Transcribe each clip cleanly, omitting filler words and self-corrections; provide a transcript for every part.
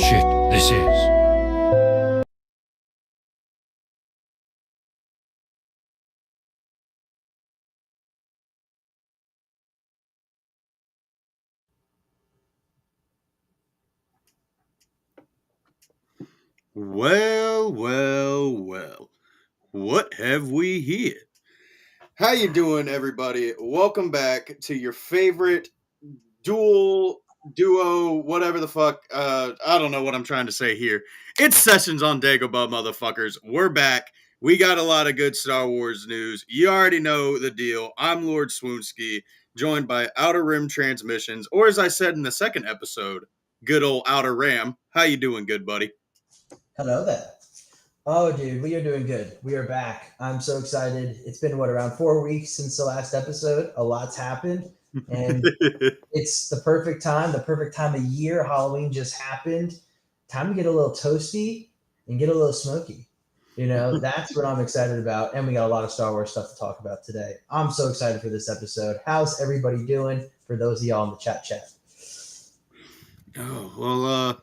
shit this is. Well, well, well. What have we here? How you doing, everybody? Welcome back to your favorite duo, whatever the fuck. I don't know what I'm trying to say here. It's Sessions on Dagobah, motherfuckers. We're back. We got a lot of good Star Wars news. You already know the deal. I'm Lord Swoonsky, joined by Outer Rim Transmissions, or as I said in the second episode, good old Outer Ram. How you doing, good buddy? Hello there. Oh, dude, we are doing good. We are back. I'm so excited. It's been around 4 weeks since the last episode. A lot's happened, and it's the perfect time of year. Halloween just happened. Time to get a little toasty and get a little smoky. That's what I'm excited about. And we got a lot of Star Wars stuff to talk about today. I'm so excited for this episode. How's everybody doing? For those of y'all in the chat. Oh, well,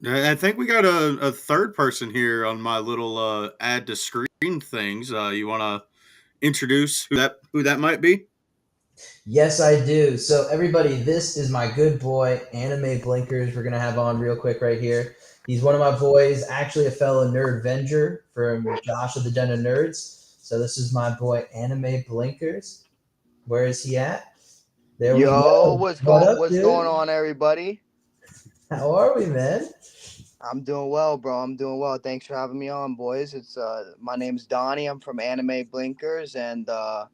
I think we got a third person here on my little add to screen things. You want to introduce who that might be? Yes, I do. So, everybody, this is my good boy, Anime Blinkers. We're going to have on real quick right here. He's one of my boys, actually a fellow nerd venger from Josh of the Den of Nerds. So, this is my boy, Anime Blinkers. Where is he at? There we Yo, go. What up, what's dude? going on, everybody? How are we, man? I'm doing well, bro. I'm doing well. Thanks for having me on, boys. It's my name's Donnie. I'm from Anime Blinkers, and I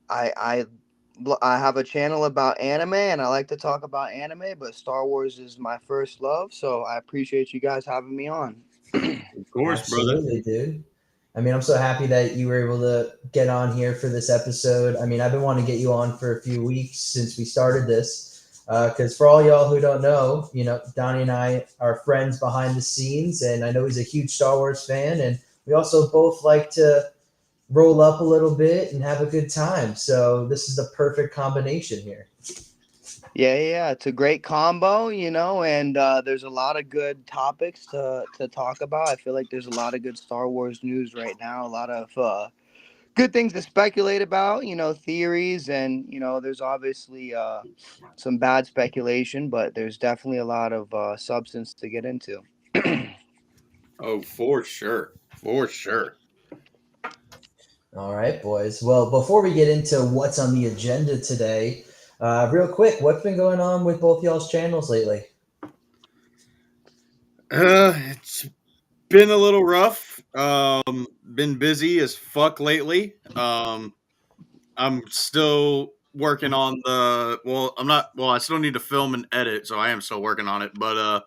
I have a channel about anime, and I like to talk about anime. But Star Wars is my first love, so I appreciate you guys having me on. Of course, brother. Absolutely, dude. I mean, I'm so happy that you were able to get on here for this episode. I mean, I've been wanting to get you on for a few weeks since we started this. Because for all y'all who don't know, Donnie and I are friends behind the scenes, and I know he's a huge Star Wars fan, and we also both like to roll up a little bit and have a good time. So this is the perfect combination here. Yeah, it's a great combo, and there's a lot of good topics to talk about. I feel like there's a lot of good Star Wars news right now, a lot of good things to speculate about, theories, and there's obviously some bad speculation, but there's definitely a lot of substance to get into. Oh, for sure, for sure. All right, boys. Well, before we get into what's on the agenda today, real quick, what's been going on with both y'all's channels lately? It's been a little rough. Been busy as fuck lately. I'm still working on the. Well, I'm not. Well, I still need to film and edit, so I am still working on it. But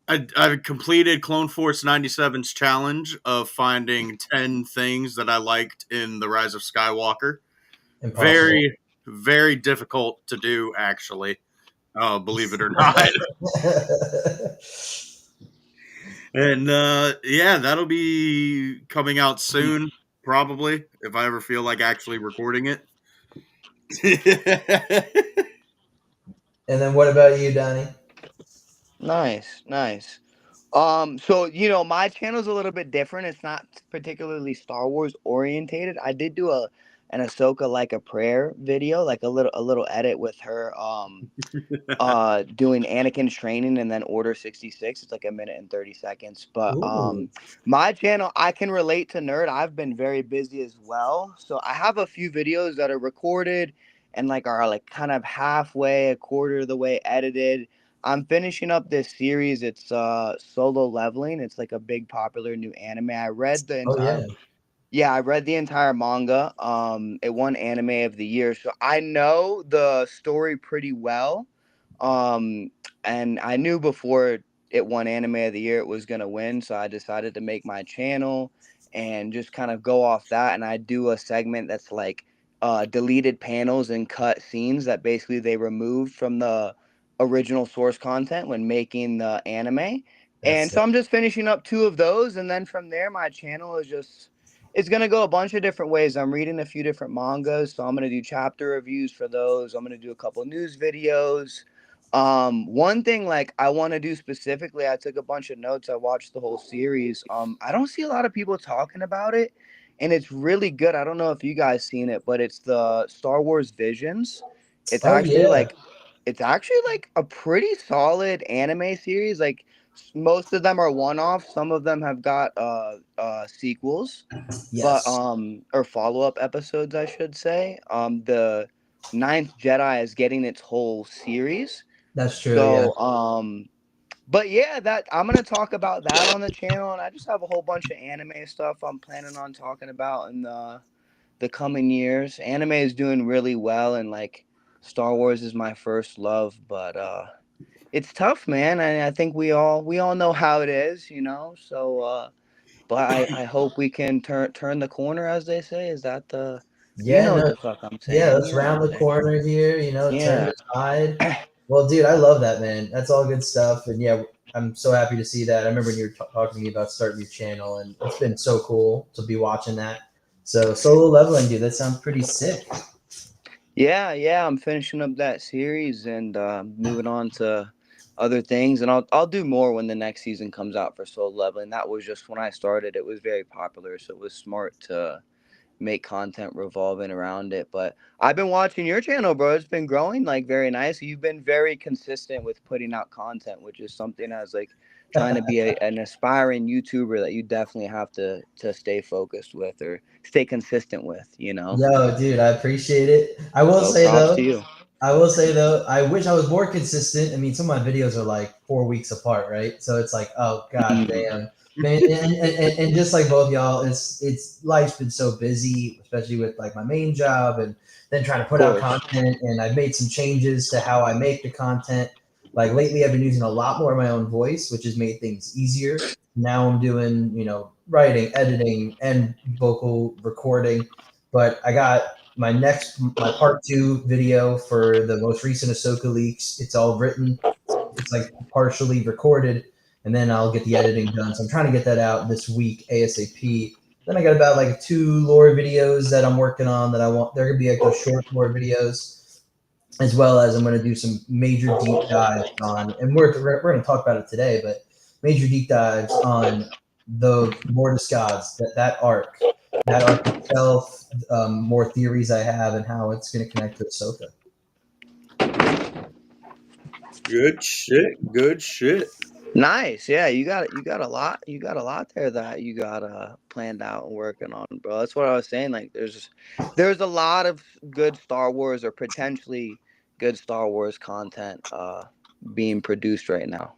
I completed Clone Force 97's challenge of finding 10 things that I liked in The Rise of Skywalker. Impossible. Very, very difficult to do, actually. Believe it or not. And yeah, that'll be coming out soon, probably, if I ever feel like actually recording it. And then what about you, Donnie? Nice. So my channel's a little bit different. It's not particularly Star Wars orientated. I did do an Ahsoka like a prayer video, like a little edit with her doing Anakin's training and then Order 66. It's like 1 minute and 30 seconds. But Ooh. my channel, I can relate to nerd. I've been very busy as well. So I have a few videos that are recorded and are like kind of halfway, a quarter of the way edited. I'm finishing up this series. It's Solo Leveling. It's like a big popular new anime. I read the Oh, entire yeah. Yeah, I read the entire manga. It won Anime of the Year, so I know the story pretty well. Um, and I knew before it won Anime of the Year it was gonna win, so I decided to make my channel and just kind of go off that. And I do a segment that's like deleted panels and cut scenes that basically they removed from the original source content when making the anime. That's And sick. so I'm just finishing up 2 of those, and then from there my channel is just it's gonna go a bunch of different ways. I'm reading a few different mangas, so I'm gonna do chapter reviews for those. I'm gonna do a couple news videos. One thing like I want to do specifically, I took a bunch of notes. I watched the whole series. I don't see a lot of people talking about it, and it's really good. I don't know if you guys seen it, but it's the Star Wars Visions. It's Oh actually yeah. like it's actually like a pretty solid anime series. Like most of them are one-off. Some of them have got sequels, but Yes. or follow-up episodes, I should say. The Ninth Jedi is getting its whole series. That's true. Yeah. So, but yeah, that I'm gonna talk about that on the channel, and I just have a whole bunch of anime stuff I'm planning on talking about in the coming years. Anime is doing really well, and like Star Wars is my first love, but it's tough, man. I think we all know how it is, you know. So, but I hope we can turn the corner, as they say. Is that the you Yeah. know what No. the fuck I'm Yeah. saying? Let's You know what round I'm the saying? corner here. Turn Yeah. the tide. Well, dude, I love that, man. That's all good stuff. And yeah, I'm so happy to see that. I remember when you were talking to me about starting your channel, and it's been so cool to be watching that. So solo leveling, dude, that sounds pretty sick. Yeah, I'm finishing up that series and moving on to other things, and I'll do more when the next season comes out for Soul Leveling. That was just when I started; it was very popular, so it was smart to make content revolving around it. But I've been watching your channel, bro. It's been growing like very nice. You've been very consistent with putting out content, which is something as like trying to be an aspiring YouTuber that you definitely have to stay focused with or stay consistent with, you know. Yo, dude, I appreciate it. So props to you. I wish I was more consistent. I mean, some of my videos are like 4 weeks apart, right? So it's like, oh god Mm, damn, man. And just like both y'all, it's life's been so busy, especially with like my main job and then trying to of put out course. content. And I've made some changes to how I make the content. Like lately, I've been using a lot more of my own voice, which has made things easier. Now I'm doing, writing, editing, and vocal recording. But I got my part 2 video for the most recent Ahsoka leaks. It's all written. It's like partially recorded, and then I'll get the editing done. So I'm trying to get that out this week ASAP. Then I got about like 2 lore videos that I'm working on that I want. They're gonna be like those short lore videos, as well as I'm gonna do some major deep dives on, and we're gonna talk about it today, but major deep dives on the Mortis gods, that arc itself, more theories I have, and how it's going to connect to Ahsoka. Good shit. Good shit. Nice. Yeah, you got a lot. You got a lot there that you got planned out and working on, bro. That's what I was saying. Like there's a lot of good Star Wars or potentially good Star Wars content being produced right now.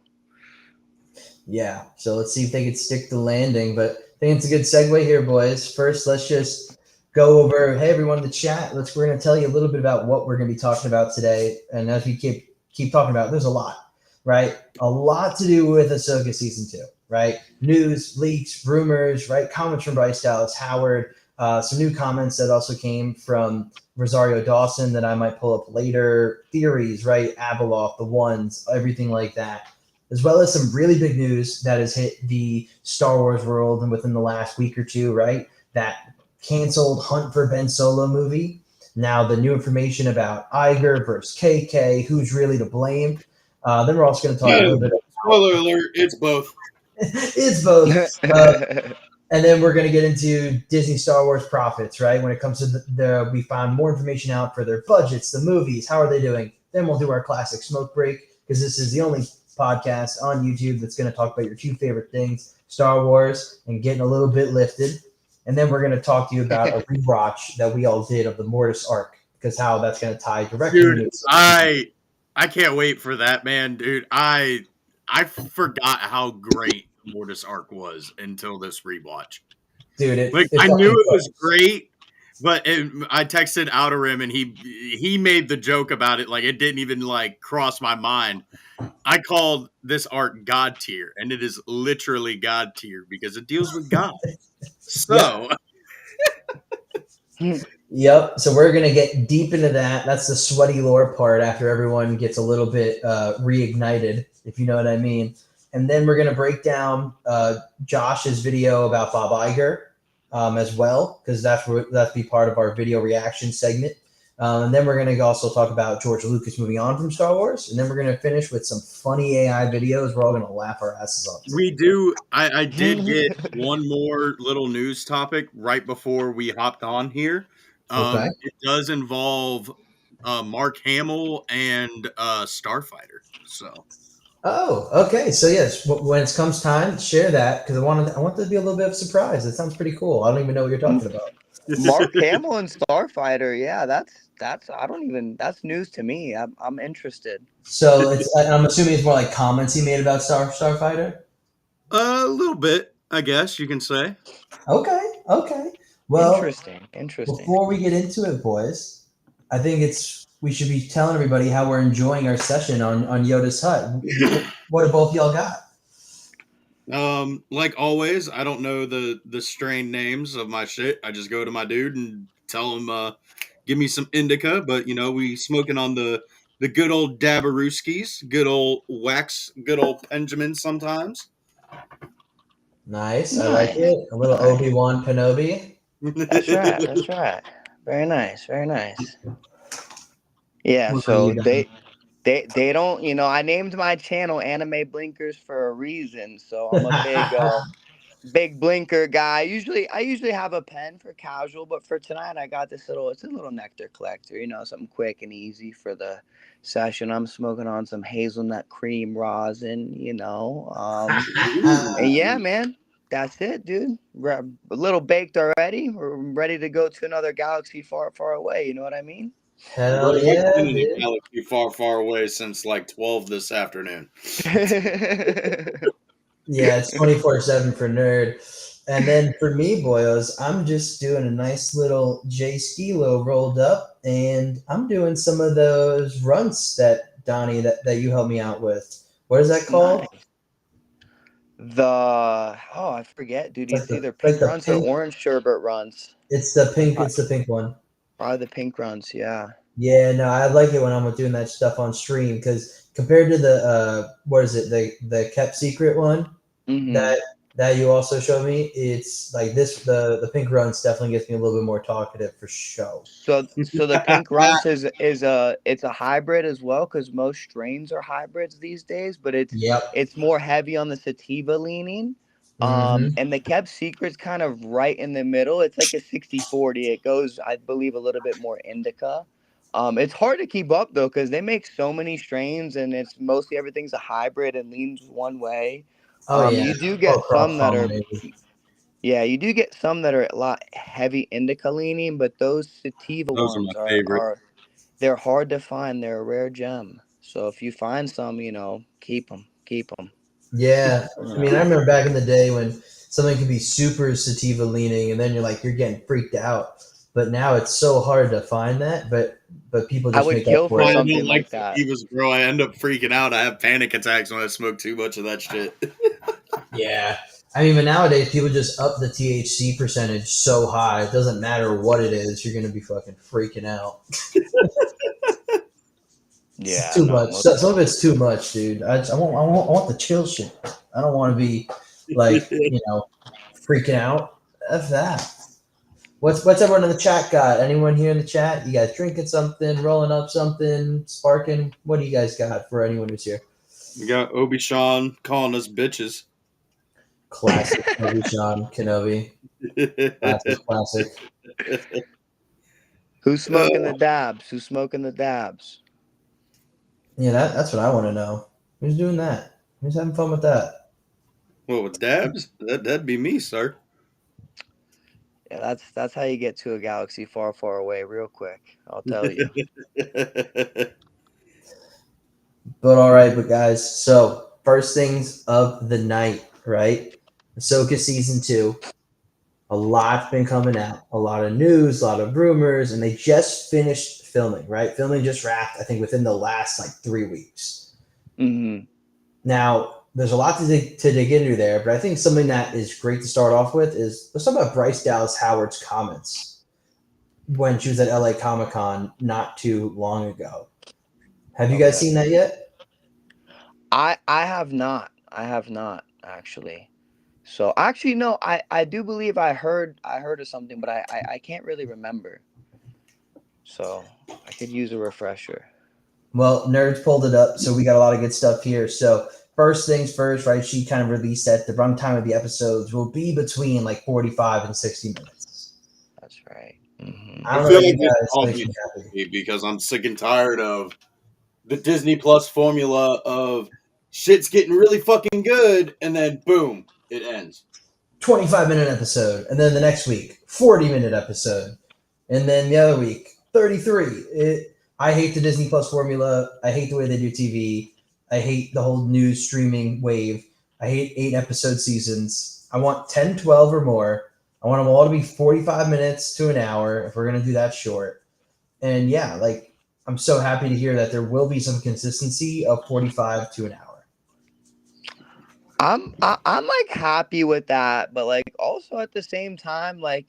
Yeah, so let's see if they could stick the landing. But I think it's a good segue here, boys. First, let's just go over. Hey, everyone in the chat. We're going to tell you a little bit about what we're going to be talking about today. And as we keep talking about, there's a lot, right? A lot to do with Ahsoka season 2, right? News, leaks, rumors, right? Comments from Bryce Dallas Howard. Some new comments that also came from Rosario Dawson that I might pull up later. Theories, right? Abeloth, the ones, everything like that, as well as some really big news that has hit the Star Wars world and within the last week or two, right? That canceled Hunt for Ben Solo movie. Now the new information about Iger versus KK, who's really to blame. Then we're also going to talk a little bit. Spoiler alert, it's both. It's both. And then we're going to get into Disney Star Wars profits, right? When it comes to we found more information out for their budgets, the movies, how are they doing? Then we'll do our classic smoke break, because this is the only podcast on YouTube that's going to talk about your 2 favorite things, Star Wars and getting a little bit lifted. And then we're going to talk to you about a rewatch that we all did of the Mortis arc, because how that's going to tie directly Dude, into I can't wait for that, man. Dude, I forgot how great the Mortis arc was until this rewatch. dude. Like It I knew fucking it was goes. great, but I texted Outer Rim and he made the joke about it like it didn't even like cross my mind. I called this arc God tier, and it is literally God tier because it deals with God. Yep. So Yep. So we're gonna get deep into that. That's the sweaty lore part after everyone gets a little bit reignited, if you know what I mean. And then we're gonna break down Josh's video about Bob Iger as well, because that's be part of our video reaction segment. And then we're going to also talk about George Lucas moving on from Star Wars. And then we're going to finish with some funny AI videos. We're all going to laugh our asses off. We do. I did get one more little news topic right before we hopped on here. Okay. It does involve Mark Hamill and Starfighter. So Oh, okay. So yes, when it comes time, share that because I want there to be a little bit of surprise. That sounds pretty cool. I don't even know what you're talking about. Mark Hamill and Starfighter, yeah, that's I don't even that's news to me. I'm interested. So I'm assuming it's more like comments he made about Starfighter. a little bit, I guess you can say. Okay, okay. Well, Interesting. before we get into it, boys, I think we should be telling everybody how we're enjoying our session on Yoda's Hut. What do both y'all got? Like always, I don't know the strain names of my shit. I just go to my dude and tell him, give me some indica. But we smoking on the good old Dabarooskis, good old wax, good old Benjamin sometimes. Nice, I like it. A little Nice. Obi-Wan Kenobi. That's right. That's right. Very nice. Very nice. Yeah. What about So you, Don? they don't. I named my channel Anime Blinkers for a reason. So I'm a big blinker guy. I usually have a pen for casual, but for tonight I got this little. It's a little nectar collector. Something quick and easy for the session. I'm smoking on some hazelnut cream rosin. And yeah, man. That's it, dude. We're a little baked already. We're ready to go to another galaxy far, far away. You know what I mean? Bro, Hell I've yeah, been in a dude. galaxy far, far away since like 12 this afternoon. Yeah, it's 24/7 for nerd. And then for me, boyos, I'm just doing a nice little J Skilo rolled up, and I'm doing some of those runts that Donnie that you helped me out with. What is that called? Nice. I forget, dude. It's It's either like pink the runs or pink. orange sherbet runs. It's the pink. Pro- It's the pink one. Probably the pink runs, yeah. Yeah, no, I like it when I'm doing that stuff on stream because compared to the what is it, the kept secret one Mm-hmm. that you also showed me, it's like this the pink runs definitely gets me a little bit more talkative for show. So the pink runs it's a hybrid as well because most strains are hybrids these days, but it's Yep. it's more heavy on the sativa leaning. Mm-hmm. And the kept secret's kind of right in the middle. It's like a 60-40. It goes, I believe, a little bit more indica. It's hard to keep up though because they make so many strains and it's mostly everything's a hybrid and leans one way. Oh yeah. You do Or get cross some that are pollinated. yeah, you do get some that are a lot heavy indica leaning, but those sativa Those are my ones are favorite. are they're hard to find. They're a rare gem. So if you find some, keep them, keep them. Yeah. You I mean, I know. remember back in the day when something could be super sativa leaning, and then you're getting freaked out. But now it's so hard to find that, but people I just would make up kill for for I it. don't something like like that. sativas, bro. I end up freaking out. I have panic attacks when I smoke too much of that shit. Yeah. I mean, but nowadays people just up the THC percentage so high. It doesn't matter what it is. You're going to be fucking freaking out. It's Yeah, too no, much. most Some of it's definitely. too much, dude. I want the chill shit. I don't want to be like, freaking out. F that. What's everyone in the chat got? Anyone here in the chat? You guys drinking something, rolling up something, sparking? What do you guys got for anyone who's here? We got Obi Sean calling us bitches. Classic Obi-Wan Kenobi. Classic. Who's smoking the dabs? Who's smoking the dabs? Yeah, that's what I want to know. Who's doing that? Who's having fun with that? What with dabs? That'd be me, sir. Yeah, that's how you get to a galaxy far, far away real quick. I'll tell you. But all right, but guys, so first things of the night, right? Ahsoka season 2. A lot's been coming out, a lot of news, a lot of rumors, and they just finished filming, right? Filming just wrapped, I think, within the last like 3 weeks. Mm-hmm. Now, there's a lot to dig into there, but I think something that is great to start off with is let's talk about Bryce Dallas Howard's comments when she was at LA Comic Con not too long ago. Have you guys Okay. seen that yet? I have not. I have not actually. So actually no, I do believe I heard of something, but I can't really remember. So I could use a refresher. Well, Nerds pulled it up, so we got a lot of good stuff here. So first things first, right? She kind of released that the runtime of the episodes will be between like 45 and 60 minutes. That's right. Mm-hmm. I I don't know feel about like you this guys, all makes me makes happy. me because I'm sick and tired of the Disney Plus formula of shit's getting really fucking good, and then boom, it ends. 25-minute episode, and then the next week, 40-minute episode, and then the other week, 33. I hate the Disney Plus formula. I hate the way they do TV. I hate the whole new streaming wave. I hate 8-episode seasons. I want 10, 12, or more. I want them all to be 45 minutes to an hour if we're going to do that short. And yeah, like I'm so happy to hear that there will be some consistency of 45 to an hour. I'm like happy with that, but like also at the same time, like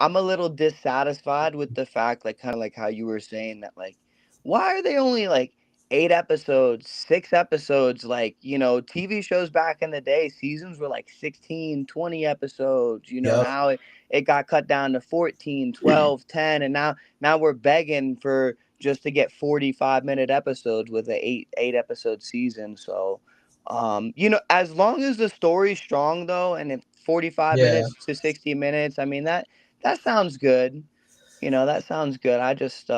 I'm a little dissatisfied with the fact, like kind of like how you were saying that, like why are they only like 8 episodes, 6 episodes? Like, TV shows back in the day, seasons were like 16, 20 episodes. Yep. Now it got cut down to 14, 12, 10, and now we're begging for just to get 45-minute episodes with a eight episode season. So as long as the story's strong though, and if 45 Yeah. minutes to 60 minutes, I mean that sounds good. That sounds good. I just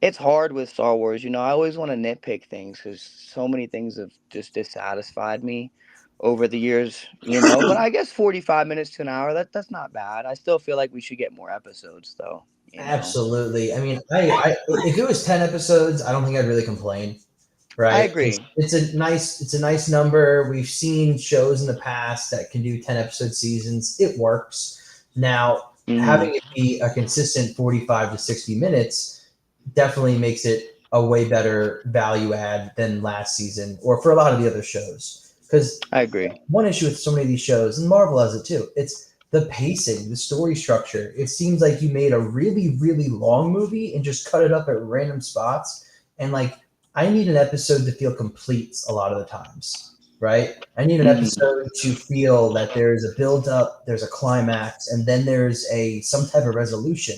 it's hard with Star Wars. I always want to nitpick things because so many things have just dissatisfied me over the years. But I guess 45 minutes to an hour, that's not bad. I still feel like we should get more episodes though. Absolutely. I mean, I if it was 10 episodes, I don't think I'd really complain. I Right? agree. It's a nice number. We've seen shows in the past that can do 10-episode seasons. It works. Now, Hmm. having it be a consistent 45 to 60 minutes definitely makes it a way better value add than last season or for a lot of the other shows. Because I agree. one issue with so many of these shows, and Marvel has it too, it's the pacing, the story structure. It seems like you made a really, really long movie and just cut it up at random spots. And like, I need an episode to feel complete a lot of the times, right? I need an Hmm. episode to feel that there's a build up, there's a climax, and then there's a some type of resolution,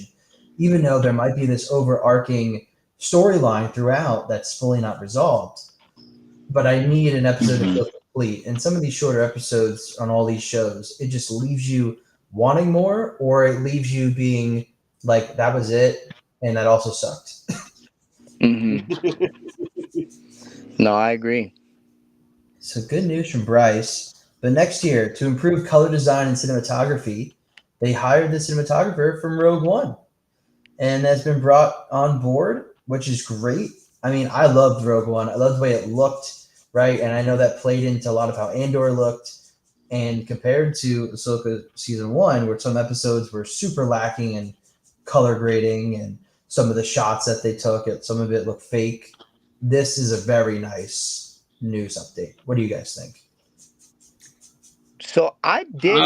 even though there might be this overarching storyline throughout that's fully not resolved. But I need an episode to Hmm. feel complete. And some of these shorter episodes on all these shows, it just leaves you wanting more, or it leaves you being like, that was it, and that also sucked. Hmm. No, I agree. So good news from Bryce. But next year, to improve color design and cinematography, they hired the cinematographer from Rogue One and has been brought on board, which is great. I mean, I loved Rogue One. I loved the way it looked, right? And I know that played into a lot of how Andor looked. And compared to Ahsoka season one, where some episodes were super lacking in color grading and some of the shots that they took, some of it looked fake. This is a very nice news update. What do you guys think? So I did.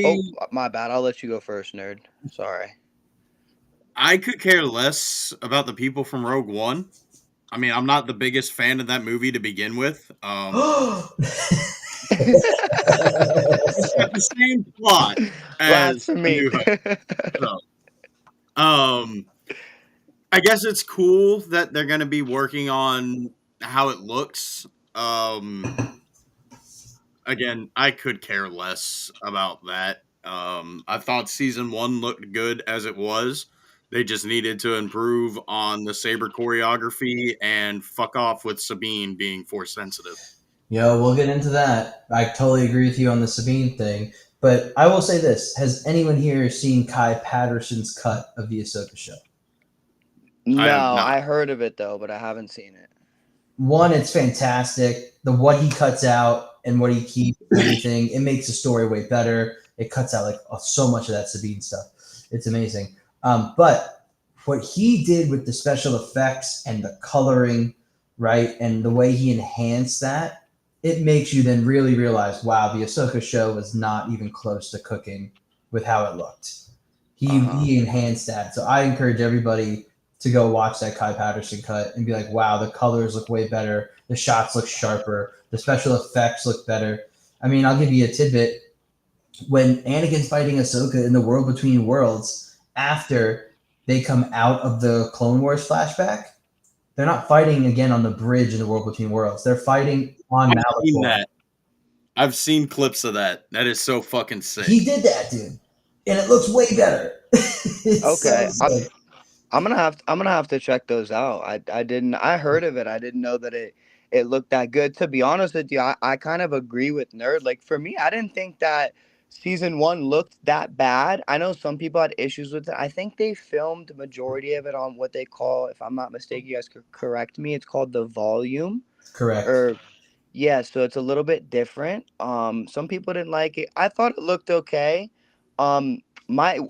Oh, I my bad. I'll let you go first, nerd. Sorry. I could care less about the people from Rogue One. I mean, I'm not the biggest fan of that movie to begin with. It's got the same plot as A Blasphemy. New Hope. So, um, I guess it's cool that they're going to be working on how it looks. Again, I could care less about that. I thought season one looked good as it was. They just needed to improve on the saber choreography and fuck off with Sabine being force sensitive. Yo, we'll get into that. I totally agree with you on the Sabine thing. But I will say this: has anyone here seen Kai Patterson's cut of the Ahsoka show? I have No, not. I heard of it though, but I haven't seen it. One, it's fantastic. The what he cuts out and what he keeps, and everything, it makes the story way better. It cuts out like so much of that Sabine stuff. It's amazing. But what he did with the special effects and the coloring, right, and the way he enhanced that, it makes you then really realize, wow, the Ahsoka show was not even close to cooking with how it looked. Uh huh. He enhanced that. So I encourage everybody to go watch that Kai Patterson cut and be like, wow, the colors look way better, the shots look sharper, the special effects look better. I mean, I'll give you a tidbit. When Anakin's fighting Ahsoka in the World Between Worlds, after they come out of the Clone Wars flashback, they're not fighting again on the bridge in the World Between Worlds. They're fighting on I've seen Malachor. that. I've seen clips of that. That is so fucking sick. He did that, dude, and it looks way better. It's Okay, so sick. I'm gonna have to check those out. I heard of it. I didn't know that it looked that good. To be honest with you, I kind of agree with Nerd. Like for me, I didn't think that season one looked that bad. I know some people had issues with it. I think they filmed the majority of it on what they call, if I'm not mistaken, you guys could correct me, it's called the volume. Correct. Or yeah, so it's a little bit different. Some people didn't like it. I thought it looked okay. I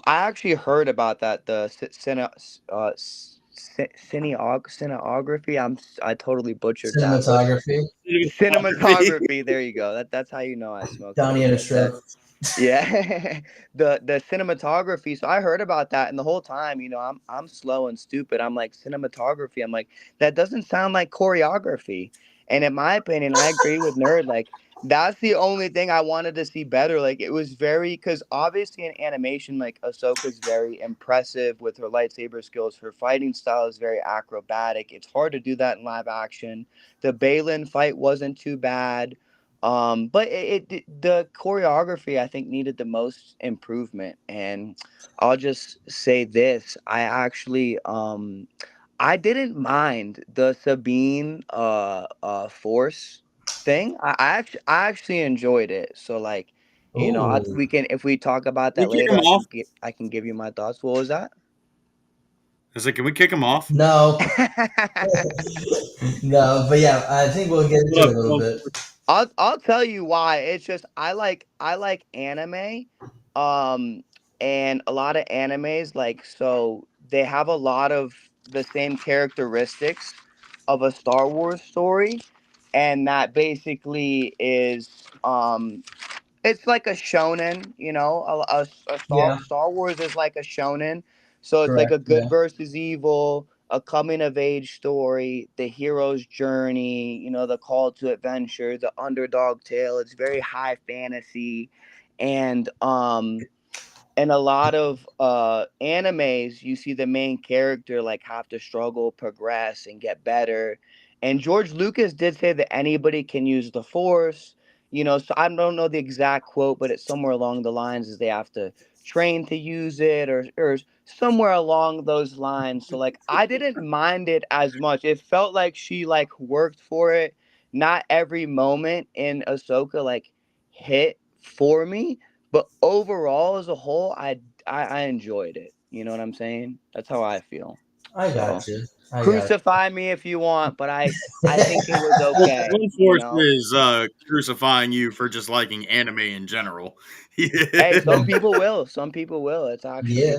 actually heard about that, the cinematography. I totally butchered that. What's Cinematography. cinematography? There you go. That's how you know I smoked a Donnie little had a bit. stroke. Yeah, the cinematography. So I heard about that, and the whole time, I'm slow and stupid. I'm like, cinematography. I'm like, that doesn't sound like choreography. And in my opinion, I agree with Nerd. Like, that's the only thing I wanted to see better. Like, it was very, because obviously in animation, like Ahsoka's very impressive with her lightsaber skills. Her fighting style is very acrobatic. It's hard to do that in live action. The Balin fight wasn't too bad. But the choreography I think needed the most improvement, and I'll just say this: I didn't mind the Sabine Force thing. I actually enjoyed it. So like, Ooh. we can, if we talk about We that kick later, him off. I can give you my thoughts. What was that? I was like, can we kick him off? No. No, but yeah, I think we'll get into What it up, a little Clone bit. Force? I'll tell you why. It's just I like anime, um, and a lot of animes like, so they have a lot of the same characteristics of a Star Wars story, and that basically is it's like a shonen, a Yeah, Star Wars is like a shonen. So it's like correct. a Yeah. good versus evil, a coming of age story, the hero's journey, the call to adventure, the underdog tale. It's very high fantasy, and in a lot of animes you see the main character like have to struggle, progress, and get better. And George Lucas did say that anybody can use the Force, so I don't know the exact quote, but it's somewhere along the lines is they have to train to use it, or somewhere along those lines. So like, I didn't mind it as much. It felt like she like worked for it. Not every moment in Ahsoka like hit for me, but overall, as a whole, I enjoyed it. You know what I'm saying? That's how I feel. I So got you. I got crucify me if you want, but I think it was Well, okay. Clone Force is crucifying you for just liking anime in general. Hey, Yeah. some people will. Some people will. It's Yeah. actually,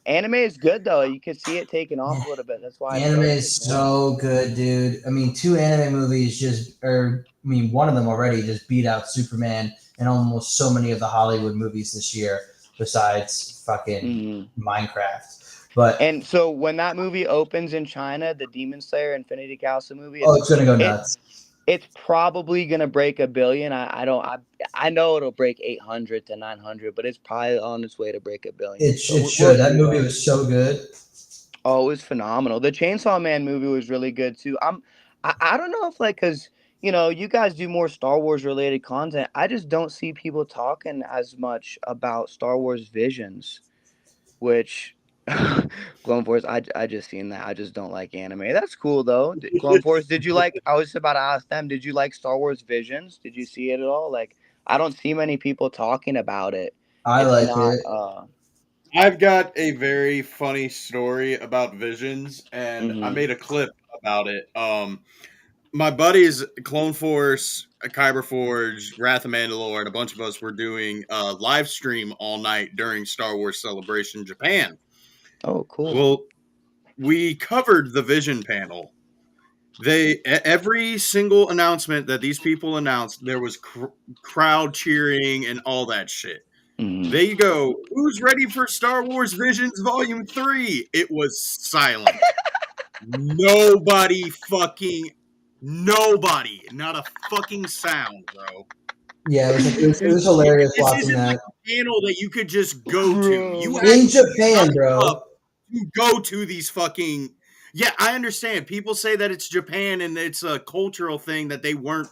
anime is good though. You can see it taking off a little bit. That's why it Anime started is taking off. so good, dude. I mean, two anime movies one of them already just beat out Superman and almost so many of the Hollywood movies this year, besides fucking Hmm. Minecraft. But And so when that movie opens in China, the Demon Slayer Infinity Castle movie, oh, it's gonna go it nuts. it's probably gonna break 1 billion. I don't I know it'll break 800 to 900, but it's probably on its way to break 1 billion. So It we'll should. That see movie though. was so good. Oh, it was phenomenal. The Chainsaw Man movie was really good too. I don't know if like, because you guys do more Star Wars related content. I just don't see people talking as much about Star Wars Visions, which Clone Force, I just seen that. I just don't like anime. That's cool though. Clone Force, did you like? I was just about to ask them. Did you like Star Wars Visions? Did you see it at all? Like, I don't see many people talking about it. I It's like not. it. I've got a very funny story about Visions, and I Mhm. made a clip about it. My buddies, Clone Force, Kyber Forge, Wrath of Mandalore, and a bunch of us were doing a live stream all night during Star Wars Celebration Japan. Oh, cool. Well, we covered the Vision panel. Every single announcement that these people announced, there was crowd cheering and all that shit. Mhm. They go, who's ready for Star Wars Visions Volume 3? It was silent. Nobody fucking nobody. Not a fucking sound, bro. Yeah, it And was hilarious this watching isn't like that a panel that you could just go to. You Bro. in actually Japan, signed up bro. to go to these fucking. Yeah, I understand. People say that it's Japan and it's a cultural thing that they weren't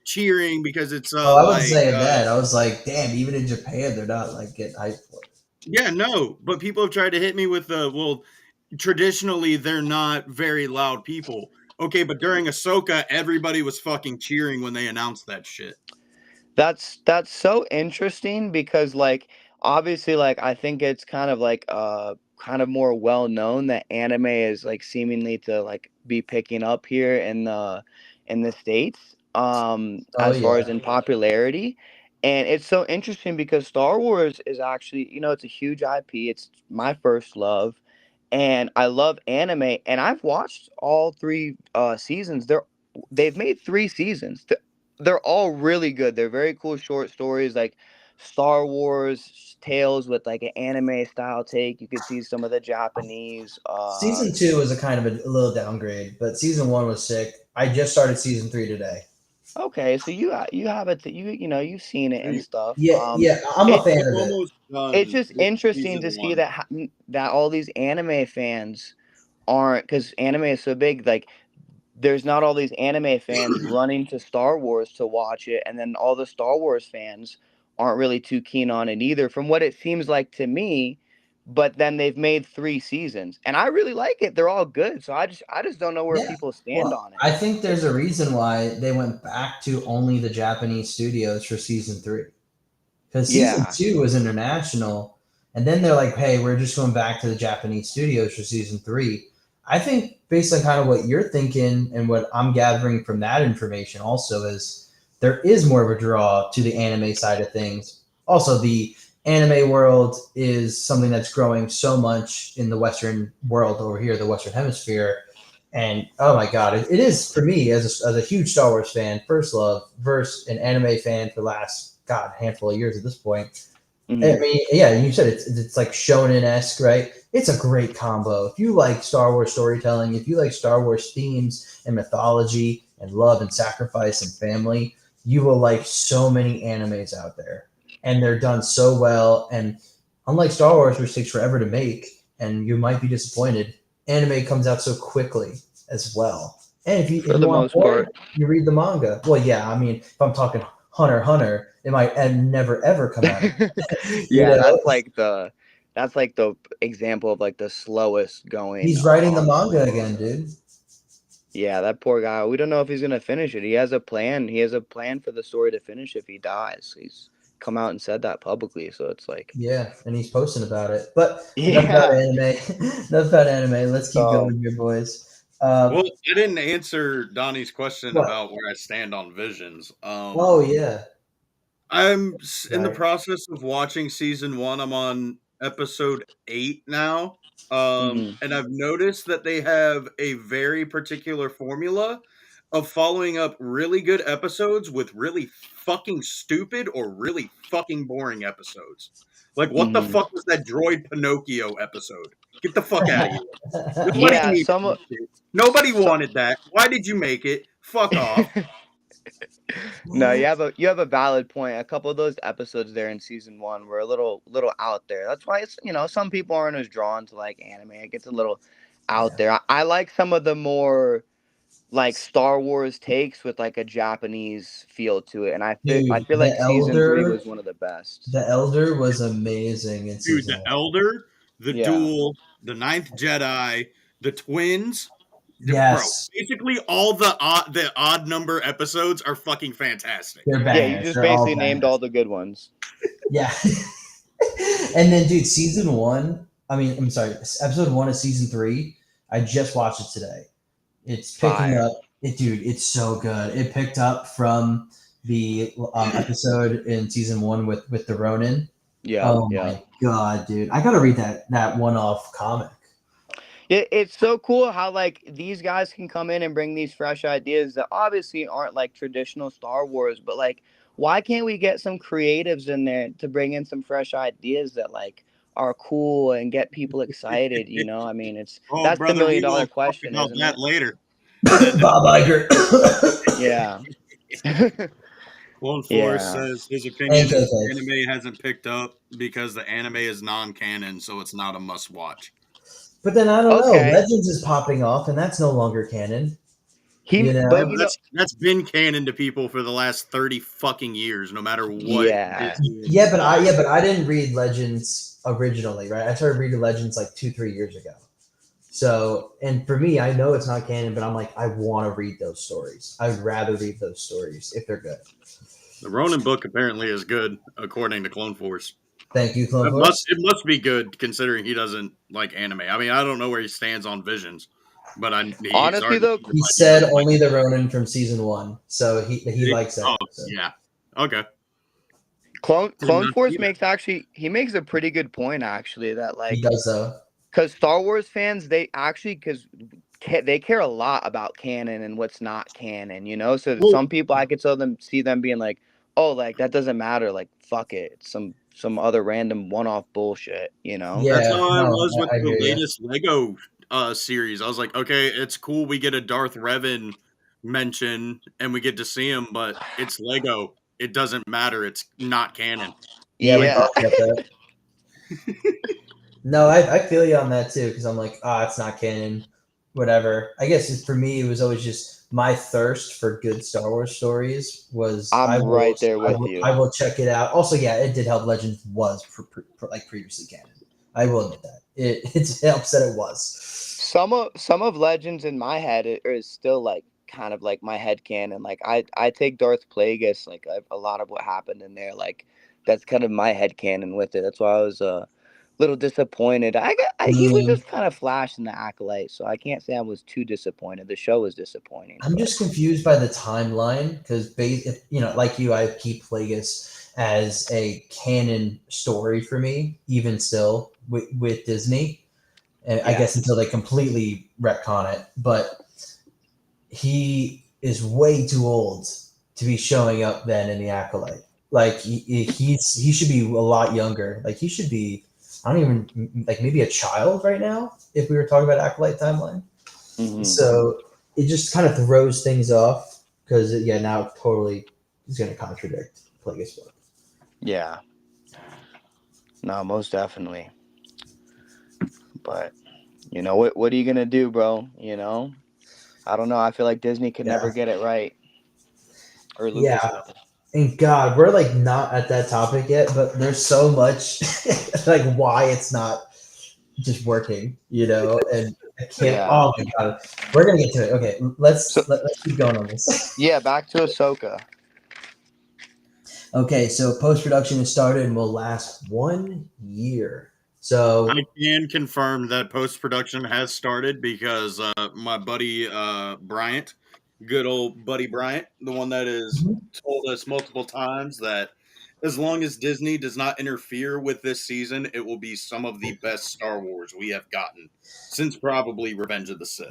cheering because it's Oh, I wasn't saying that. I was like, damn, even in Japan, they're not like getting hyped for it. yeah, no, but people have tried to hit me with well, traditionally they're not very loud people. Okay, but during Ahsoka, everybody was fucking cheering when they announced that shit. That's so interesting because like obviously like I think it's kind of like kind of more well known that anime is like seemingly to like be picking up here in the States Oh as far as yeah, in popularity. And it's so interesting because Star Wars is actually, it's a huge IP. It's my first love. And I love anime and I've watched all three seasons. They've made three seasons. They're all really good. They're very cool short stories, like Star Wars tales with like an anime style take. You could see some of the Japanese. season 2 was a kind of a little downgrade, but season 1 was sick. I just started season 3 today. Okay, so you have it. You've seen it and stuff. Yeah, yeah, I'm a It fan It's of it. almost it's done. just This interesting season to see one. that that all these anime fans aren't, because anime is so big. Like there's not all these anime fans running to Star Wars to watch it, and then all the Star Wars fans aren't really too keen on it either, from what it seems like to me. But then they've made three seasons, and I really like it. They're all good, so I just don't know where Yeah. people stand Well, on it. I think there's a reason why they went back to only the Japanese studios for season 3. Because season Yeah, 2 was international, and then they're like, "Hey, we're just going back to the Japanese studios for season 3." I think based on kind of what you're thinking and what I'm gathering from that information, also is there is more of a draw to the anime side of things. Also, the anime world is something that's growing so much in the Western world over here, the Western Hemisphere. And oh my god, it is for me as a huge Star Wars fan, first love, versus an anime fan for the last handful of years at this point. I hmm mean, yeah, you said it's like shonen esque, right? It's a great combo. If you like Star Wars storytelling, if you like Star Wars themes and mythology and love and sacrifice and family, you will like so many animes out there, and they're done so well. And unlike Star Wars, which takes forever to make, and you might be disappointed, anime comes out so quickly as well. And if for you the want most more, part. you read the manga. Well, yeah, I mean, if I'm talking Hunter x Hunter, it might never ever come out. You Yeah, know, that's like the example of like the slowest going. he's writing the manga again, dude. Yeah, that poor guy. We don't know if he's gonna finish it. He has a plan. He has a plan for the story to finish if he dies. He's come out and said that publicly. So it's like, Yeah, and he's posting about it. But enough about yeah. anime. Enough about anime. Let's keep So going here, boys. Well, I didn't answer Donnie's question What? about where I stand on Visions. Oh yeah. In the Sorry. process of watching season one. I'm on episode 8 now. mhm, And I've noticed that they have a very particular formula of following up really good episodes with really fucking stupid or really fucking boring episodes. Like, what the mhm. fuck was that droid Pinocchio episode? Get the fuck out of here. Nobody Yeah, needed some that shit. Nobody so, wanted that. Why did you make it? Fuck off. no, you have a valid point. A couple of those episodes there in season one were a little out there. That's why it's, some people aren't as drawn to like anime. It gets a little out Yeah. there. I like some of the more like Star Wars takes with like a Japanese feel to it, and I Dude, feel like season three was one of the best. The Elder was amazing in Dude, season the one. Elder, the Yeah, Duel, the Ninth Jedi, the Twins, bro. Yes, Basically, all the odd number episodes are fucking fantastic. they're yeah. You bangers. just They're all basically named all bangers. the good ones. Yeah. And then, dude, season one. I mean, I'm sorry, episode one of season 3. I just watched it today. It's picking Fire. up. Dude, it's so good. It picked up from the episode in season one with the Ronin. Yep, Oh yep. my god, dude! I gotta read that one off comic. It's so cool how like these guys can come in and bring these fresh ideas that obviously aren't like traditional Star Wars, but like why can't we get some creatives in there to bring in some fresh ideas that like are cool and get people excited, I mean, Oh, that's the brother, million we dollar will talk question, about isn't that it? later. That Bob Iger. Yeah. Clone Force Yeah. says his And opinion is KK. anime hasn't picked up because the anime is non-canon, so it's not a must-watch. But then I don't know. Okay. Legends is popping off, and that's no longer canon. But That's been canon to people for the last 30 fucking years, no matter what. Yeah. But I didn't read Legends originally, right? I started reading Legends like 2-3 years ago. So, and for me, I know it's not canon, but I'm like, I want to read those stories. I'd rather read those stories if they're good. The Ronin book apparently is good, according to Clone Force. Thank you, Clone Force. It must be good, considering he doesn't like anime. I mean, I don't know where he stands on Visions, but Honestly, though, he said only the Ronin from season 1, so he likes that. Oh, yeah. Okay. Clone Force makes a pretty good point, actually, that He does though. because Star Wars fans, they actually they care a lot about canon and what's not canon, you know. So some people, I could see them being like, oh, like that doesn't matter, like fuck it, it's some other random one-off bullshit, you know. Yeah, that's how I was with I the latest Lego series. I was like, okay, it's cool we get a Darth Revan mention and we get to see him, but it's Lego. It doesn't matter. It's not canon. Yeah, we Yeah. talked about that. No, I feel you on that too, because I'm like, it's not canon, whatever. I guess for me, it was always just my thirst for good Star Wars stories was. I'm right there with you. I will check it out. Also, yeah, it did help. Legends was like previously canon. I will admit that it helps that it was. Some of Legends in my head is still like kind of like my head canon. Like I take Darth Plagueis, like a lot of what happened in there, like that's kind of my head canon with it. That's why I was little disappointed. He was just kind of Flash in the Acolyte, so I can't say I was too disappointed. The show was disappointing. I'm just confused by the timeline because, like you, I keep Plagueis as a canon story for me, even still with Disney. And I guess until they completely retcon it, but he is way too old to be showing up then in the Acolyte. Like he should be a lot younger. Like he should be. I don't even like maybe a child right now if we were talking about Acolyte timeline. Mm-hmm. So it just kind of throws things off because now totally is going to contradict Plagueis book. Yeah. No, most definitely. But you know what are you gonna do, bro? You know, I don't know. I feel like Disney could never get it right. Or Lucasfilm. And God, we're like not at that topic yet, but there's so much like why it's not just working, you know, and I can't. Yeah. Oh my God, we're gonna get to it. Okay, let's keep going on this. Yeah, back to Ahsoka. Okay, so post-production has started and will last 1 year. So I can confirm that post-production has started because my buddy Bryant, good old buddy Bryant, the one that has told us multiple times that as long as Disney does not interfere with this season, it will be some of the best Star Wars we have gotten since probably Revenge of the Sith.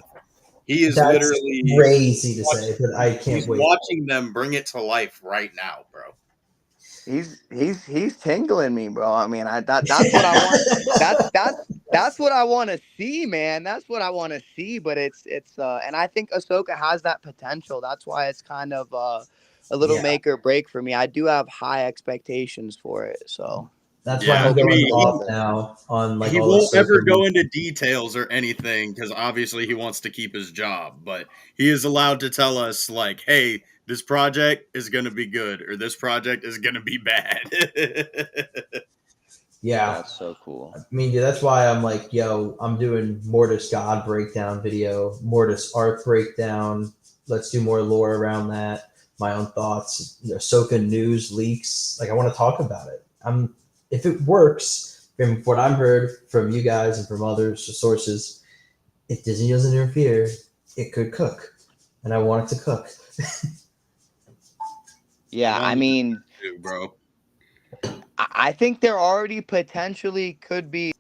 He is literally crazy to say, but I can't wait. Watching them bring it to life right now, bro. He's tingling me, bro. I mean, that's what I want. That's what I want to see, man. That's what I want to see. But it's and I think Ahsoka has that potential. That's why it's kind of a little make or break for me. I do have high expectations for it, so that's why I'm going off now on like. He won't ever go into details or anything because obviously he wants to keep his job, but he is allowed to tell us like, "Hey, this project is going to be good or this project is going to be bad." Yeah, that's so cool. I mean, that's why I'm like, yo, I'm doing Mortis God breakdown video, Mortis Arc breakdown. Let's do more lore around that. My own thoughts, Ahsoka news leaks. Like, I want to talk about it. If it works, from what I've heard from you guys and from other sources, if Disney doesn't interfere, it could cook, and I want it to cook. Yeah, I mean, bro. I think there already potentially could be.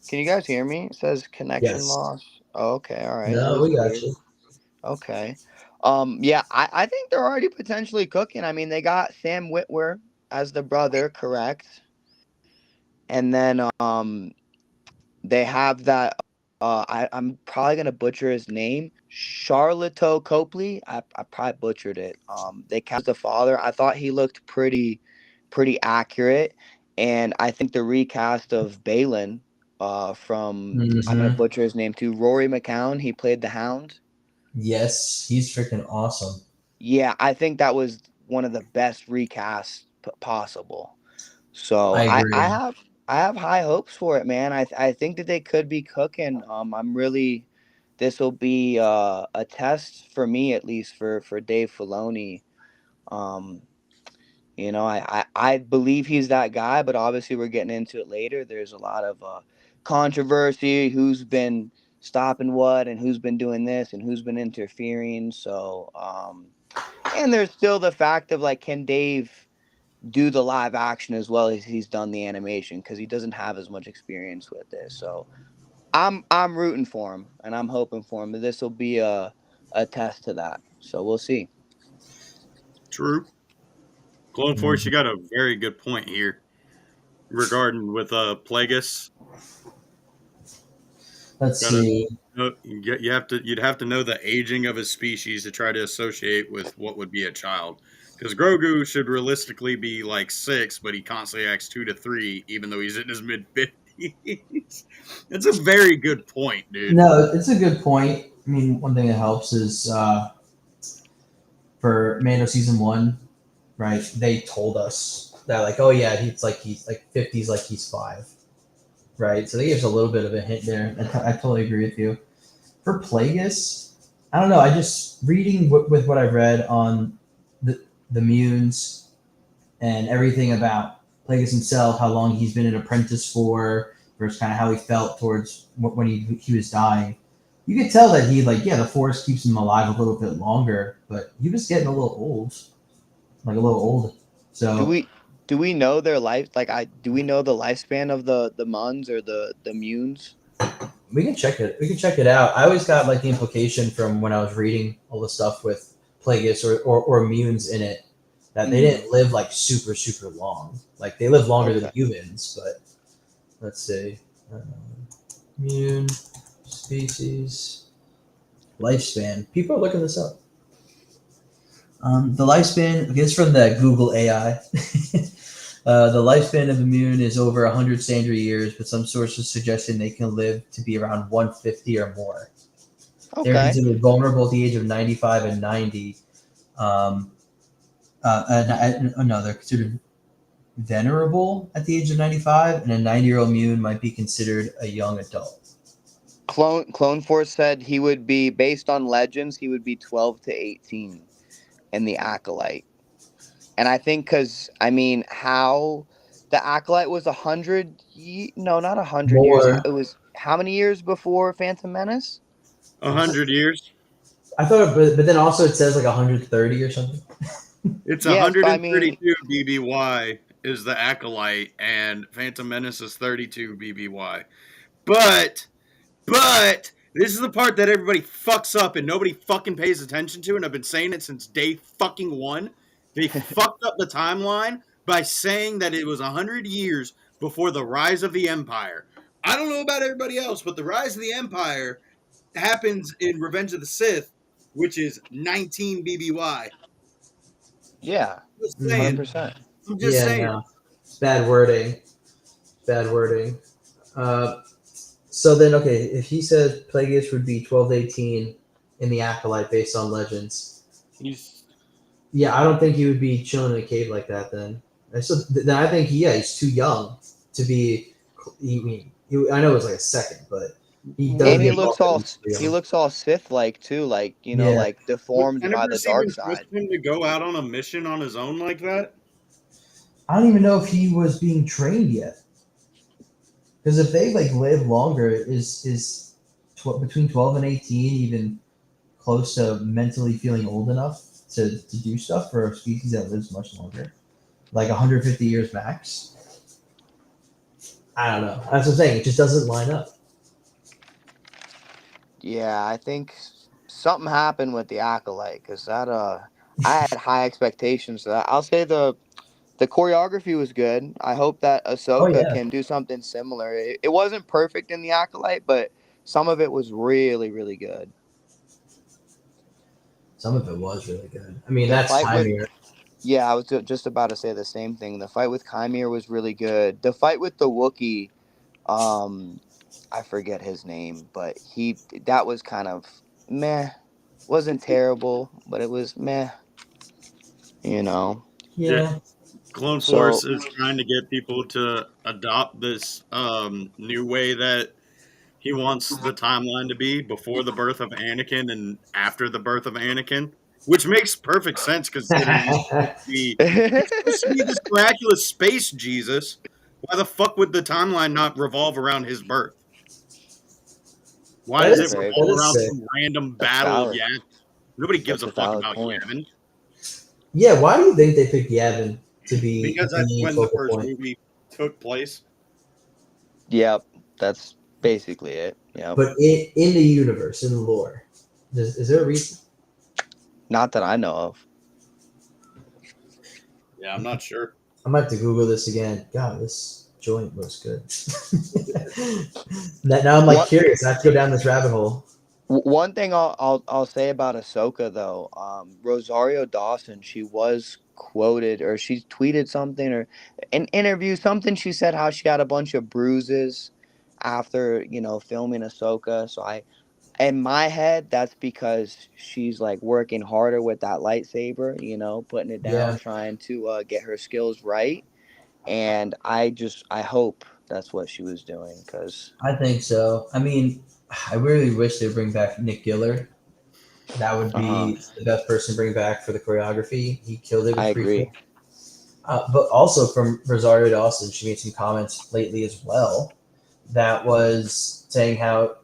Can you guys hear me? It says connection loss. Oh, okay, all right. No, we got you. Okay. Yeah, I think they're already potentially cooking. I mean, they got Sam Witwer as the brother, correct? And then they have that I'm probably gonna butcher his name. Charlotte Copley. I probably butchered it. They cast the father. I thought he looked pretty accurate. And I think the recast of Balin from I'm gonna butcher his name too. Rory McCown. He played the Hound. Yes, he's freaking awesome. Yeah, I think that was one of the best recasts possible. So I agree. I have high hopes for it, man. I think that they could be cooking. I'm really this will be a test for me at least for Dave Filoni. Um, you know, I believe he's that guy, but obviously we're getting into it later. There's a lot of controversy, who's been stopping what and who's been doing this and who's been interfering. So, and there's still the fact of like, can Dave do the live action as well as he's done the animation? Because he doesn't have as much experience with this. So I'm rooting for him and I'm hoping for him that this will be a test to that. So we'll see. True. Clone Force, you got a very good point here regarding with Plagueis. Let's see. You'd have to know the aging of his species to try to associate with what would be a child. Because Grogu should realistically be like 6, but he constantly acts 2 to 3, even though he's in his mid-50s. That's a very good point, dude. No, it's a good point. I mean, one thing that helps is for Mando season 1, right? They told us that like, oh yeah, he's like 50s, like he's 5, right? So they gave us a little bit of a hint there. I totally agree with you. For Plagueis, I don't know. I just reading with what I read on the Munes and everything about Plagueis himself, how long he's been an apprentice for, versus kind of how he felt towards when he was dying. You could tell that he the Force keeps him alive a little bit longer, but he was getting a little old, like a little old. So do we know their life? Do we know the lifespan of the Muns or the Munes? we can check it. We can check it out. I always got like the implication from when I was reading all the stuff with Plagueis or Munes in it that they didn't live like super super long. Like they live longer than humans, but let's see, Mune species lifespan. People are looking this up. The lifespan, okay, it's from the Google AI. The lifespan of a Mune is over 100 standard years, but some sources suggesting they can live to be around 150 or more. Okay. They're considered vulnerable at the age of 95 and 90. No, they're considered venerable at the age of 95, and a 90-year-old Mune might be considered a young adult. Clone Force said he would be, based on legends, he would be 12 to 18 in the Acolyte. And I think because, I mean, how the Acolyte was 100, no, not 100 years. It was how many years before Phantom Menace? 100 years. I thought, but then also it says like 130 or something. It's 132 BBY is the Acolyte, and Phantom Menace is 32 BBY. But this is the part that everybody fucks up and nobody fucking pays attention to, and I've been saying it since day fucking 1. They fucked up the timeline by saying that it was 100 years before the rise of the Empire. I don't know about everybody else, but the rise of the Empire happens in Revenge of the Sith, which is 19 BBY. Yeah, 100%. I'm just saying. No. It's bad wording. Bad wording. So then, okay, if he said Plagueis would be 12 to 18 in the Acolyte based on legends, I don't think he would be chilling in a cave like that then. Then I think, he's too young to be. I know it was like a second, but he does. And he looks all Sith-like too, like like deformed by the dark side. Him to go out on a mission on his own like that? I don't even know if he was being trained yet. Because if they live longer, is between 12 and 18 even close to mentally feeling old enough to do stuff for a species that lives much longer, like 150 years max? I don't know. That's what I'm saying. It just doesn't line up. Yeah, I think something happened with the Acolyte because that I had high expectations for that. I'll say the choreography was good. I hope that Ahsoka can do something similar. It wasn't perfect in the Acolyte, but some of it was really, really good. Some of it was really good. I mean, that's Chimere. Yeah, I was just about to say the same thing. The fight with Chimere was really good. The fight with the Wookiee I forget his name, but that was kind of meh. Wasn't terrible, but it was meh. You know. Yeah, Yeah. Clone So Force is trying to get people to adopt this new way that he wants the timeline to be before the birth of Anakin and after the birth of Anakin, which makes perfect sense considering he's supposed to be this miraculous space Jesus. Why the fuck would the timeline not revolve around his birth? Why that does it is very that revolve true. is around sick. some random That's battle of valid. Yavin? Nobody gives That's a a fuck valid about point. Yavin Yeah, why do you think they picked Yavin to be because that's the when the focal first point? movie took place. Yep, that's basically it. Yep. But in the universe, in the lore, is there a reason? Not that I know of. Yeah, I'm not sure. I might have to Google this again. God, this joint looks good. Now I'm like What curious. I have to go down this rabbit hole. One thing I'll say about Ahsoka though, Rosario Dawson, she was quoted or she tweeted something or an interview something. She said how she had a bunch of bruises after filming Ahsoka. So in my head, that's because she's like working harder with that lightsaber, putting it down, Yeah, trying to get her skills right. And I hope that's what she was doing because I think so. I mean, I really wish they'd bring back Nick Giller. That would uh-huh, be the best person to bring back for the choreography. He killed it I with Prequel. agree. But also from Rosario Dawson, she made some comments lately as well that was saying how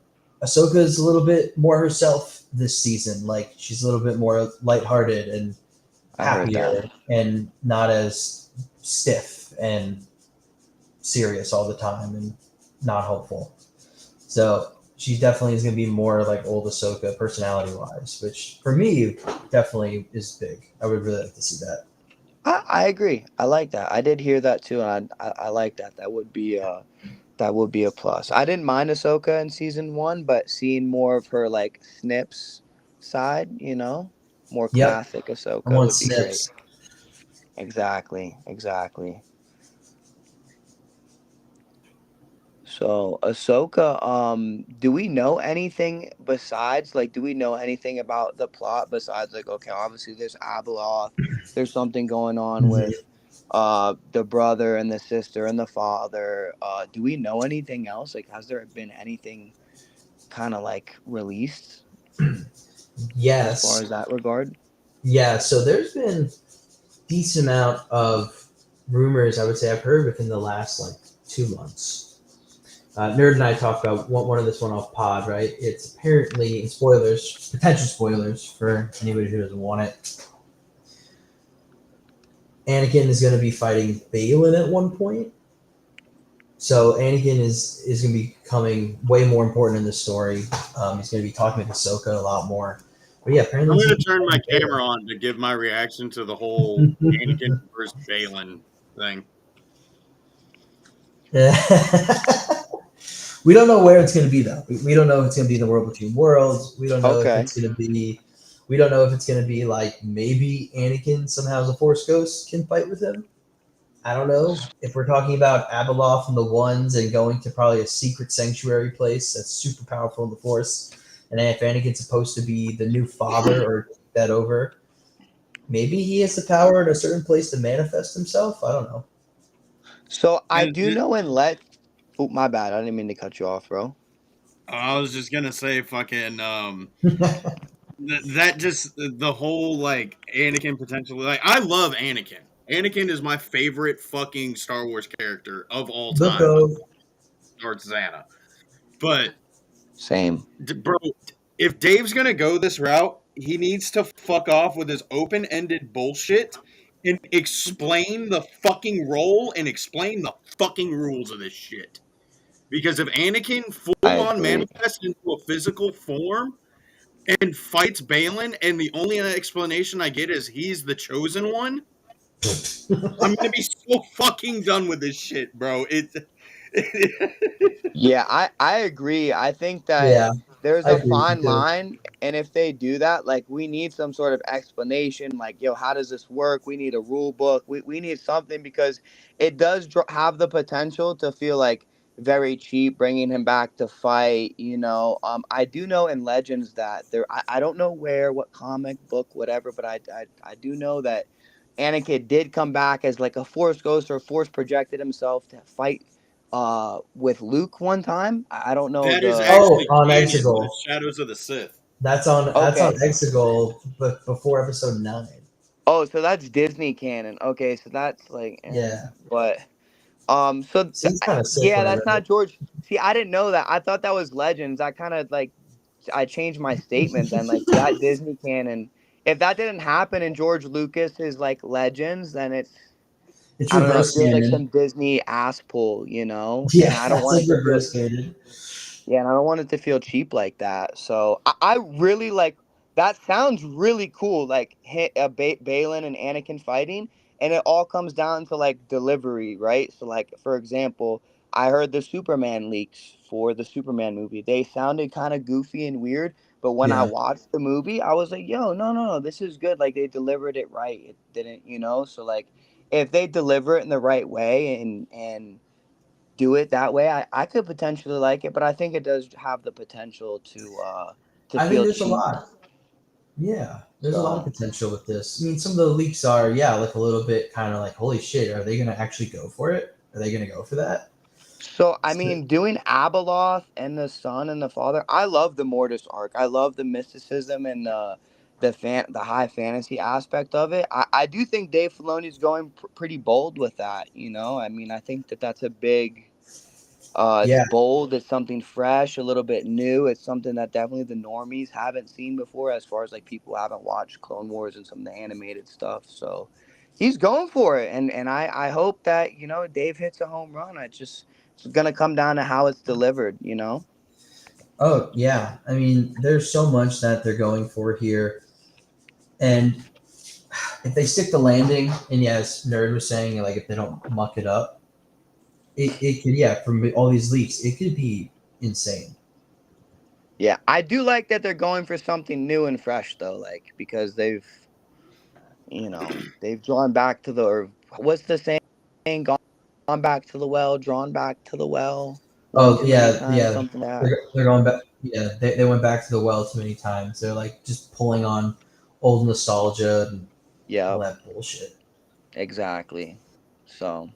Ahsoka is a little bit more herself this season. Like she's a little bit more lighthearted and I heard that. happier and not as stiff and serious all the time and not hopeful. So she definitely is going to be more like old Ahsoka personality wise, which for me definitely is big. I would really like to see that. I agree. I like that. I did hear that too, and I like that. That would be a plus. I didn't mind Ahsoka in season one, but seeing more of her like Snips side, more Yep, classic I Ahsoka want would be great. snips. Exactly, exactly. So Ahsoka, do we know anything besides like do we know anything about the plot besides like okay, obviously there's Abeloth, there's something going on Mhm. with the brother and the sister and the father. Do we know anything else? Like has there been anything kind of like released as far Yes, as that regard? yeah. So there's been decent amount of rumors. I would say I've heard within the last like 2 months. Nerd and I talked about one of this one off pod, right? It's apparently in spoilers, potential spoilers for anybody who doesn't want it. Anakin is going to be fighting Balin at one point, so Anakin is going to be becoming way more important in the story. He's going to be talking to Ahsoka a lot more. But yeah, apparently I'm he's going going to to turn my be camera on to give my reaction to the whole Anakin fighting versus Balin thing. Balin. We don't know where it's going to be though. We don't know if it's going to be in the World Between Worlds. We don't know if Okay. it's going to be. We don't know if it's going to be like maybe Anakin somehow as a Force ghost can fight with him. I don't know if we're talking about Abeloth and the Ones and going to probably a secret sanctuary place that's super powerful in the Force, and then if Anakin's supposed to be the new father or take that over, maybe he has the power in a certain place to manifest himself. I don't So I And do know in Let. Oh, my bad. I didn't mean to cut you off, bro. I was just going to say fucking know. that just the whole like Anakin potentially like I love Anakin. Anakin is my favorite fucking Star Wars character of all time. Look, Darth Zana. But Same. bro, if Dave's gonna go this route, he needs to fuck off with his open-ended bullshit and explain the fucking role and explain the fucking rules of this shit. Because if Anakin I full on agree. manifests into a physical form and fights Balin, and the only explanation I get is he's the chosen one, I'm gonna be so fucking done with this shit, bro. Yeah, I agree. I think that yeah, there's I a agree with you fine too. line, and if they do that, like we need some sort of explanation, like yo, how does this work? We need a rule book. We need something because it does have the potential to feel like very cheap, bringing him back to fight. I do know in Legends that I don't know where, what comic book, whatever, but I do know that Anakin did come back as like a Force ghost or Force projected himself to fight with Luke one time. I don't know That is the Oh, actually on canon with Exegol. Shadows of the Sith. That's on okay. Exegol, but before episode 9. Oh, so that's Disney canon. Okay, so that's like, Yeah. but Seems kind of sick yeah, when I that's read not it. George. See, I didn't know that. I thought that was Legends. I kind of like I changed my statement then. Like that Disney canon. If that didn't happen in George Lucas's like Legends, then it's It's I don't know. It reverse feels like canon. some Disney ass pull, you know. Yeah, And I don't that's want like it to feel reverse canon. yeah, and I don't want it to feel cheap like that. So I really like that. Sounds really cool. Like Balin and Anakin fighting, and it all comes down to like delivery, right? So like for example, I heard the Superman leaks for the Superman movie. They sounded kind of goofy and weird, but when I Yeah. watched the movie, I was like, yo, no, no, no, this is good. Like they delivered it right. It didn't, you know. So like if they deliver it in the right way and do it that way, I could potentially like it, but I think it does have the potential to I think feel there's a cheap. lot. Yeah, there's a lot of So potential with this. I mean, some of the leaks are, yeah, like a little bit kind of like, holy shit, are they going to actually go for it? Are they going to go for that? so I So- mean doing Abeloth and the son and the father, I love the Mortis arc. I love the mysticism and the high fantasy aspect of it. I do think Dave Filoni's going pretty bold with that, you know? I mean, I think that that's a big it's yeah. bold. It's something fresh, a little bit new. It's something that definitely the normies haven't seen before, as far as like people who haven't watched Clone Wars and some of the animated stuff. So he's going for it, and I hope that Dave hits a home run. It's gonna come down to how it's delivered. Oh, yeah. I mean, there's so much that they're going for here. And if they stick the landing, and yes, Nerd was saying, like, if they don't muck it up, it could, yeah, from all these leaks, it could be insane. Yeah, I do like that they're going for something new and fresh though, like because they've drawn back to the or what's the saying? Gone back to the well, drawn back to the well one Oh, too many yeah, times, yeah. something like that. They're going back. Yeah, they went back to the well too many times. They're like just pulling on old nostalgia and all Yeah, that bullshit. exactly. So,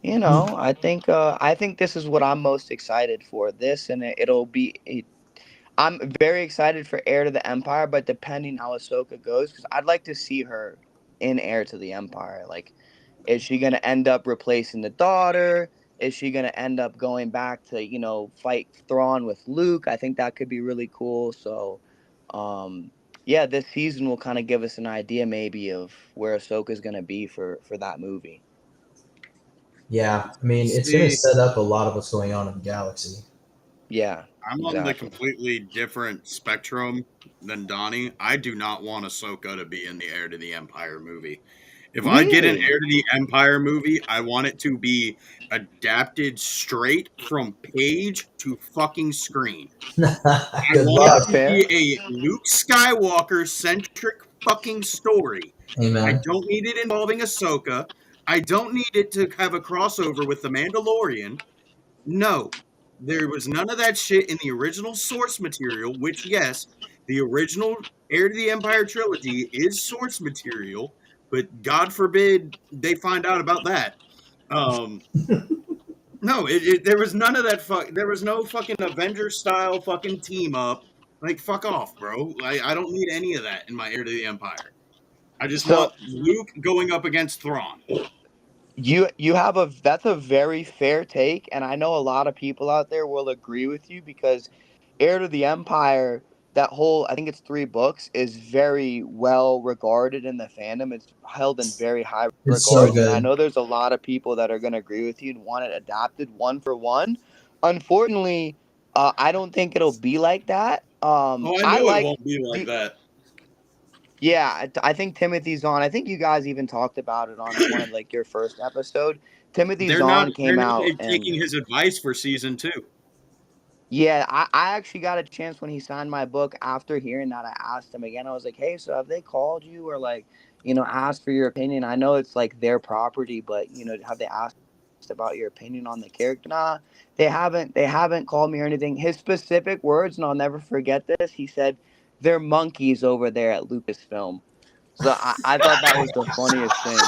Mm. I think this is what I'm most excited for. This and I'm very excited for Heir to the Empire, but depending how Ahsoka goes, because I'd like to see her in Heir to the Empire. Like, is she gonna end up replacing the daughter? Is she gonna end up going back to fight Thrawn with Luke? I think that could be really cool. So, um, yeah, this season will kind of give us an idea maybe of where Ahsoka's gonna be for that movie. Yeah, I mean, it's going to See, set up a lot of what's going on in the galaxy. Yeah, I'm on the exactly. completely different spectrum than Donnie. I do not want Ahsoka to be in the Heir to the Empire movie. If I get an Really? Heir to the Empire movie, I want it to be adapted straight from page to fucking screen. I Good want it luck. That's to fair. be a Luke Skywalker centric fucking story. I Amen. don't need it involving Ahsoka. I don't need it to have a crossover with The Mandalorian. No, there was none of that shit in the original source material, which, yes, the original Heir to the Empire trilogy is source material, but God forbid they find out about that. Um, no, there was none of that. There was no fucking Avenger style fucking team up. Like, fuck off, bro. I don't need any of that in my Heir to the Empire. I just So want Luke going up against Thrawn. you have a that's a very fair take, and I know a lot of people out there will agree with you because Heir to the Empire, that whole I think it's 3 books, is very well regarded in the fandom. It's held in very high It's so regard, and I good. know there's a lot of people that are going to agree with you and want it adapted one for one. Unfortunately, I don't think it'll be like that. Oh, I I know it like won't be like do that. yeah, I think Timothy's on. I think you guys even talked about it on one of like your first episode. Timothy They're not. Zahn They're came not out and taking his advice for season two. yeah, I actually got a chance when he signed my book. After hearing that, I asked him again. I was like, "Hey, so have they called you or like, asked for your opinion? I know it's like their property, but have they asked?" about your opinion on the character. Nah, they haven't called me or anything. His specific words, and I'll never forget this. He said, "They're monkeys over there at Lucasfilm." So I thought that was the funniest thing.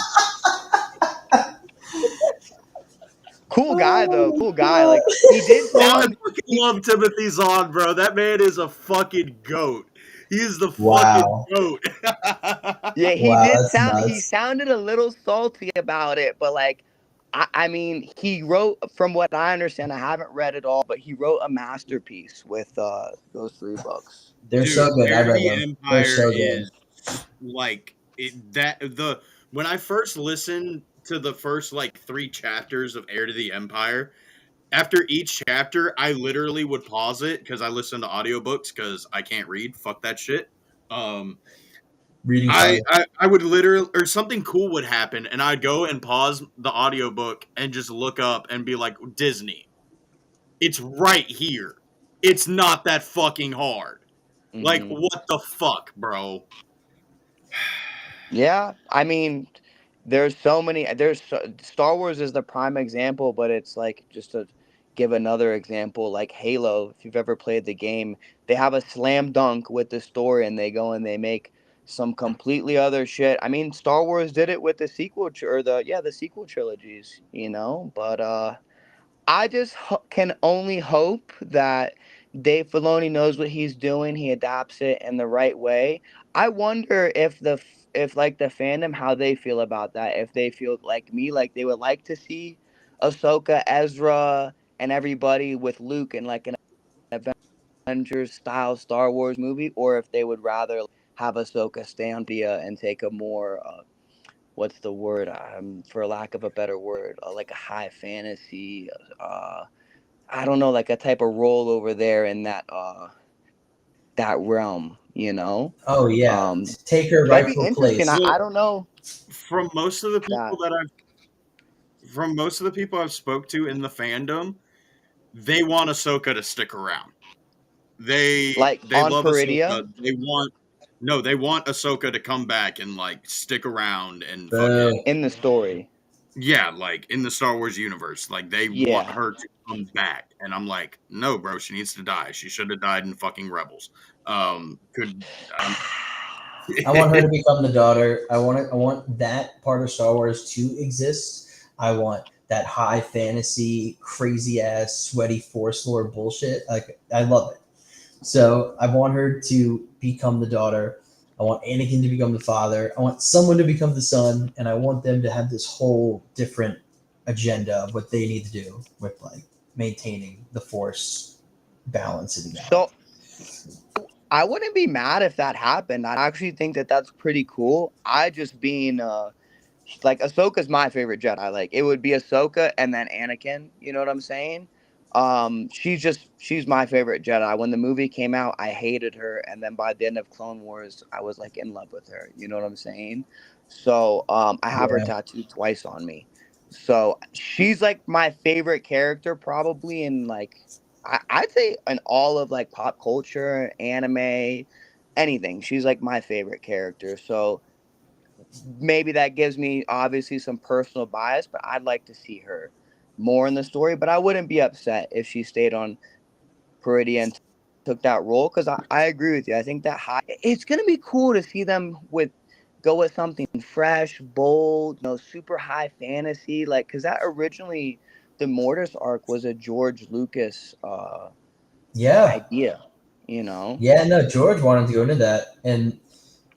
Cool guy though, Oh cool my guy. god. Like he did Oh, I sound. fucking love Timothy Zahn, bro. That man is a fucking goat. He is the fucking Wow. goat. Yeah, he Wow, did that's sound. He nuts. sounded a little salty about it, but like, I mean, he wrote. From what I understand, I haven't read it all, but he wrote a masterpiece with those 3 books. They're Dude, so good. I Heir to read the them. They're Empire so good. is like when I first listened to the first like 3 chapters of Heir to the Empire, after each chapter, I literally would pause it because I listen to audiobooks because I can't read. Fuck that shit. Um, Reading's I, hard. I would literally, or something cool would happen, and I'd go and pause the audiobook and just look up and be like, Disney, it's right here. It's not that fucking hard. Like, Hmm. what the fuck, bro? Yeah, I mean, there's so many. Star Wars is the prime example, but it's like just to give another example, like Halo. If you've ever played the game, they have a slam dunk with the story, and they go and they make some completely other shit. I mean, Star Wars did it with the the sequel trilogies, But I just can only hope that Dave Filoni knows what he's doing. He adapts it in the right way. I wonder if like the fandom, how they feel about that. If they feel like me, like they would like to see Ahsoka, Ezra, and everybody with Luke in like an Avengers style Star Wars movie, or if they would rather have Ahsoka stay on Via and take a more what's the word? For lack of a better word, like a high fantasy. I don't know, like a type of role over there in that realm. Oh yeah. Um, Take her that'd be rightful interesting. I, place. Well, I don't know from most of the that people that from most of the people I've spoke to in the fandom, they want Ahsoka to stick around. They like they on love Peridia Ahsoka. They want Ahsoka to come back and like stick around and fucking Boo. in the story. yeah, like in the Star Wars universe. Like they want Yeah. her to come back. And I'm like, no, bro, she needs to die. She should have died in fucking Rebels. Could um I want her to become the daughter. I want that part of Star Wars to exist. I want that high fantasy, crazy ass, sweaty Force Lord bullshit. Like I love it. So I want her to become the daughter. I want Anakin to become the father. I want someone to become the son, and I want them to have this whole different agenda of what they need to do with like maintaining the Force balance in the galaxy. So I wouldn't be mad if that happened. I actually think that that's pretty cool. I just being like Ahsoka's my favorite Jedi. Like it would be Ahsoka and then Anakin. You know what I'm saying? She's my favorite Jedi. When the movie came out, I hated her, and then by the end of Clone Wars, I was like in love with her. You know what I'm saying? So I have her Yeah. tattooed twice on me. So she's like my favorite character, probably in like I'd say in all of like pop culture, anime, anything. She's like my favorite character. So maybe that gives me obviously some personal bias, but I'd like to see her more in the story. But I wouldn't be upset if she stayed on Peridia and took that role because I agree with you. I think that it's gonna be cool to see them go with something fresh, bold, super high fantasy, like because that originally the Mortis arc was a George Lucas Yeah. idea. Yeah, no, George wanted to go into that. And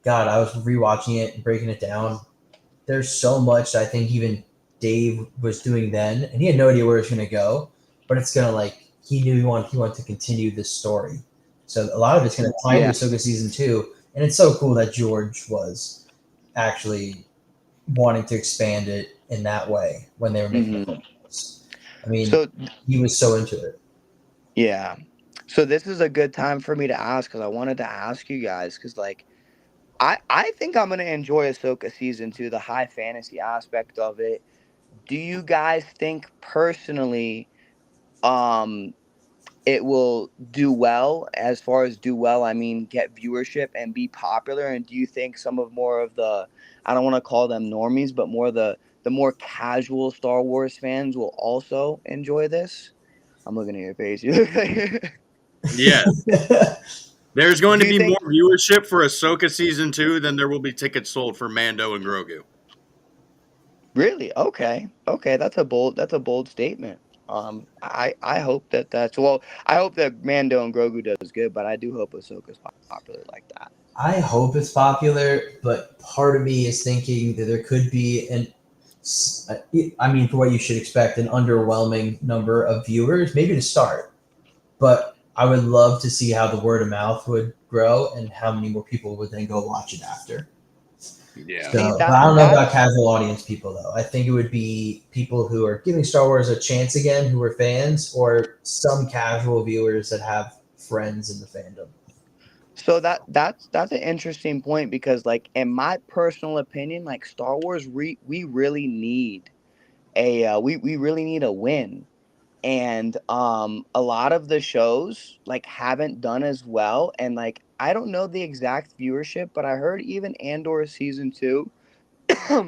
God, I was rewatching it and breaking it down. There's so much I think even Dave was doing then, and he had no idea where it's going to go, but it's going to like, he knew he wanted to continue this story. So a lot of it's going to tie into Yeah. Ahsoka season 2. And it's so cool that George was actually wanting to expand it in that way when they were making the Hmm. films. I mean, So he was so into it. yeah. So this is a good time for me to ask because I wanted to ask you guys because like I think I'm gonna enjoy Ahsoka season 2, the high fantasy aspect of it. Do you guys think personally um it will do well? As far as do well, I mean get viewership and be popular. And do you think some of more of the, I don't want to call them normies, but more the the more casual Star Wars fans will also enjoy this. I'm looking at your face. Yeah. There's going Do to you be more think viewership for Ahsoka season 2 than there will be tickets sold for Mando and Grogu. really? Okay. Okay, that's a bold statement. I hope that's well. I hope that Mando and Grogu does good, but I do hope Ahsoka's popular like that. I hope it's popular, but part of me is thinking that there could be I mean, for what you should expect, an underwhelming number of viewers, maybe to start. But I would love to see how the word of mouth would grow and how many more people would then go watch it after. Yeah. See So, but that I don't know about that's casual audience people though. I think it would be people who are giving Star Wars a chance again, who are fans, or some casual viewers that have friends in the fandom. so that's an interesting point because like in my personal opinion, like Star Wars, we really need we really need a win. And a lot of the shows like haven't done as well, and like I don't know the exact viewership, but I heard even Andor season 2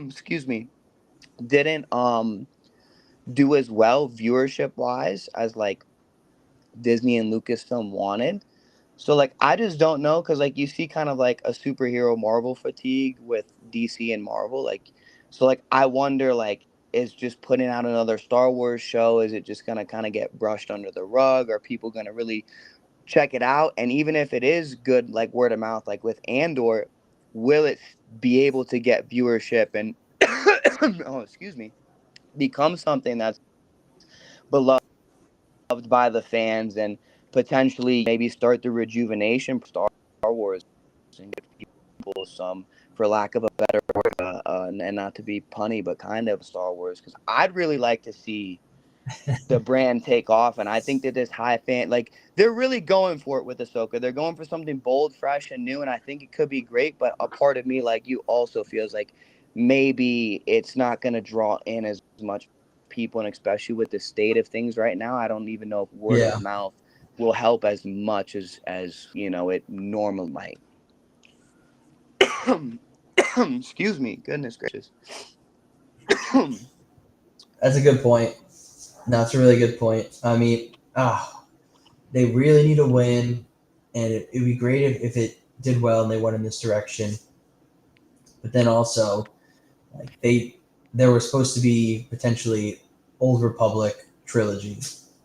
excuse me, didn't do as well viewership wise as like Disney and Lucasfilm wanted. So like I just don't know, because like you see kind of like a superhero Marvel fatigue with DC and Marvel, like so like I wonder like is just putting out another Star Wars show, is it just gonna kind of get brushed under the rug? Are people gonna really check it out? And even if it is good, like word of mouth, like with Andor, will it be able to get viewership and oh excuse me, become something that's beloved by the fans and potentially maybe start the rejuvenation of Star Wars and give people some, for lack of a better word, and not to be punny, but kind of Star Wars, because I'd really like to see the brand take off, and I think that this high fan, like they're really going for it with Ahsoka. They're going for something bold, fresh, and new, and I think it could be great. But a part of me, like you, also feels like maybe it's not going to draw in as much people, and especially with the state of things right now, I don't even know if word Yeah. of mouth will help as much as you know it normally might. Excuse me, goodness gracious. That's a good point. No, it's a really good point. I mean, they really need a win, and it'd be great if it did well and they went in this direction. But then also, like there were supposed to be potentially Old Republic trilogy,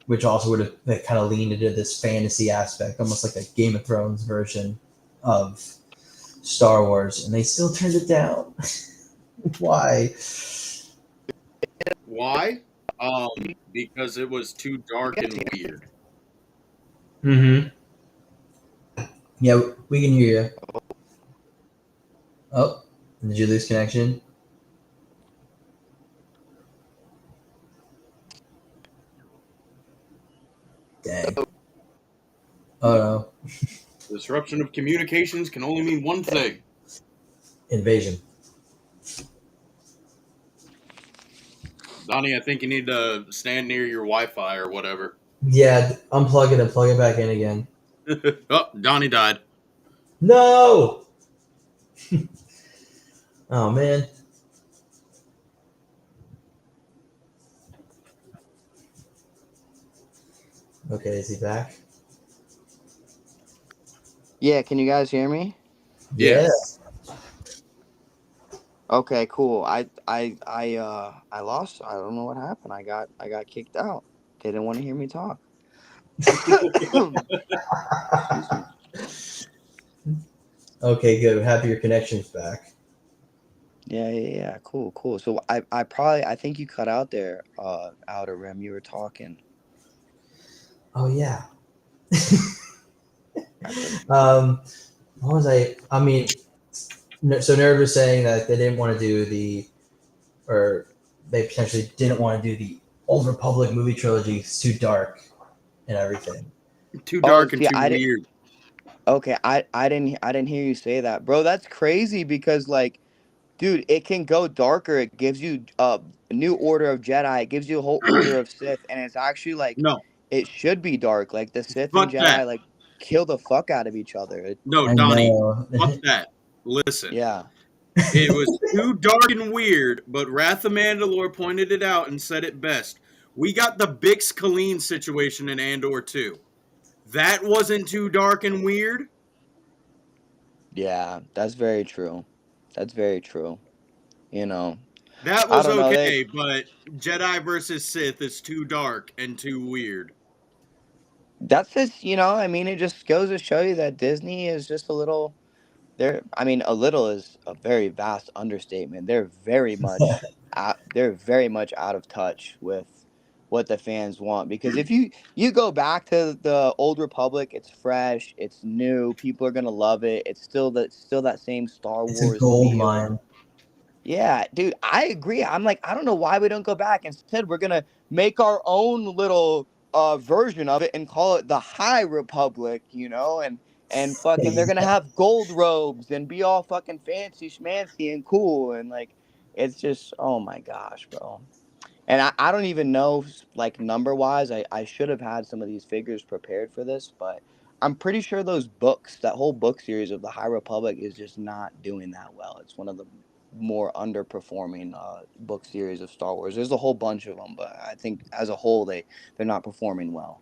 which also would have kind of leaned into this fantasy aspect, almost like a Game of Thrones version of Star Wars, and they still turned it down. Why? Why? Because it was too dark and weird. Mm-hmm. Yeah, we can hear you. Oh, did you lose connection? Dang. Oh no. Disruption of communications can only mean one thing. Invasion. Donnie, I think you need to stand near your Wi-Fi or whatever. Yeah, unplug it and plug it back in again. Oh, Donnie died. No! Oh man. Okay, is he back? Yeah, can you guys hear me? Yeah. Okay, cool. I lost. I don't know what happened. I got kicked out. They didn't want to hear me talk. Excuse me. Okay, good. Happy your connection's back. Yeah. Cool. So I think you cut out there, Outer Rim. You were talking. Oh yeah. Gotcha. What was I? I mean, so Nerd was saying that they didn't want to do or they potentially didn't want to do the Old Republic movie trilogy. It's too dark and everything. Too Oh, dark and see, too weird. okay, I didn't hear you say that, bro. That's crazy because like, dude, it can go darker. It gives you a new order of Jedi. It gives you a whole order of Sith, and it's actually like No, it should be dark. Like the Sith and fuck that. Jedi like kill the fuck out of each other. No, I Donnie, know. fuck that. Listen, Yeah. It was too dark and weird, but Wrath of Mandalore pointed it out and said it best. We got the Bix Colleen situation in Andor too. That wasn't too dark and weird. Yeah, that's very true. That's very true. You know, That I was don't know. okay, but Jedi versus Sith is too dark and too weird. That's just, I mean, it just goes to show you that Disney is just a little. I mean, a little is a very vast understatement. They're very much out of touch with what the fans want. Because if you go back to the old Republic, it's fresh, it's new, people are gonna love it. It's still that same Star It's a Wars gold feel. mine. Yeah, dude, I agree. I'm like, I don't know why we don't go back. Instead, we're gonna make our own little version of it and call it the High Republic, and fucking they're gonna have gold robes and be all fucking fancy schmancy and cool and like it's just oh my gosh, bro. And I don't even know, like, number wise. I should have had some of these figures prepared for this, but I'm pretty sure that whole book series of the High Republic is just not doing that well. It's one of the more underperforming book series of Star Wars. There's a whole bunch of them, but I think as a whole they're not performing well,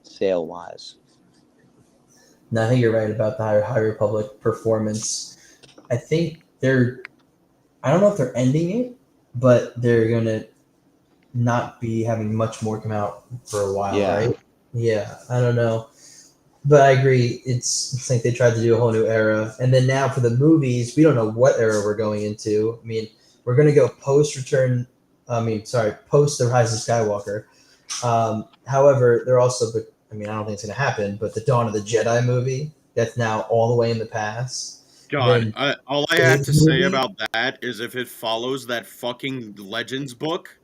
sale wise. No, I think you're right about the High Republic performance. I think I don't know if they're ending it, but they're going to not be having much more come out for a while, Yeah. right? Yeah, I don't know. But I agree. It's like they tried to do a whole new era. And then now for the movies, we don't know what era we're going into. I mean, we're going to go post The Rise of Skywalker. However, they're also, but I mean, I don't think it's going to happen, but the Dawn of the Jedi movie, that's now all the way in the past. God, Then all I have Big to say movie, about that is if it follows that fucking Legends book,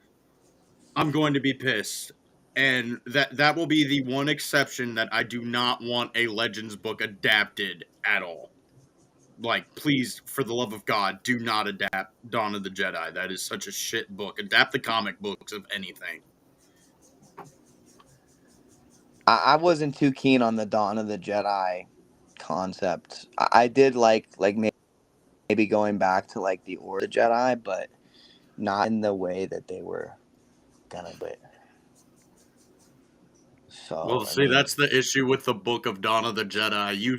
I'm going to be pissed. And that will be the one exception that I do not want a Legends book adapted at all. Like, please, for the love of God, do not adapt Dawn of the Jedi. That is such a shit book. Adapt the comic books, if anything. I wasn't too keen on the Dawn of the Jedi concept. I did like maybe going back to like the Order of the Jedi, but not in the way that they were gonna do it. Well, So I see, mean, that's the issue with the book of Dawn of the Jedi. You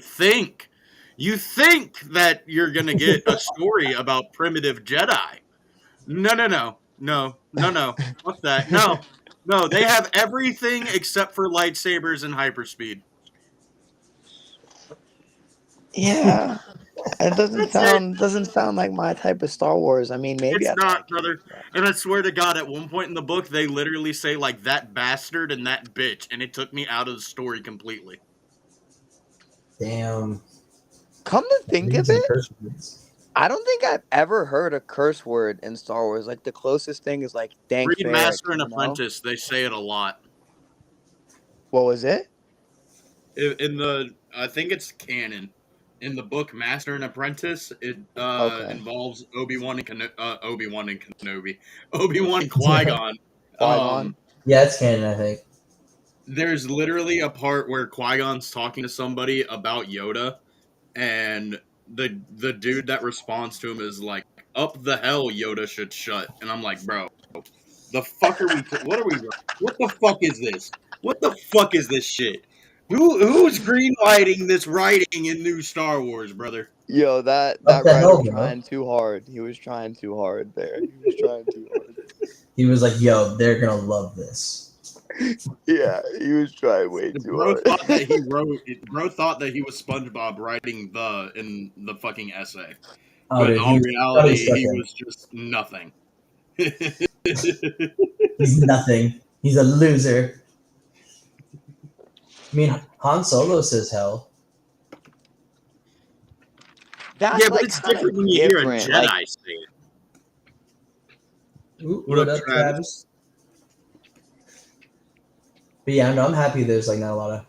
think that you're gonna get a story about primitive Jedi. No. Fuck that. No. They have everything except for lightsabers and hyperspeed. yeah, it That's it. doesn't sound like my type of Star Wars. I mean, maybe It's I'd not, like it. brother. But And I swear to God, at one point in the book, they literally say like that bastard and that bitch, and it took me out of the story completely. damn. come to think Maybe of some it, curse words. I don't think I've ever heard a curse word in Star Wars. Like the closest thing is like "Dank Read Farrik," Master and Apprentice. They say it a lot. What was it? In the, I think it's canon. In the book Master and Apprentice, it Okay, involves Obi-Wan and Kenobi, Obi-Wan and Qui-Gon. Qui Gon. Yeah, it's canon, I think. There's literally a part where Qui-Gon's talking to somebody about Yoda, and the dude that responds to him is like, "Up the hell, Yoda should shut." And I'm like, bro, the fuck are we? What are we? What the fuck is this? What the fuck is this shit? Who's greenlighting this writing in new Star Wars, brother? Yo, Up that the writer hell, bro. trying too hard. He was trying too hard there. He was trying too hard. He was like, "Yo, they're gonna love this." Yeah, he was trying way too Bro hard. thought that he wrote. Bro thought that he was SpongeBob writing the in the fucking essay, Oh, but in dude, all he was probably reality, stuck he in. was just nothing. He's nothing. He's a loser. I mean, Han Solo says hell. Yeah, That's but like it's kind different of when you hear a different. Like Jedi say it. Ooh, What what up, up, Travis? Travis? But yeah, no, I'm happy there's like not a lot of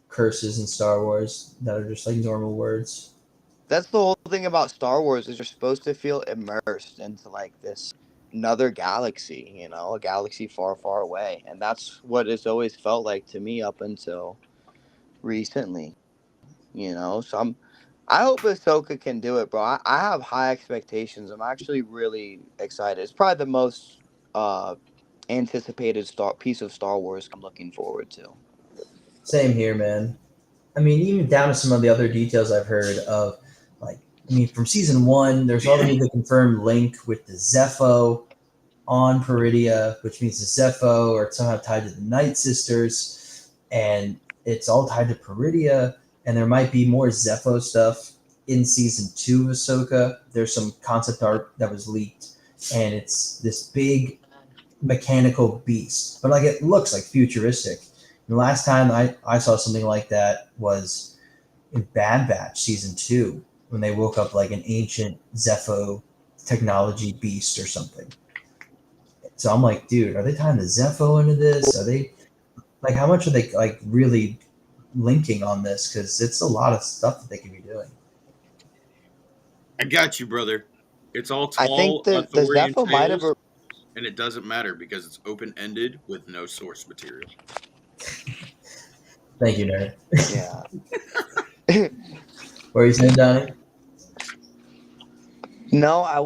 curses in Star Wars that are just like normal words. that's the whole thing about Star Wars is you're supposed to feel immersed into like this another galaxy, a galaxy far, far away, and that's what it's always felt like to me up until recently. So I hope Ahsoka can do it, bro. I have high expectations. I'm actually really excited. It's probably the most anticipated piece of Star Wars I'm looking forward to. Same here, man. I mean, even down to some of the other details I've heard of, like, I mean, from season one, there's already the confirmed link with the Zepho on Peridia, which means the Zepho are somehow tied to the Night Sisters, and it's all tied to Peridia. And there might be more Zepho stuff in season 2 of Ahsoka. There's some concept art that was leaked, and it's this big mechanical beast, but like it looks like futuristic. And the last time I saw something like that was in Bad Batch season 2 when they woke up like an ancient Zepho technology beast or something. So I'm like, dude, are they tying the Zepho into this? Are they like how much are they like really linking on this? Because it's a lot of stuff that they could be doing. I got you, brother. It's all I think tall, the authorian Zepho might have. tales, and it doesn't matter because it's open ended with no source material. Thank you, nerd. Yeah. What are you saying, Donnie? No, I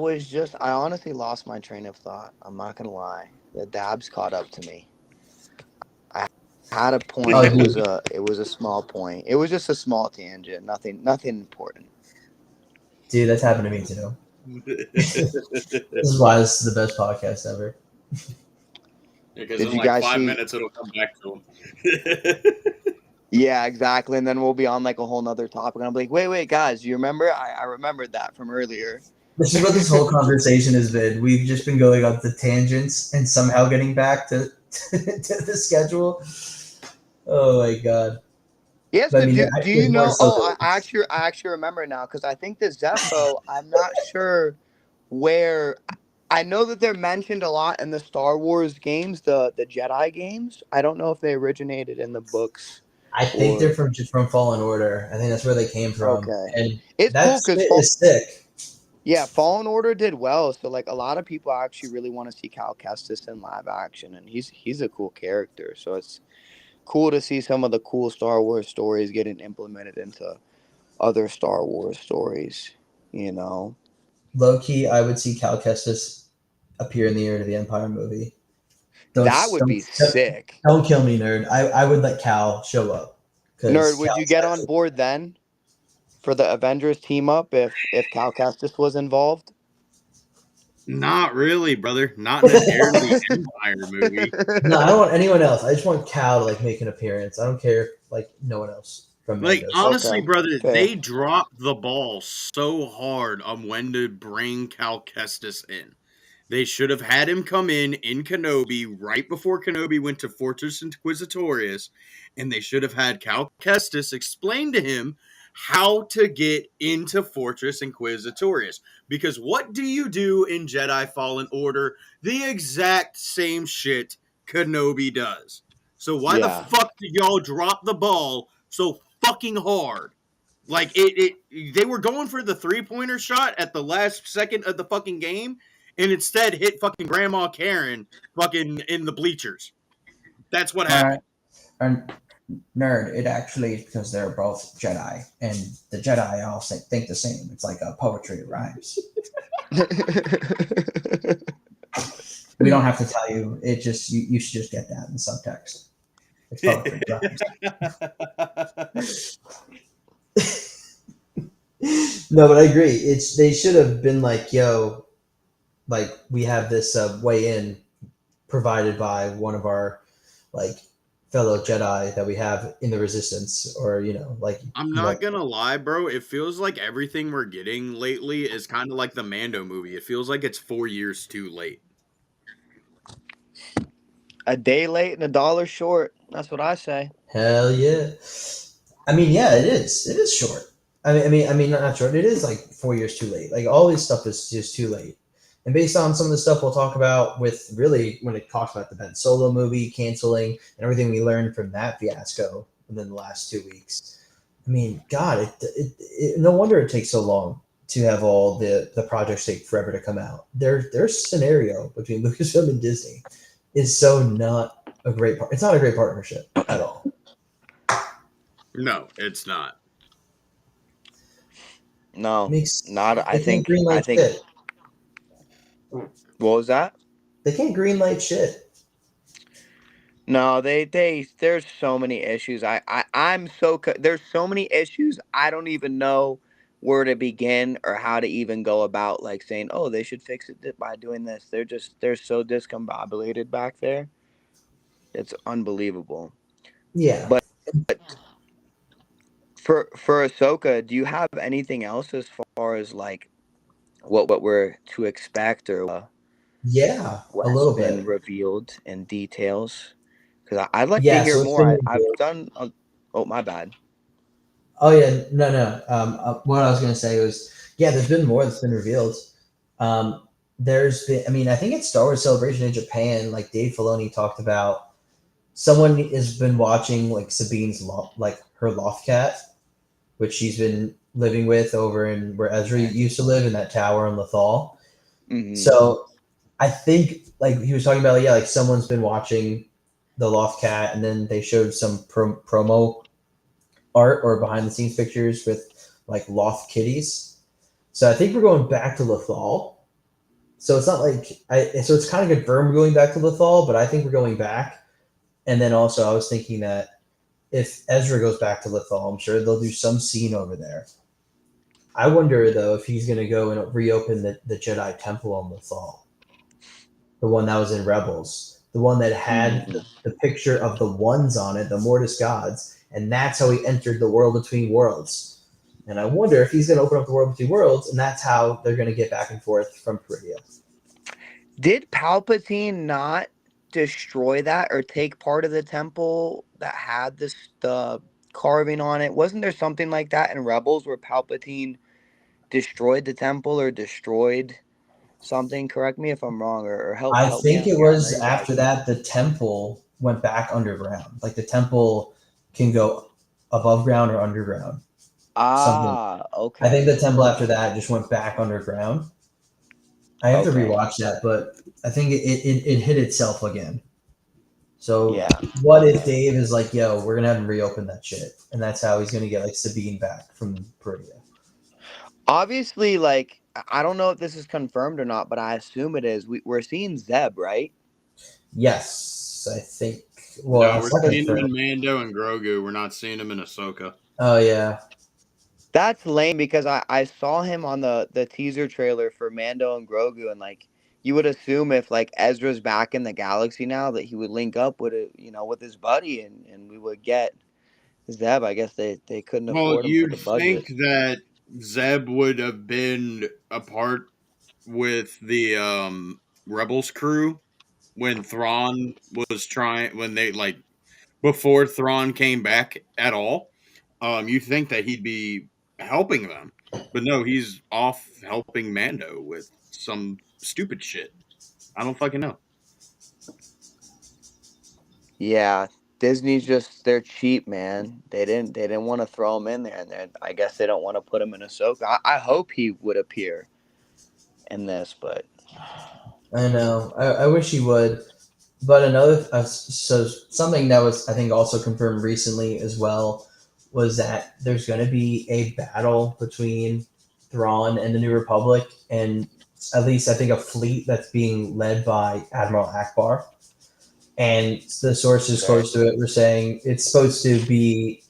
honestly lost my train of thought. I'm not gonna lie. The dabs caught up to me. I had a point. Oh, It dude. was a small point. It was just a small tangent. Nothing important. Dude, that's happened to me too. This is why this is the best podcast ever. Because Did in you like guys 5 minutes, it'll come back to him. Yeah, exactly. And then we'll be on like a whole nother topic. And I'm like, wait, guys, you remember? I remembered that from earlier. This is what this whole conversation has been. We've just been going on the tangents and somehow getting back to the schedule. Oh my god! Yeah, But I so mean, do there's you more know? stuff. Oh, I actually remember now because I think the Zepho. I'm not sure where. I know that they're mentioned a lot in the Star Wars games, the Jedi games. I don't know if they originated in the books I think they're or from Fallen Order. I think that's where they came from, okay. and It's that cool because shit is sick. yeah, Fallen Order did well. So like a lot of people actually really want to see Cal Kestis in live action, and he's a cool character. So it's cool to see some of the cool Star Wars stories getting implemented into other Star Wars stories. You know, Low key, I would see Cal Kestis appear in the Heir to the Empire movie. Don't that would be don't, sick. don't kill me, nerd. I would let Cal show up because Nerd, would you Cal's get on actually. board then for the Avengers team up if Cal Kestis was involved? Not really, brother. Not in an Heir to the Empire movie. No, I don't want anyone else. I just want Cal to like make an appearance. I don't care if like no one else from Like, Mando. honestly, Okay, brother, fair. they dropped the ball so hard on when to bring Cal Kestis in. They should have had him come in Kenobi right before Kenobi went to Fortress Inquisitorius, and they should have had Cal Kestis explain to him how to get into Fortress Inquisitorius. Because what do you do in Jedi Fallen Order? The exact same shit Kenobi does. So why the Yeah. fuck did y'all drop the ball so fucking hard? Like they were going for the 3-pointer shot at the last second of the fucking game, and instead hit fucking Grandma Karen fucking in the bleachers. That's what happened. And nerd, it actually is because they're both Jedi, and the Jedi all think the same. It's like a poetry rhymes. We don't have to tell you. It just you should just get that in subtext. It's poetry rhymes. No, but I agree. It's they should have been like, yo, like we have this way in provided by one of our like fellow Jedi that we have in the Resistance, or like I'm not gonna lie, bro. It feels like everything we're getting lately is kind of like the Mando movie. It feels like it's 4 years too late. A day late and a dollar short. That's what I say. Hell yeah. I mean, yeah, it is. It is short. I mean, not short. It is like 4 years too late. Like all this stuff is just too late. And based on some of the stuff we'll talk about with really when it talks about the Ben Solo movie canceling and everything we learned from that fiasco within the last 2 weeks. I mean, God, no wonder it takes so long to have all the projects take forever to come out. Their scenario between Lucasfilm and Disney is so not a great part. It's not a great partnership at all. No, it's not. No, Makes not. they can't green I light think. shit. What was that? They can't green light shit. No, there's so many issues. I'm so there's so many issues. I don't even know where to begin or how to even go about like saying, oh, they should fix it by doing this. They're so discombobulated back there. It's unbelievable. Yeah. But for Ahsoka, do you have anything else as far as like what we're to expect or Yeah, what a has little been bit. revealed in details? Because I'd like to Yeah, hear so it's been more. I've revealed. done. Oh, my bad. Oh yeah, no, no. What I was gonna say was, yeah, there's been more that's been revealed. There's been, I mean, I think it's Star Wars Celebration in Japan. Like Dave Filoni talked about, someone has been watching like Sabine's like her loft cat, which she's been living with over in where Ezra used to live in that tower in Lothal. Hmm. So I think like he was talking about, like, yeah, like someone's been watching the loft cat, and then they showed some promo art or behind the scenes pictures with like loft kitties. So I think we're going back to Lothal. So it's not like so it's kind of confirmed we're going back to Lothal, but I think we're going back. And then also I was thinking that if Ezra goes back to Lothal, I'm sure they'll do some scene over there. I wonder though if he's going to go and reopen the Jedi Temple on Lothal, the one that was in Rebels, the one that had Hmm. the picture of the ones on it, the Mortis gods, and that's how he entered the world between worlds. And I wonder if he's going to open up the world between worlds, and that's how they're going to get back and forth from Peridea. Did Palpatine not destroy that or take part of the temple that had this the carving on it? Wasn't there something like that in Rebels where Palpatine destroyed the temple or destroyed something? Correct me if I'm wrong, or I help me think out it here. I know was you guys. after that the temple went back underground. Like the temple can go above ground or underground. Something. Ah, I think okay, the temple after that just went back underground. I have to okay, rewatch that, but I think it hit itself again. So yeah, what if okay. Dave is like, yo, we're gonna have him reopen that shit, and that's how he's gonna get like Sabine back from Peridea. Obviously, like I don't know if this is confirmed or not, but I assume it is. We're seeing Zeb, right? Yes, I think. Well, No, we're it's not seeing him confirmed. in Mando and Grogu. We're not seeing him in Ahsoka. Oh yeah, That's lame because I saw him on the teaser trailer for Mando and Grogu, and like you would assume if like Ezra's back in the galaxy now that he would link up with it, with his buddy, and we would get Zeb. I guess they couldn't Well, afford him for you'd the think budget. that Zeb would have been a part with the Rebels crew when Thrawn was trying when they like before Thrawn came back at all. You think that he'd be helping them, but no, he's off helping Mando with some stupid shit. I don't fucking know. Yeah, Disney's just they're cheap, man. They didn't want to throw him in there, and I guess they don't want to put him in Ahsoka. I hope he would appear in this, but I know. I wish he would. But another, so something that was I think also confirmed recently as well was that there's going to be a battle between Thrawn and the New Republic, and at least I think a fleet that's being led by Admiral Akbar. And the sources okay. close to it were saying it's supposed to be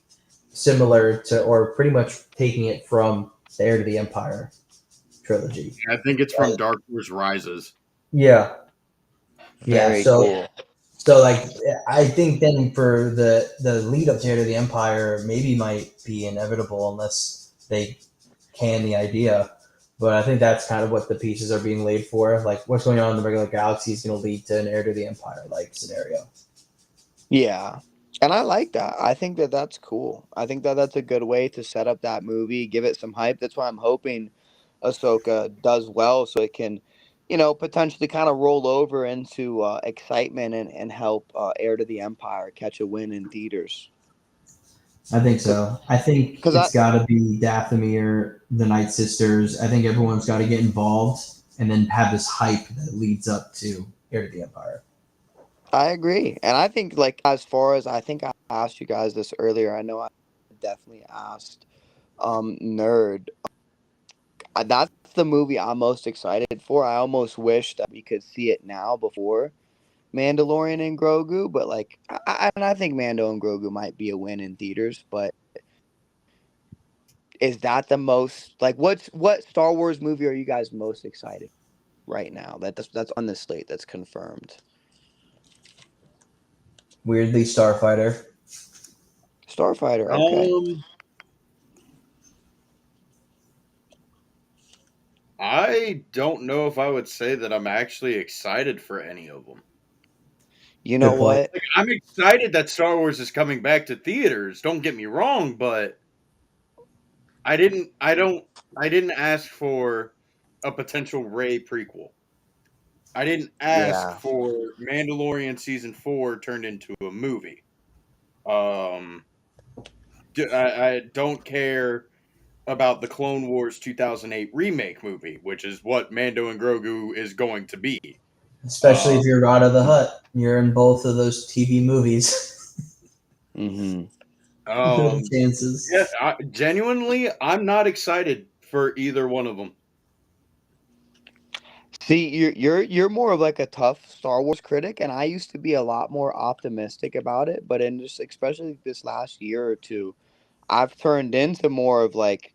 similar to, or pretty much taking it from the Heir to the Empire trilogy. I think it's from Dark Horse Rises. Yeah, yeah. Very So cool. So like I think then for the lead up to Heir to the Empire maybe might be inevitable unless they can the idea. But I think that's kind of what the pieces are being laid for. Like what's going on in the regular galaxy is going to lead to an Heir to the Empire like scenario. Yeah. And I like that. I think that that's cool. I think that that's a good way to set up that movie, give it some hype. That's why I'm hoping Ahsoka does well so it can, potentially kind of roll over into excitement and help Heir to the Empire catch a win in theaters. I think Cause, so. I think cause I, it's got to be Dathomir, the Night Sisters. I think everyone's got to get involved and then have this hype that leads up to Heir to the Empire. I agree. And I think like as far as I think I asked you guys this earlier, I know I definitely asked Nerd. That's the movie I'm most excited for. I almost wish that we could see it now before Mandalorian and Grogu, but like I think Mando and Grogu might be a win in theaters, but is that the most like what Star Wars movie are you guys most excited right now? That's on the slate that's confirmed. Weirdly, Starfighter. Starfighter, okay. I don't know if I would say that I'm actually excited for any of them. You know Good point. what? Like, I'm excited that Star Wars is coming back to theaters. Don't get me wrong, but I didn't. I didn't ask for a potential Rey prequel. I didn't ask Yeah. for Mandalorian season 4 turned into a movie. Um, I don't care about the Clone Wars 2008 remake movie, which is what Mando and Grogu is going to be. Especially if you're Rod of the Hutt. You're in both of those TV movies. Mm-hmm. Little Um, chances. yeah, genuinely, I'm not excited for either one of them. See, you're more of like a tough Star Wars critic, and I used to be a lot more optimistic about it. But in just especially this last year or two, I've turned into more of like,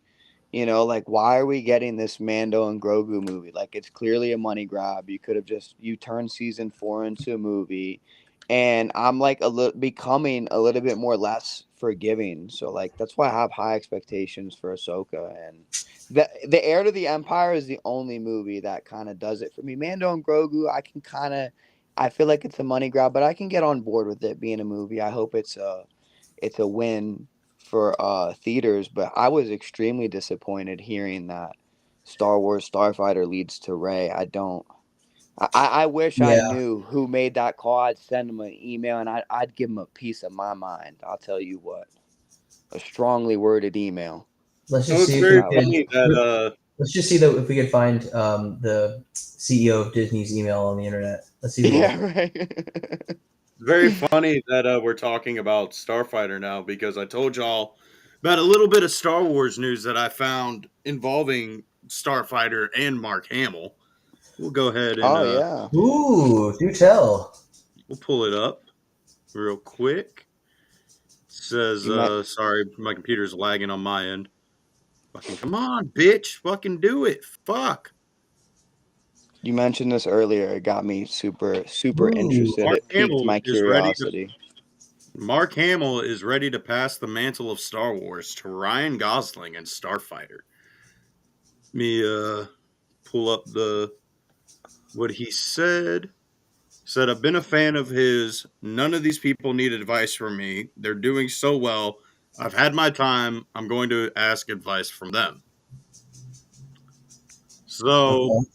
like why are we getting this Mando and Grogu movie? Like it's clearly a money grab. You could have just you turned season 4 into a movie, and I'm like a little becoming a little bit more less forgiving. So like that's why I have high expectations for Ahsoka, and the Heir to the Empire is the only movie that kind of does it for me. Mando and Grogu, I feel like it's a money grab, but I can get on board with it being a movie. I hope it's a win for theaters, but I was extremely disappointed hearing that Star Wars Starfighter leads to Rey. I wish I Yeah. knew who made that call. I'd send him an email and I'd give him a piece of my mind. I'll tell you what, a strongly worded email. Let's So just it's see if very we That would. funny could. that Let's just see that if we could find the CEO of Disney's email on the internet. Let's see who it Yeah, is. right. very funny that we're talking about Starfighter now because I told y'all about a little bit of Star Wars news that I found involving Starfighter and Mark Hamill. We'll go ahead and Oh yeah. Ooh, do tell. we'll pull it up real quick. It says, You met. sorry, my computer's lagging on my end. Fucking come on, bitch. Fucking do it. Fuck. You mentioned this earlier. It got me super super Ooh. interested. Mark It piqued Hamill my is ready to curiosity. Mark Hamill is ready to pass the mantle of Star Wars to Ryan Gosling in Starfighter. Let me pull up the what he said. He said, I've been a fan of his. None of these people need advice from me. They're doing so well. I've had my time. I'm going to ask advice from them. So, Okay.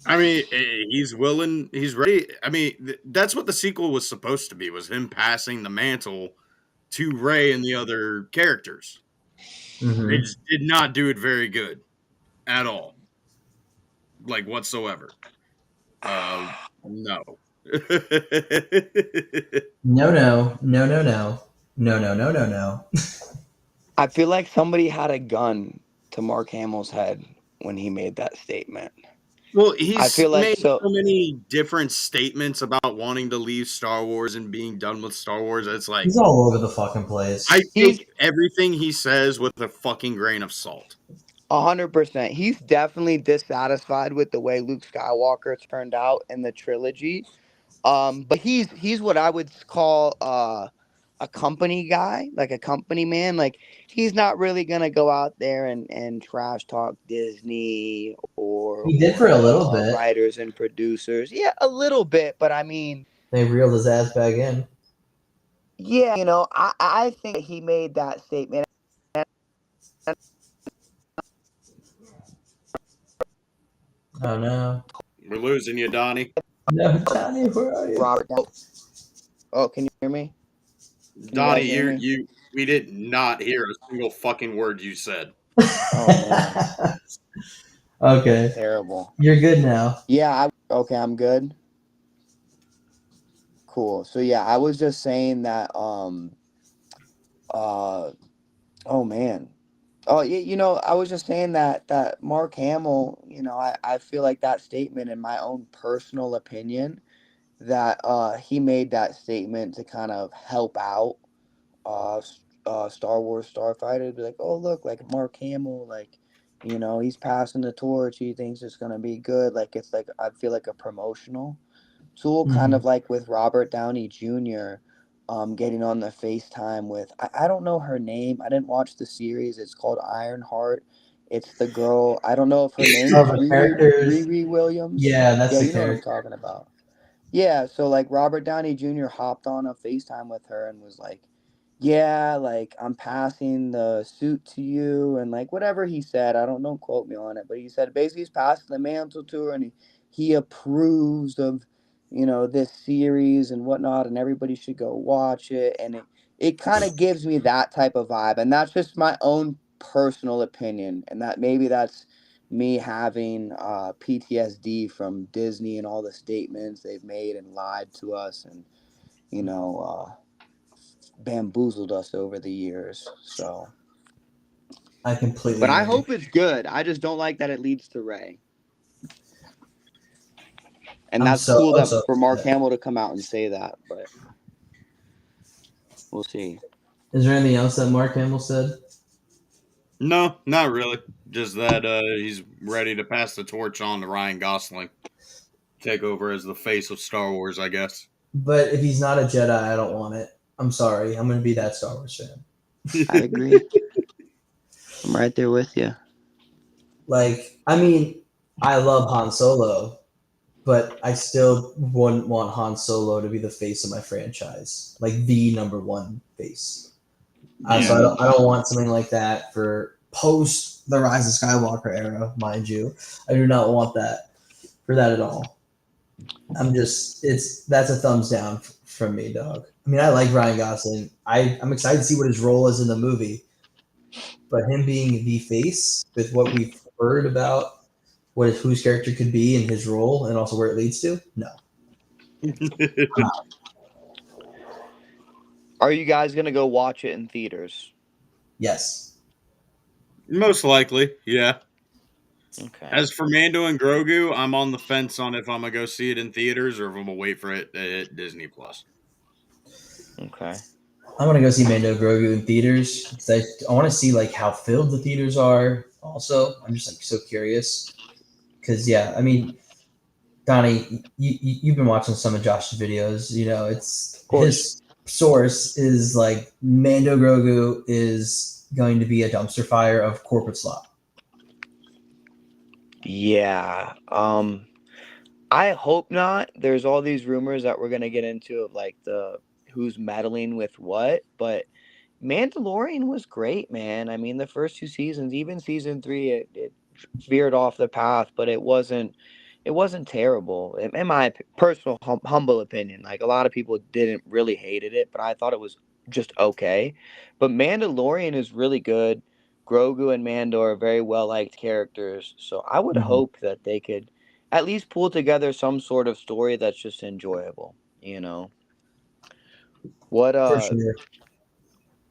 I mean, he's willing. He's ready. I mean, that's what the sequel was supposed to be, was him passing the mantle to Rey and the other characters. They Mm-hmm. just did not do it very good at all, like whatsoever. No. No, no, no, no, no, no, no, no, no, no. I feel like somebody had a gun to Mark Hamill's head when he made that statement. Well, I he's feel like made so. so many different statements about wanting to leave Star Wars and being done with Star Wars. It's like He's all over the fucking I place. He's take everything he says with a fucking grain of salt. 100%. He's definitely dissatisfied with the way Luke Skywalker turned out in the trilogy. But he's what I would call a company guy, like a company man. Like he's not really gonna go out there and trash talk Disney or He did for a little bit. writers and producers. Yeah, a little bit, but I mean, They reeled his ass back in. yeah, I think he made that statement. Oh no. We're losing you, Donnie. No, Johnny, where are you? Robert. Oh, can you hear me? Can you Donnie, guys hear me? we did not hear a single fucking word you said. Oh man, Okay. terrible. You're good now. Yeah, okay, I'm good. Cool. So yeah, I was just saying that uh oh man. Oh, yeah, I was just saying that Mark Hamill, I feel like that statement, in my own personal opinion, that he made that statement to kind of help out Star Wars Starfighter. Be like, oh look, like Mark Hamill, like he's passing the torch. He thinks it's gonna be good. Like it's like I feel like a promotional tool, kind Mhm. of like with Robert Downey Jr. Getting on the FaceTime with I don't know her name. I didn't watch the series. It's called Ironheart. It's the girl. I don't know if her name Oh, is the characters. Riri Williams. Yeah, that's Yeah, the you know what I'm character. talking about. Yeah, so like Robert Downey Jr. hopped on a FaceTime with her and was like, "Yeah, like I'm passing the suit to you," and like whatever he said, I don't quote me on it, but he said basically he's passing the mantle to her, and he approves of this series and whatnot, and everybody should go watch it, and it kind of gives me that type of vibe, and that's just my own personal opinion, and that maybe that's me having PTSD from Disney and all the statements they've made and lied to us and you know bamboozled us over the years. So, I completely but I agree. hope it's good. I just don't like that it leads to Ray, and I'm that's so cool I'm that so for Mark upset. Hamill to come out and say that. But we'll see. Is there anything else that Mark Hamill said? No, not really. Just that he's ready to pass the torch on to Ryan Gosling, take over as the face of Star Wars, I guess. But if he's not a Jedi, I don't want it. I'm sorry. I'm going to be that Star Wars fan. I agree. I'm right there with you. Like, I mean, I love Han Solo, but I still wouldn't want Han Solo to be the face of my franchise, like the number one face. So Yeah. I don't want something like that for post the Rise of Skywalker era, mind you. I do not want that for that at all. That's a thumbs down from me, dog. I mean, I like Ryan Gosling. I'm excited to see what his role is in the movie, but him being the face with what we've heard about whose character could be in his role and also where it leads to, no. Are you guys gonna go watch it in theaters? Yes. Most likely, yeah. Okay. As for Mando and Grogu, I'm on the fence on if I'm gonna go see it in theaters or if I'm gonna wait for it at Disney Plus. Okay. I want to go see Mando Grogu in theaters because I want to see like how filled the theaters are. Also, I'm just like so curious because yeah, I mean, Donnie, you've been watching some of Josh's videos. You know, it's Of course. his source is like Mando Grogu is going to be a dumpster fire of corporate slop. Yeah. I hope not. There's all these rumors that we're gonna get into of like the who's meddling with what, but Mandalorian was great, man. I mean, the first two seasons, even season three, it veered off the path, but it wasn't terrible. In my personal humble opinion, like a lot of people didn't really hated it, but I thought it was just okay. But Mandalorian is really good. Grogu and Mando are very well liked characters, so I would Mhm. hope that they could at least pull together some sort of story that's just enjoyable. You know what? For sure.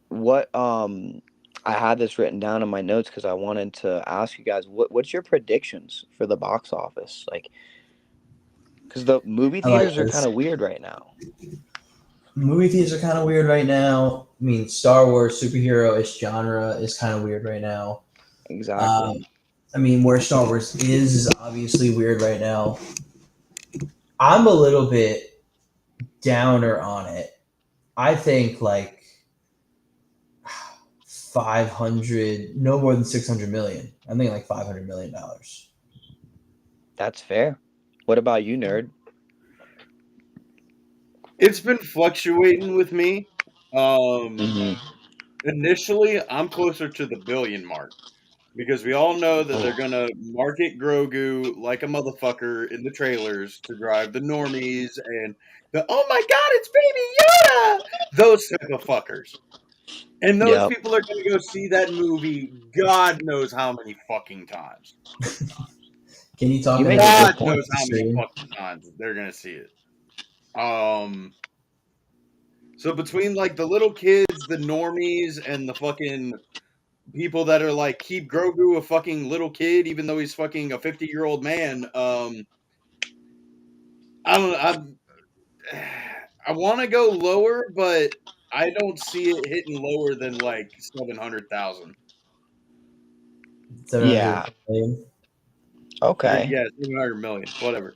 What I had this written down in my notes because I wanted to ask you guys what's your predictions for the box office, like because the movie I like theaters are kind this. of weird right now. Movie theaters are kind of weird right now. I mean, Star Wars superhero-ish genre is kind of weird right now. Exactly. Um, I mean, where Star Wars is obviously weird right now. I'm a little bit downer on it. I think like 500, no more than 600 million. I think like $500 million. That's fair. What about you, nerd? It's been fluctuating with me. Um, Mm-hmm. Initially, I'm closer to the billion mark because we all know that they're gonna market Grogu like a motherfucker in the trailers to drive the normies and the oh my god, it's Baby Yoda, those type of fuckers. And those Yep. people are going to go see that movie God knows how many fucking times. Can you talk You into make a the God good knows point. how many screen? fucking times they're going to see it. Um, so between like the little kids, the normies, and the fucking people that are like keep Grogu a fucking little kid, even though he's fucking a 50-year-old man. I don't know. I want to go lower, but I don't see it hitting lower than like 700,000. 700 Yeah. million. Okay. Yeah, 700 million, whatever.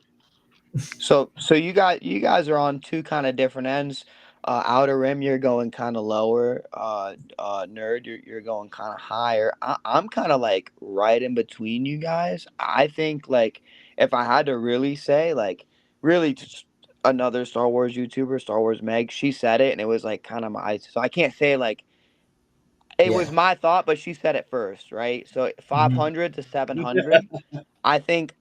So you guys are on two kind of different ends. Outer Rim, you're going kind of lower. Nerd, you're going kind of higher. I'm kind of like right in between you guys. I think like if I had to really say like really just another Star Wars YouTuber, Star Wars Meg, she said it and it was like kind of my so I can't say like it was Yeah. my thought, but she said it first, right? So Mhm. 500 to 700. I think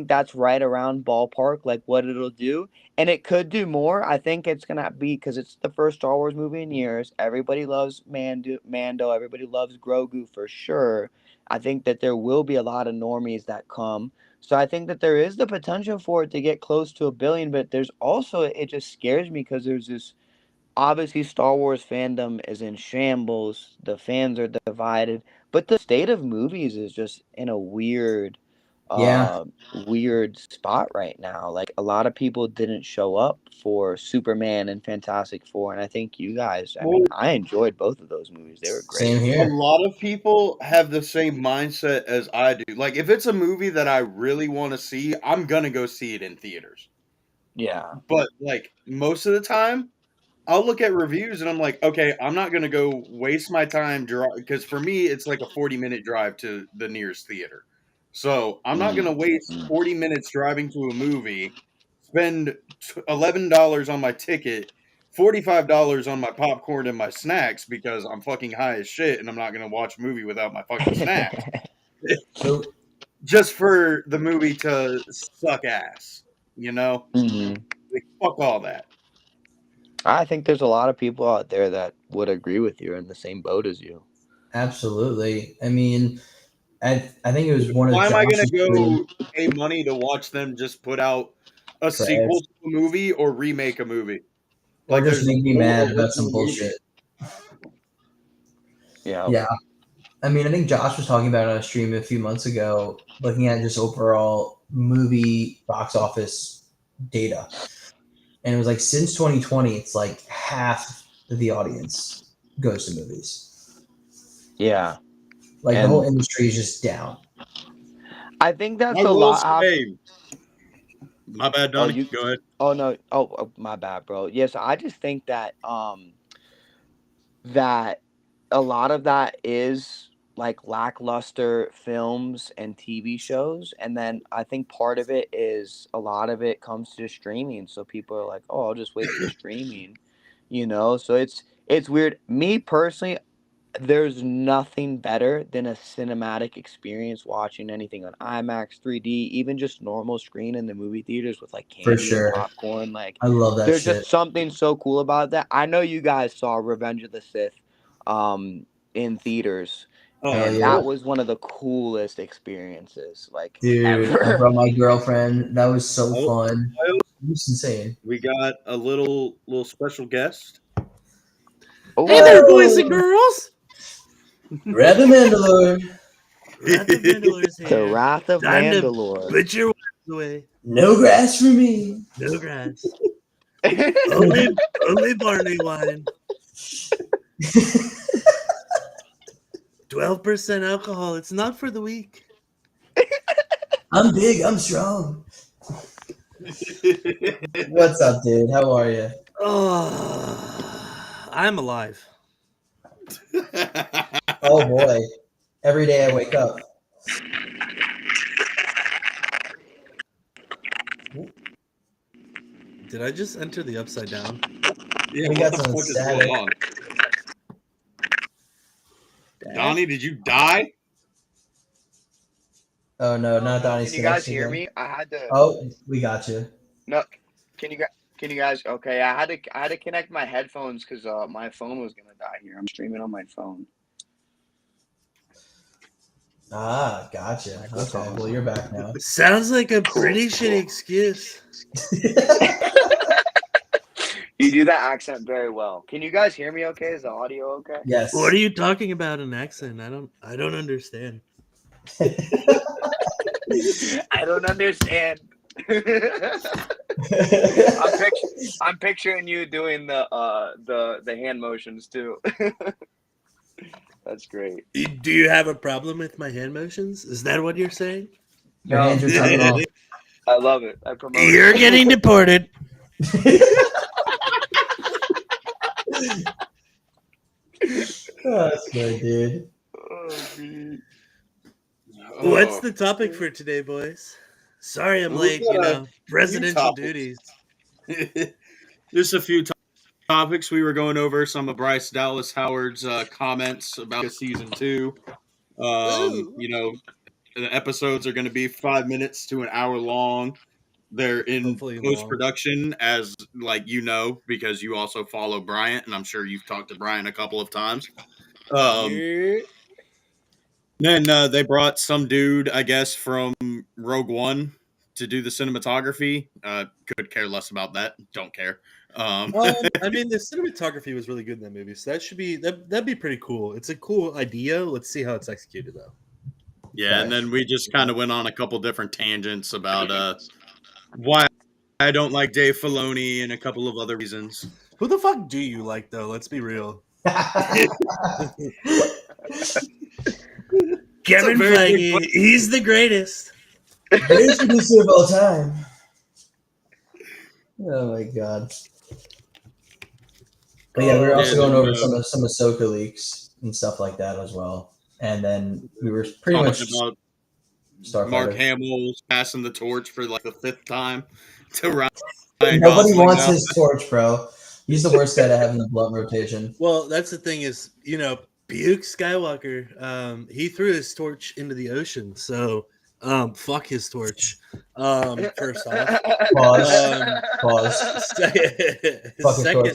that's right around ballpark, like what it'll do, and it could do more. I think it's gonna be because it's the first Star Wars movie in years. Everybody loves Mando. Everybody loves Grogu for sure. I think that there will be a lot of normies that come. So I think that there is the potential for it to get close to 1 billion, but there's also it just scares me because there's this obviously Star Wars fandom is in shambles. The fans are divided, but the state of movies is just in a Yeah. uh weird spot right now. Like a lot of people didn't show up for Superman and Fantastic Four, and I think you guys, I mean, Well, I enjoyed both of those movies. They were Same great. a here. lot of people have the same mindset as I do. Like, if it's a movie that I really want to see, I'm gonna go see it in theaters. Yeah. But like most of the time, I'll look at reviews and I'm like, okay, I'm not gonna go waste my time because for me it's like a 40-minute drive to the nearest theater. So I'm not gonna waste Mm. 40 minutes driving to a movie, spend $11 on my ticket, $45 on my popcorn and my snacks because I'm fucking high as shit and I'm not gonna watch a movie without my fucking snacks. So Just for the movie to suck ass, you know? Mhm. Like, fuck all that. I think there's a lot of people out there that would agree with you in the same boat as you. absolutely. I mean, I think it was one of Why am I gonna Josh's streams go pay money to watch them just put out a for X, sequel to a movie or remake a movie? or Like, just there's make me no mad about some original bullshit. movie. Yeah. Yeah. I mean, I think Josh was talking about it on a stream a few months ago, looking at just overall movie box office data. And it was like since 2020, it's like half of the audience goes to movies. Yeah. Like the whole And industry is just down. I think that's I a will lot. say, my bad, Oh, Donnie. you. Go ahead. Oh no. Oh, my bad, bro. Yes, I just think that that a lot of that is like lackluster films and TV shows, and then I think part of it is a lot of it comes to streaming. So people are like, "Oh, I'll just wait for streaming," you know. So it's weird. Me personally, there's nothing better than a cinematic experience watching anything on IMAX, 3D, even just normal screen in the movie theaters with like For candy and sure. popcorn. Like, I love that there's shit. just something so cool about that. I know you guys saw Revenge of the Sith in theaters, Hell and yeah. that was one of the coolest experiences like Dude, I ever. brought my girlfriend. That was so Oh, fun. It was insane. we got a little special guest. Hey there, Oh, boys and Oh, girls! Grab the Mandalore. Wrath of Mandalore's the here. Wrath of Time to Mandalore. put your weapons away. No grass for me. No grass. Only barley wine. 12% alcohol. It's not for the weak. I'm big. I'm strong. What's up, dude? How are you? Oh, I'm alive. Oh boy. Every day I wake up. Did I just enter the upside down? Yeah, We what got the some fuck is static. going on? Dad? Donnie, did you die? Oh no, not Donnie's Can you guys connection hear again. me? I had to. Oh, we got you. No, can you guys? Okay, I had to connect my headphones because my phone was gonna die here. I'm streaming on my phone. Ah, gotcha. Okay, well you're back now. Sounds like a Cool, pretty cool. shitty excuse. You do that accent very well. Can you guys hear me okay? Is the audio okay? Yes. What are you talking about in accent? I don't understand. I don't understand. I'm picturing you doing the hand motions too. That's great. Do you have a problem with my hand motions? Is that what you're saying? Your hands are tugging off. I love it. I promote You're it. getting deported. Oh, that's good, dude. What's the topic for today, boys? Sorry I'm We've late, got a presidential topics. duties. Just a few topics. We were going over some of Bryce Dallas Howard's comments about season 2. The episodes are going to be 5 minutes to an hour long. They're in Hopefully post-production, as because you also follow Bryant, and I'm sure you've talked to Bryant a couple of times. Then they brought some dude, I guess, from Rogue One to do the cinematography. Could care less about that. Don't care. I mean, the cinematography was really good in that movie, so that'd be pretty cool. It's a cool idea. Let's see how it's executed, though. Yeah, and then we just kind of went on a couple different tangents about why I don't like Dave Filoni and a couple of other reasons. Who the fuck do you like, though? Let's be real. Kevin Feige, he's the greatest. Greatest producer of all time. Oh my god. But yeah, we were also going over some Ahsoka leaks and stuff like that as well. And then we were pretty much about Starfighter. Mark Hamill passing the torch for like the 5th time to Ryan Nobody Gosling wants now. his torch, bro. He's the worst guy to have in the blunt rotation. Well, that's the thing is, Buke Skywalker, he threw his torch into the ocean, so fuck his torch. First off. Pause.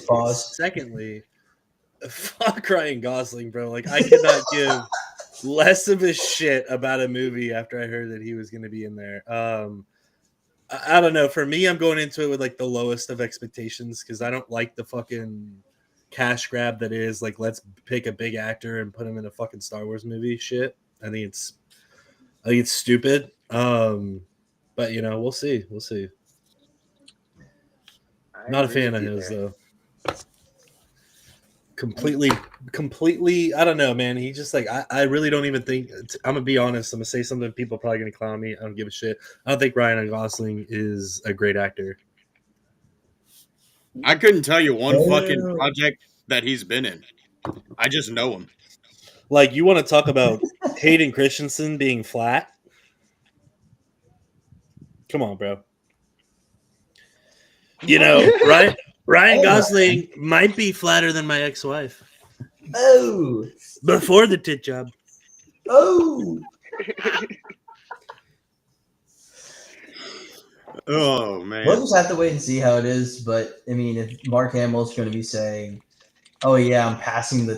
Pause. Secondly, fuck Ryan Gosling, bro. Like, I could not give less of a shit about a movie after I heard that he was going to be in there. I don't know. For me, I'm going into it with like the lowest of expectations because I don't like the fucking cash grab that is like, let's pick a big actor and put him in a fucking Star Wars movie shit. I think it's stupid. But we'll see. Not a fan of his though. Completely. I don't know, man. He just like I really don't even think. I'm gonna be honest. I'm gonna say something. People are probably gonna clown me. I don't give a shit. I don't think Ryan Gosling is a great actor. I couldn't tell you one fucking project that he's been in. I just know him. Like, you want to talk about Hayden Christensen being flat? Come on, bro. Ryan Gosling might be flatter than my ex-wife. Oh. Before the tit job. Oh. Oh, man. We'll just have to wait and see how it is. But, I mean, if Mark Hamill's going to be saying, oh, yeah, I'm passing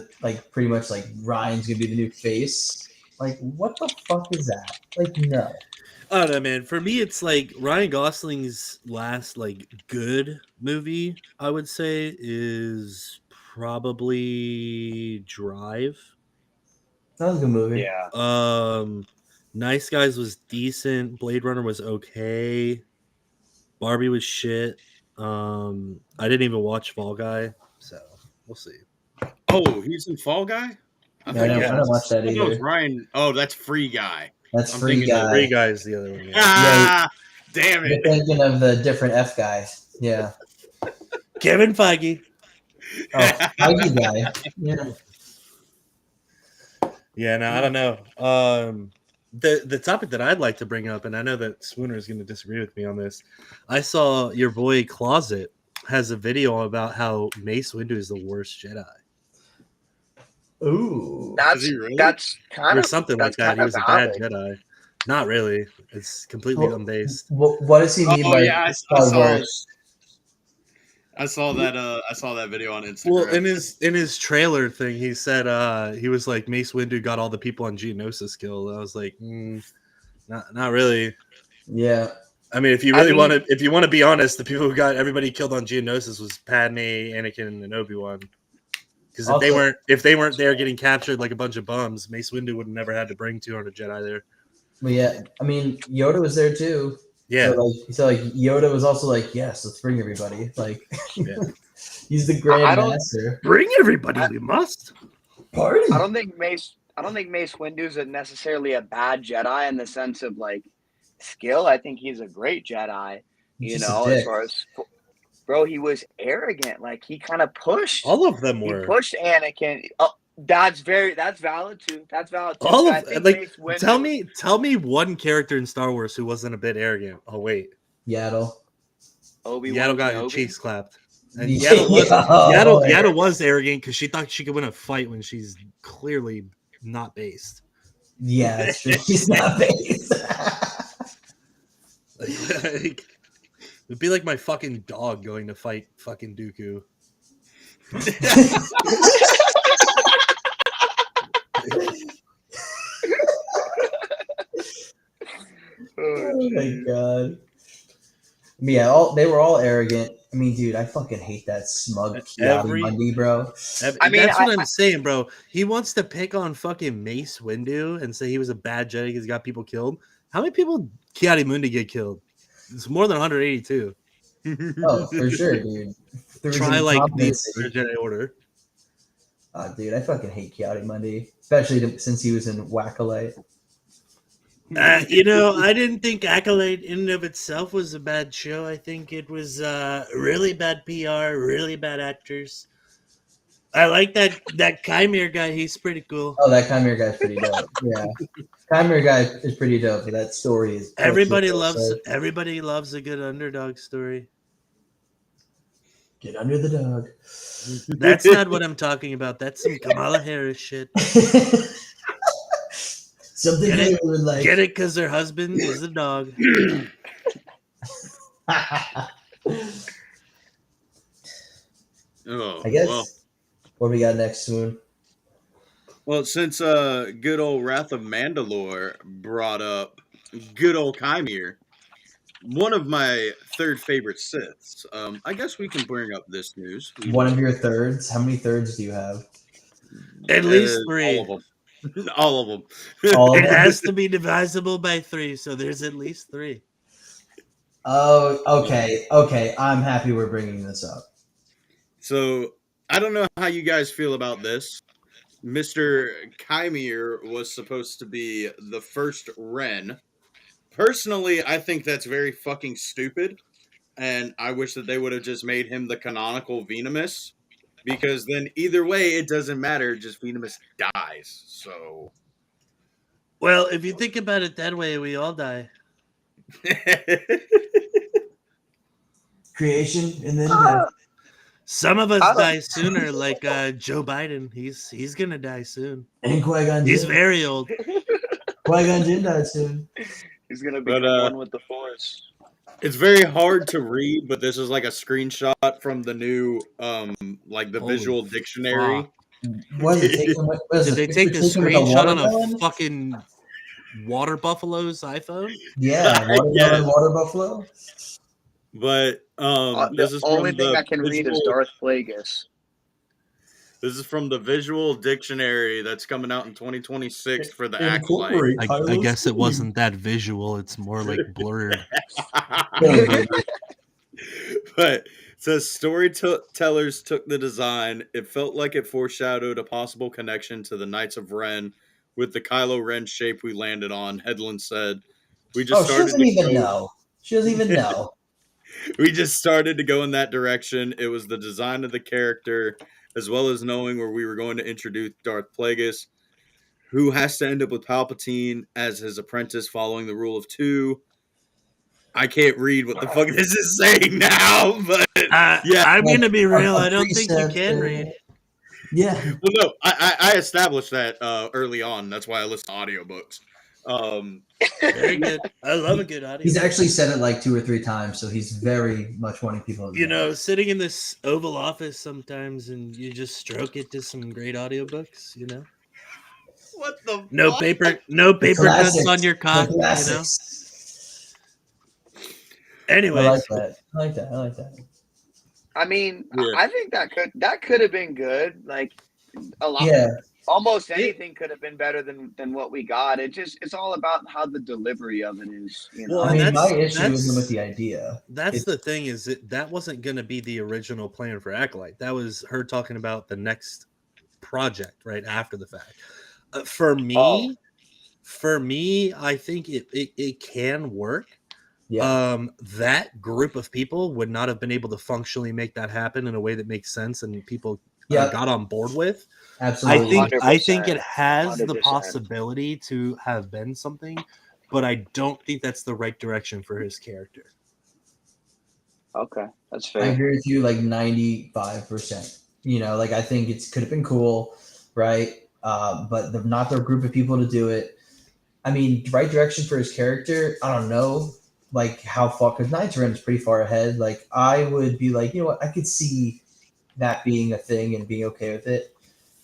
pretty much like Ryan's going to be the new face. Like, what the fuck is that? Like, no. I don't know, man. For me, it's like Ryan Gosling's last good movie, I would say, is probably Drive. That was a good movie. Yeah. Nice Guys was decent. Blade Runner was okay. Barbie was shit. I didn't even watch Fall Guy, so we'll see. Oh, he's in Fall Guy? I don't watch that either. That was Ryan. Oh, that's Free Guy. That's Free Guy. Free Guy is the other one. Yeah. Damn it. You're thinking of the different F guy. Yeah. Kevin Feige. Oh, Feige guy. Yeah. Yeah, no, I don't know. The topic that I'd like to bring up, and I know that Swooner is going to disagree with me on this. I saw your boy Closet has a video about how Mace Windu is the worst Jedi. Ooh. That's kind of something like that. He was a bad Jedi. Not really. It's completely unbased. What does he mean by I saw that. I saw that video on Instagram. Well, in his trailer thing, he said he was like Mace Windu got all the people on Geonosis killed. I was like, not really. Yeah. I mean, if you really want to be honest, the people who got everybody killed on Geonosis was Padme, Anakin, and Obi-Wan. Because if they weren't there getting captured like a bunch of bums, Mace Windu would have never had to bring 200 Jedi there. But yeah, I mean, Yoda was there too. Yeah. So Yoda was also like, yes, let's bring everybody. Like, Yeah. He's the Grand Master. Bring everybody, we must. Party. I don't think Mace Windu's necessarily a bad Jedi in the sense of like skill. I think he's a great Jedi. You know, as far as bro, he was arrogant. Like he kind of pushed. All of them were. He pushed Anakin. Oh, that's valid too. That's valid too. All of like Windu, tell me one character in Star Wars who wasn't a bit arrogant. Oh wait, Yaddle. Yaddle got her cheeks clapped. And Yaddle was arrogant because she thought she could win a fight when she's clearly not based. Yeah, that's true. She's not based. Like, it'd be like my fucking dog going to fight fucking Dooku. Oh my god. Yeah, they were all arrogant. I mean, dude, I fucking hate that smug Mundi, bro. That's what I'm saying, bro. He wants to pick on fucking Mace Windu and say he was a bad Jedi because he got people killed. How many people Ki-Adi-Mundi get killed? It's more than 182. Oh, for sure, dude. Try like the Jedi Order. Dude, I fucking hate Ki-Adi-Mundi, especially since he was in Whack-A-Lite. You know, I didn't think Acolyte in and of itself was a bad show. I think it was really bad PR, really bad actors. I like that Chimera guy. He's pretty cool. Oh, that Chimera guy's pretty dope. Yeah, Chimera guy is pretty dope. But that story is everybody loves a good underdog story. Get under the dog. That's not what I'm talking about. That's some Kamala Harris shit. Something get it because their husband is a dog. I guess. What do we got next, Swoon? Well, since good old Wrath of Mandalore brought up good old Chimera, one of my third favorite Siths. I guess we can bring up this news. One of your thirds? How many thirds do you have? At least 3. All of them. All of them. It has to be divisible by 3, so there's at least 3. Oh, okay. Okay, I'm happy we're bringing this up. So, I don't know how you guys feel about this. Mr. Chimera was supposed to be the first Ren. Personally, I think that's very fucking stupid, and I wish that they would have just made him the canonical Venomius. Because then either way, it doesn't matter. Just Venomius dies. So, well, if you think about it that way, we all die. Creation and then death. Some of us die sooner, like Joe Biden. He's gonna die soon. And Qui-Gon Jinn. He's very old. Qui-Gon Jinn died soon. He's gonna be one with the Force. It's very hard to read, but this is like a screenshot from the new, like the visual dictionary. What did they take the screenshot on a fucking water buffalo's iPhone? Yeah, water buffalo. But this is only thing I can read is Darth Plagueis. This is from the visual dictionary that's coming out in 2026 for the Acolyte. I guess it wasn't that visual. It's more like blurred. But it says storytellers took the design. It felt like it foreshadowed a possible connection to the Knights of Ren with the Kylo Ren shape we landed on. Headland said, "We just started." She doesn't even know. She doesn't even know. We just started to go in that direction. It was the design of the character, as well as knowing where we were going to introduce Darth Plagueis, who has to end up with Palpatine as his apprentice following the rule of 2. I can't read what the fuck this is saying now, but yeah. I'm going to be real. I don't think you can read. Yeah. Well, no, I established that early on. That's why I listen to audiobooks. Very good. I love a good audio. He's actually said it like 2 or 3 times, so he's very much wanting people to know, sitting in this Oval Office sometimes and you just stroke it to some great audiobooks, you know? What the no fuck? paper cuts on your cock, you know? Anyways, I like that. I mean, Yeah. I think that could have been good. Like a lot, Yeah, almost anything could have been better than what we got. It's all about how the delivery of it is. You know, well, I and mean, my issue that's isn't with the idea. that's It's the thing is that wasn't going to be the original plan for Acolyte. That was her talking about the next project right after the fact. For me, I think it can work. yeah, That group of people would not have been able to functionally make that happen in a way that makes sense and people yeah, got on board with. absolutely. I think it 100%, has the 100%. possibility to have been something, but I don't think that's the right direction for his character. Okay, that's I fair. agree with you like 95%. You know, like I think it could have been cool, right? But they're not their group of people to do it. I mean, right direction for his character, I don't know, like how far, because Knights Ren is pretty far ahead. Like, I would be like, you know what, I could see that being a thing and being okay with it.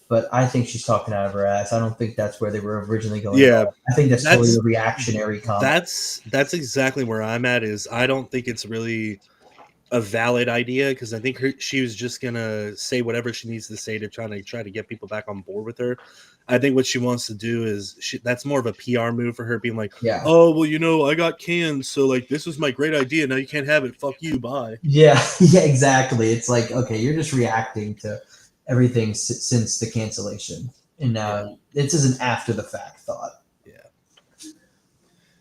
But I think she's talking out of her ass. I don't think that's where they were originally going. Yeah, I think that's totally that's a reactionary comment. that's exactly where I'm at. Is I don't think it's really a valid idea because I think she was just gonna say whatever she needs to say to try to get people back on board with her. I think what she wants to do is that's more of a PR move for her, being like, Yeah. "Oh well, you know, I got canned, so like this was my great idea. Now you can't have it. Fuck you. Bye." Yeah, yeah, exactly. It's like, okay, you're just reacting to everything since the cancellation. And now this is an after the fact thought. Yeah.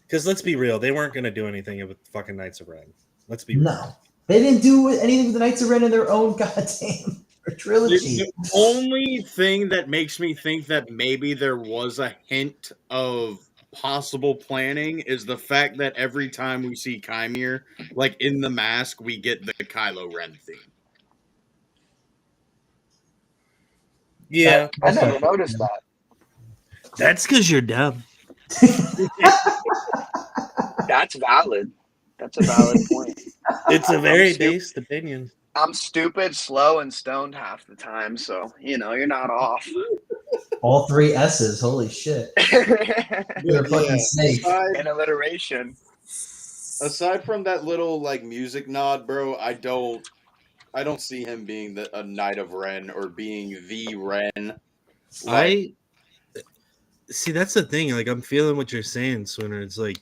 Because let's be real, they weren't gonna do anything with fucking Knights of Ren. Let's be real. No, they didn't do anything with the Knights of Ren in their own goddamn trilogy. The only thing that makes me think that maybe there was a hint of possible planning is the fact that every time we see Chimere, like in the mask, we get the Kylo Ren theme. Yeah, I never noticed that. that's because you're dumb. That's valid. That's a valid point. It's a very stupid. based opinion. I'm stupid, slow, and stoned half the time, so you know you're not off. All three S's. Holy shit. You're a fucking snake. In alliteration. Aside from that little like music nod, bro, I don't see him being a Knight of Ren or being the Ren. I see that's the thing. Like I'm feeling what you're saying, Swinner. It's like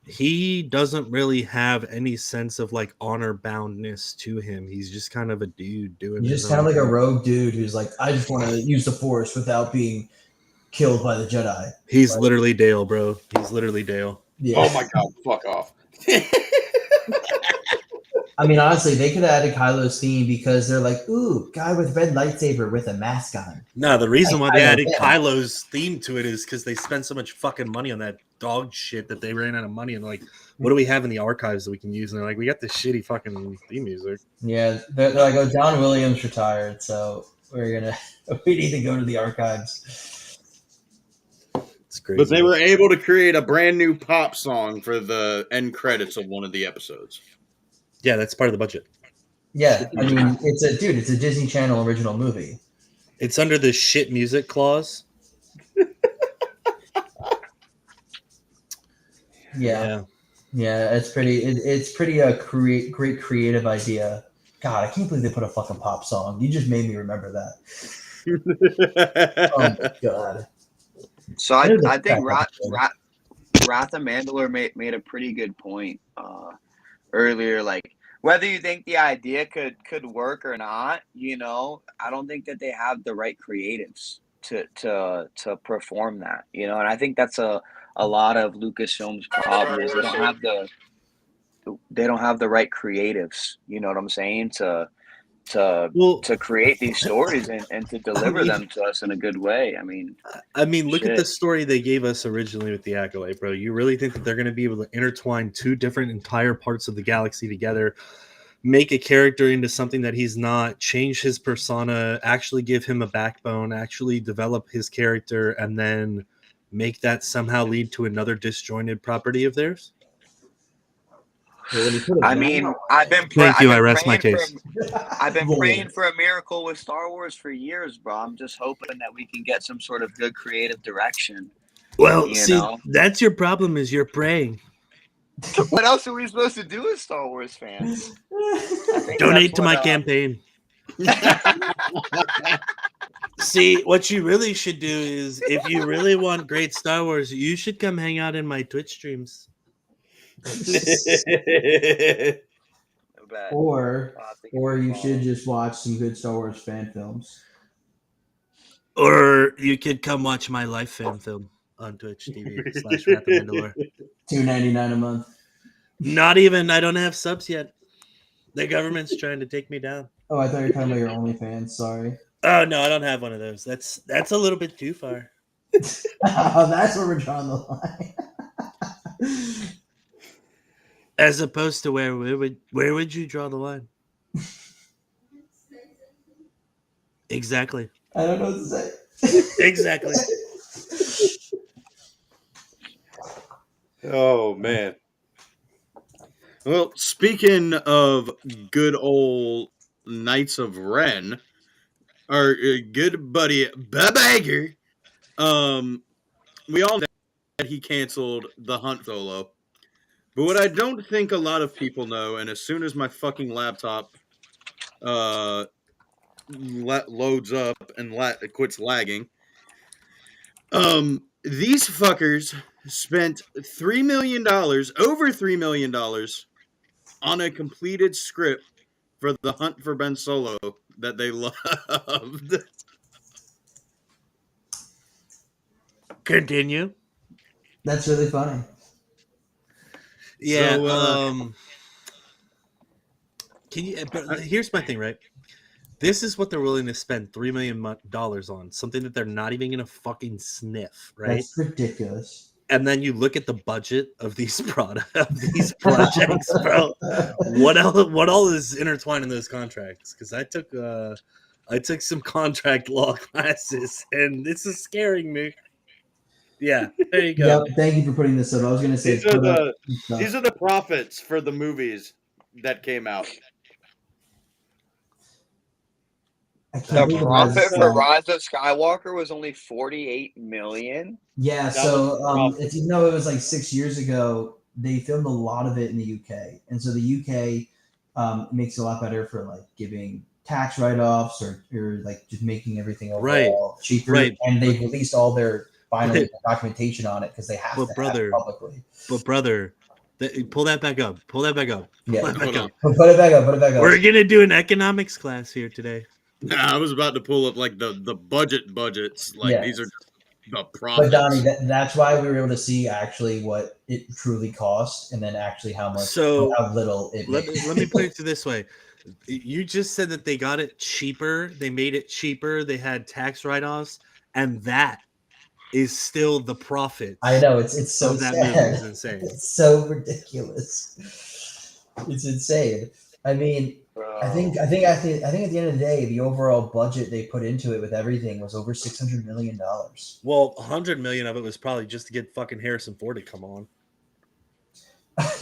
he doesn't really have any sense of like honor boundness to him. He's just kind of a dude doing. He's just kind of like a rogue dude who's like, I just want to use the Force without being killed by the Jedi. He's literally Dale, bro. He's literally Dale. Yeah. Oh my god, fuck off. I mean, honestly, they could have added Kylo's theme because they're like, ooh, guy with red lightsaber with a mask on. No, the reason Like, why they Kylo added Ren. Kylo's theme to it is because they spent so much fucking money on that dog shit that they ran out of money. And like, what do we have in the archives that we can use? And they're like, we got this shitty fucking theme music. Yeah, they're like, oh, John Williams retired, so we need to go to the archives. It's crazy. But they were able to create a brand new pop song for the end credits of one of the episodes. Yeah, that's part of the budget. Yeah, I mean, it's a Disney Channel original movie. It's under the shit music clause. Yeah, it's pretty great creative idea. God, I can't believe they put a fucking pop song. You just made me remember that. Oh my god. So I think Wrath of Mandalore made a pretty good point earlier. Like whether you think the idea could work or not, you know, I don't think that they have the right creatives to perform that. You know, and I think that's a lot of Lucasfilm's problem is they don't have the right creatives. You know what I'm saying? To create these stories and to deliver them to us in a good way. I mean, look at the story they gave us originally with the Acolyte, bro. You really think that they're going to be able to intertwine two different entire parts of the galaxy together, make a character into something that he's not, change his persona, actually give him a backbone, actually develop his character, and then make that somehow lead to another disjointed property of theirs? I mean, I've been I rest my case. I've been praying for a miracle with Star Wars for years, bro. I'm just hoping that we can get some sort of good creative direction. Well, that's your problem is you're praying. What else are we supposed to do as Star Wars fans? I think Donate that's to my what, campaign. See, what you really should do is, if you really want great Star Wars, you should come hang out in my Twitch streams. Bet. or I'll have to give or a you follow. should just watch some good Star Wars fan films. Or you could come watch my live fan film on Twitch TV/Wrath of Mandalore. $2.99 a month. Not even, I don't have subs yet. The government's trying to take me down. Oh, I thought you were talking about your OnlyFans. Sorry. Oh no, I don't have one of those. That's a little bit too far. Oh, that's where we're drawing the line. As opposed to where would you draw the line? Exactly. I don't know what to say. Exactly. Oh man. Well, speaking of good old Knights of Ren, our good buddy Bob Iger, we all know that he canceled the Hunt Solo. But what I don't think a lot of people know, and as soon as my fucking laptop loads up and quits lagging, these fuckers spent $3 million, over $3 million, on a completed script for the Hunt for Ben Solo that they loved. Continue. That's really funny. Yeah. So, Can you? But here's my thing, right? This is what they're willing to spend $3 million on, something that they're not even gonna fucking sniff, right? That's ridiculous. And then you look at the budget of these projects, bro. What all is intertwined in those contracts? Because I took some contract law classes, and this is scaring me. Yeah, there you go. Yep. Thank you for putting this up. I was going to say these are the profits for the movies that came out. The profit for Rise of Skywalker was only $48 million. Yeah, so if you know, it was like 6 years ago. They filmed a lot of it in the UK, and so the UK makes it a lot better for like giving tax write-offs or like just making everything overall cheaper. Right. And they've released all their final documentation on it because they have to have it publicly. But brother, pull that back up. Yeah, Put it back up. Put it back up. We're gonna do an economics class here today. Nah, I was about to pull up like the budgets. Like these are the profits. But Donnie, that's why we were able to see actually what it truly cost, and then actually how much, how little it. Let me put it this way: you just said that they got it cheaper. They made it cheaper. They had tax write-offs, and that is still the profit. I know it's so that sad. movie is insane. It's so ridiculous. It's insane. I mean, I think at the end of the day, the overall budget they put into it with everything was over $600 million. Well, $100 million of it was probably just to get fucking Harrison Ford to come on.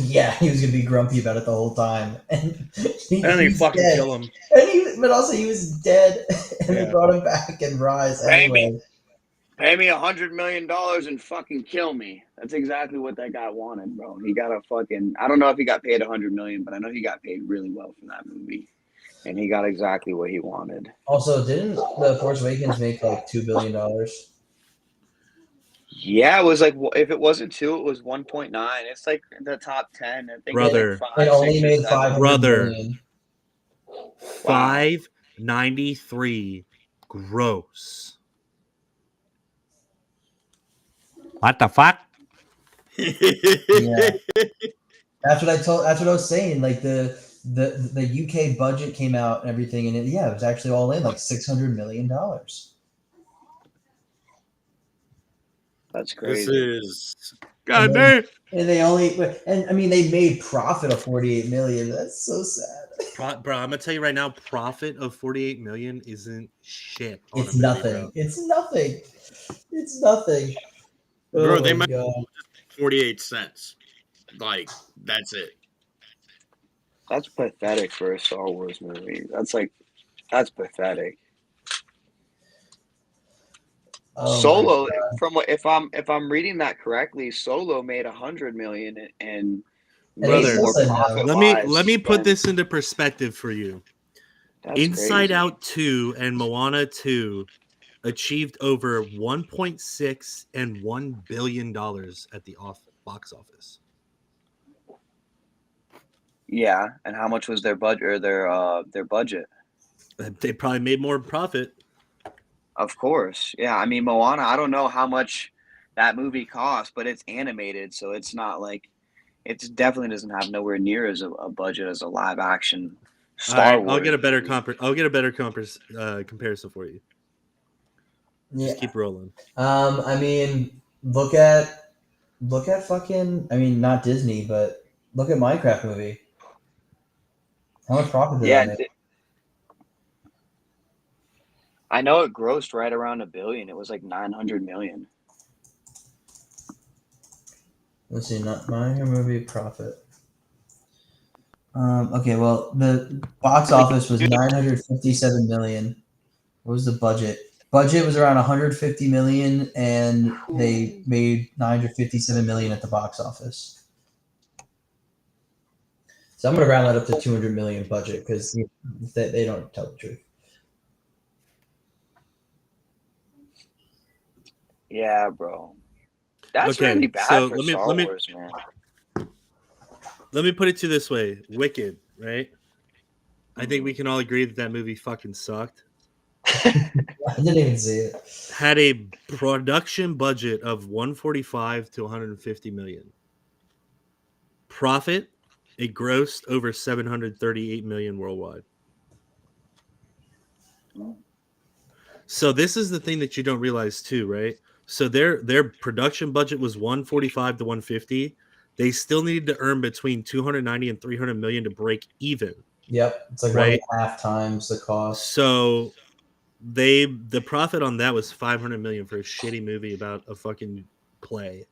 Yeah, he was gonna be grumpy about it the whole time, and he fucking dead. Kill him. But also he was dead, and they brought him back in Rise anyway. Pay me $100 million and fucking kill me. That's exactly what that guy wanted, bro. He got a fucking. I don't know if he got paid $100 million, but I know he got paid really well for that movie, and he got exactly what he wanted. Also, didn't The Force Awakens make like $2 billion? Yeah, it was like, if it wasn't 2, it was 1.9. It's like the top 10. I think brother, it only made $500 million. 593 gross. What the fuck? Yeah. That's what I was saying. Like the UK budget came out and everything, and it was actually all in like $600 million. That's crazy. This is God damn. And they made profit of $48 million. That's so sad. Bro, I'm gonna tell you right now, profit of $48 million isn't shit. It's nothing. It's nothing. It's nothing. Bro, they might 48 cents. Like, that's it. That's pathetic for a Star Wars movie. That's pathetic. Oh Solo, if I'm reading that correctly, Solo made $100 million, and And he Brother, still said no. let me put this into perspective for you. That's Inside crazy. Out 2 and Moana 2 achieved over 1.6 and $1 billion at the box office. Yeah, and how much was their budget or their budget? They probably made more profit. Of course. Yeah, I mean Moana, I don't know how much that movie cost, but it's animated, so it's not like it definitely doesn't have nowhere near as a budget as a live action Star Wars. I'll get a better movie. comparison for you. Yeah. Just keep rolling. I mean, look at fucking. I mean, not Disney, but look at Minecraft movie. How much profit did that make? I know it grossed right around $1 billion. It was like 900 million. Let's see, not Minecraft movie profit. Okay, well, the box office was 957 million. What was the budget? Budget was around 150 million, and they made 957 million at the box office. So I'm going to round that up to 200 million budget because they don't tell the truth. Yeah, bro. That's Okay, really bad so for let me- Star let me- Wars, man. Let me put it to you this way. Wicked, right? I think we can all agree that movie fucking sucked. I didn't even see it. Had a production budget of 145 to 150 million. Profit, it grossed over 738 million worldwide. So this is the thing that you don't realize too, right? So their production budget was 145 to 150. They still needed to earn between 290 and 300 million to break even. Yep, it's like Right. 1.5 times the cost. So the profit on that was 500 million for a shitty movie about a fucking play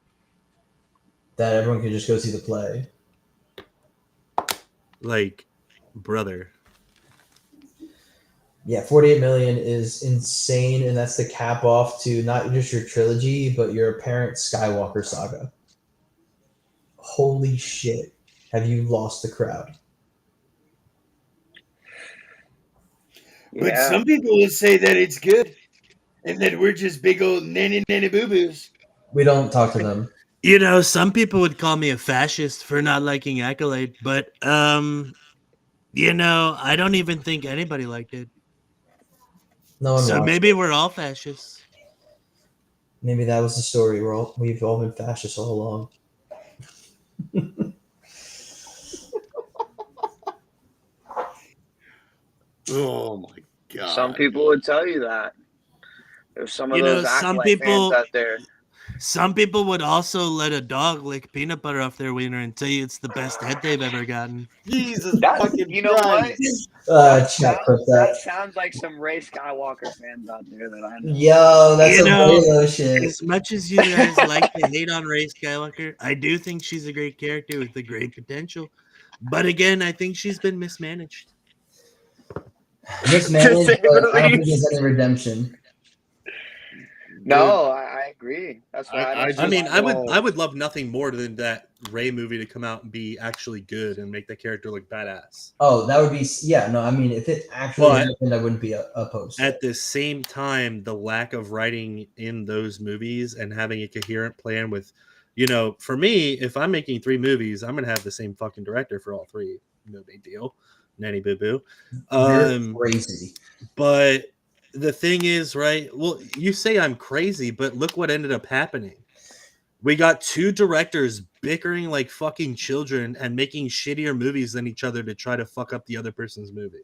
that everyone could just go see the play. Like, brother. Yeah, 48 million is insane, and that's the cap off to not just your trilogy, but your apparent Skywalker saga. Holy shit. Have you lost the crowd? But Yeah. some people would say that it's good and that we're just big old nanny boo-boos. We don't talk to them. You know, some people would call me a fascist for not liking Acolyte, but you know, I don't even think anybody liked it. No one So watched maybe it. we're all fascists. Maybe that was the story. We've all been fascists all along. Oh my god. Some people would tell you that. There's some of You know, those some Acolyte people- fans out there. Some people would also let a dog lick peanut butter off their wiener and tell you it's the best head they've ever gotten. Jesus That, fucking you know what? Christ. Chat clip That that. sounds like some Ray Skywalker fans out there that I know. Yo, that's You a know, Halo shit. As much as you guys like to hate on Rey Skywalker, I do think she's a great character with a great potential. But again, I think she's been mismanaged. Mismanaged, say but the I don't think least. there's any redemption. No, I agree. That's why I I mean, I Oh. would love nothing more than that Rey movie to come out and be actually good and make the character look badass. Oh, that would be yeah. No, I mean, if it actually But- happened, I wouldn't be opposed. At the same time, the lack of writing in those movies and having a coherent plan with, you know, for me, if I'm making 3 movies, I'm gonna have the same fucking director for all 3. No big deal. Nanny boo boo. You're crazy. But the thing is, right? Well, you say I'm crazy, but look what ended up happening. We got 2 directors bickering like fucking children and making shittier movies than each other to try to fuck up the other person's movie.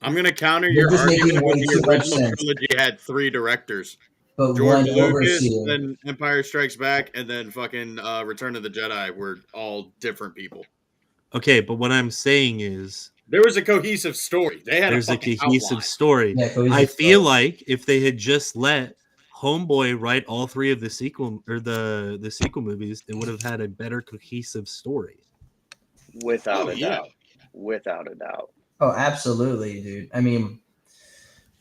I'm going to counter You're your just making argument with way the too much original sense. trilogy had 3 directors. But George one Lucas, overseer. then Empire Strikes Back, and then fucking Return of the Jedi were all different people. Okay, but what I'm saying is There was a cohesive story. They had there's a fucking cohesive outline. story. Yeah, cohesive I feel story. like if they had just let Homeboy write all 3 of the sequel or the sequel movies, it would have had a better cohesive story. Without Oh, a yeah. doubt. Without a doubt. Oh, absolutely, dude. I mean,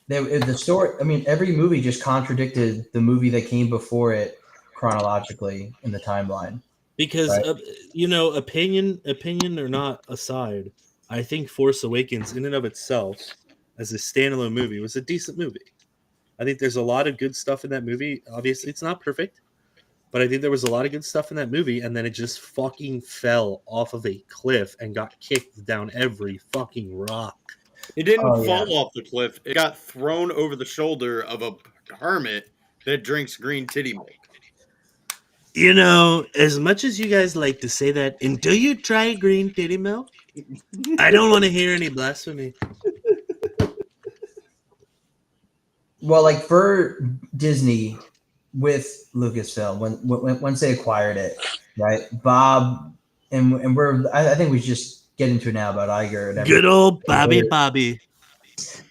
the story. I mean, every movie just contradicted the movie that came before it chronologically in the timeline. Because Right. opinion or not aside, I think Force Awakens in and of itself as a standalone movie was a decent movie. I think there's a lot of good stuff in that movie. Obviously it's not perfect, but I think there was a lot of good stuff in that movie, and then it just fucking fell off of a cliff and got kicked down every fucking rock. It didn't Oh, fall yeah. off the cliff. It got thrown over the shoulder of a hermit that drinks green titty milk. As much as you guys like to say that, and do you try green titty milk? I don't want to hear any blasphemy. Well, like for Disney with Lucasfilm, once they acquired it, right? Bob and I think we should just get into it now about Iger and everything. Good old Bobby.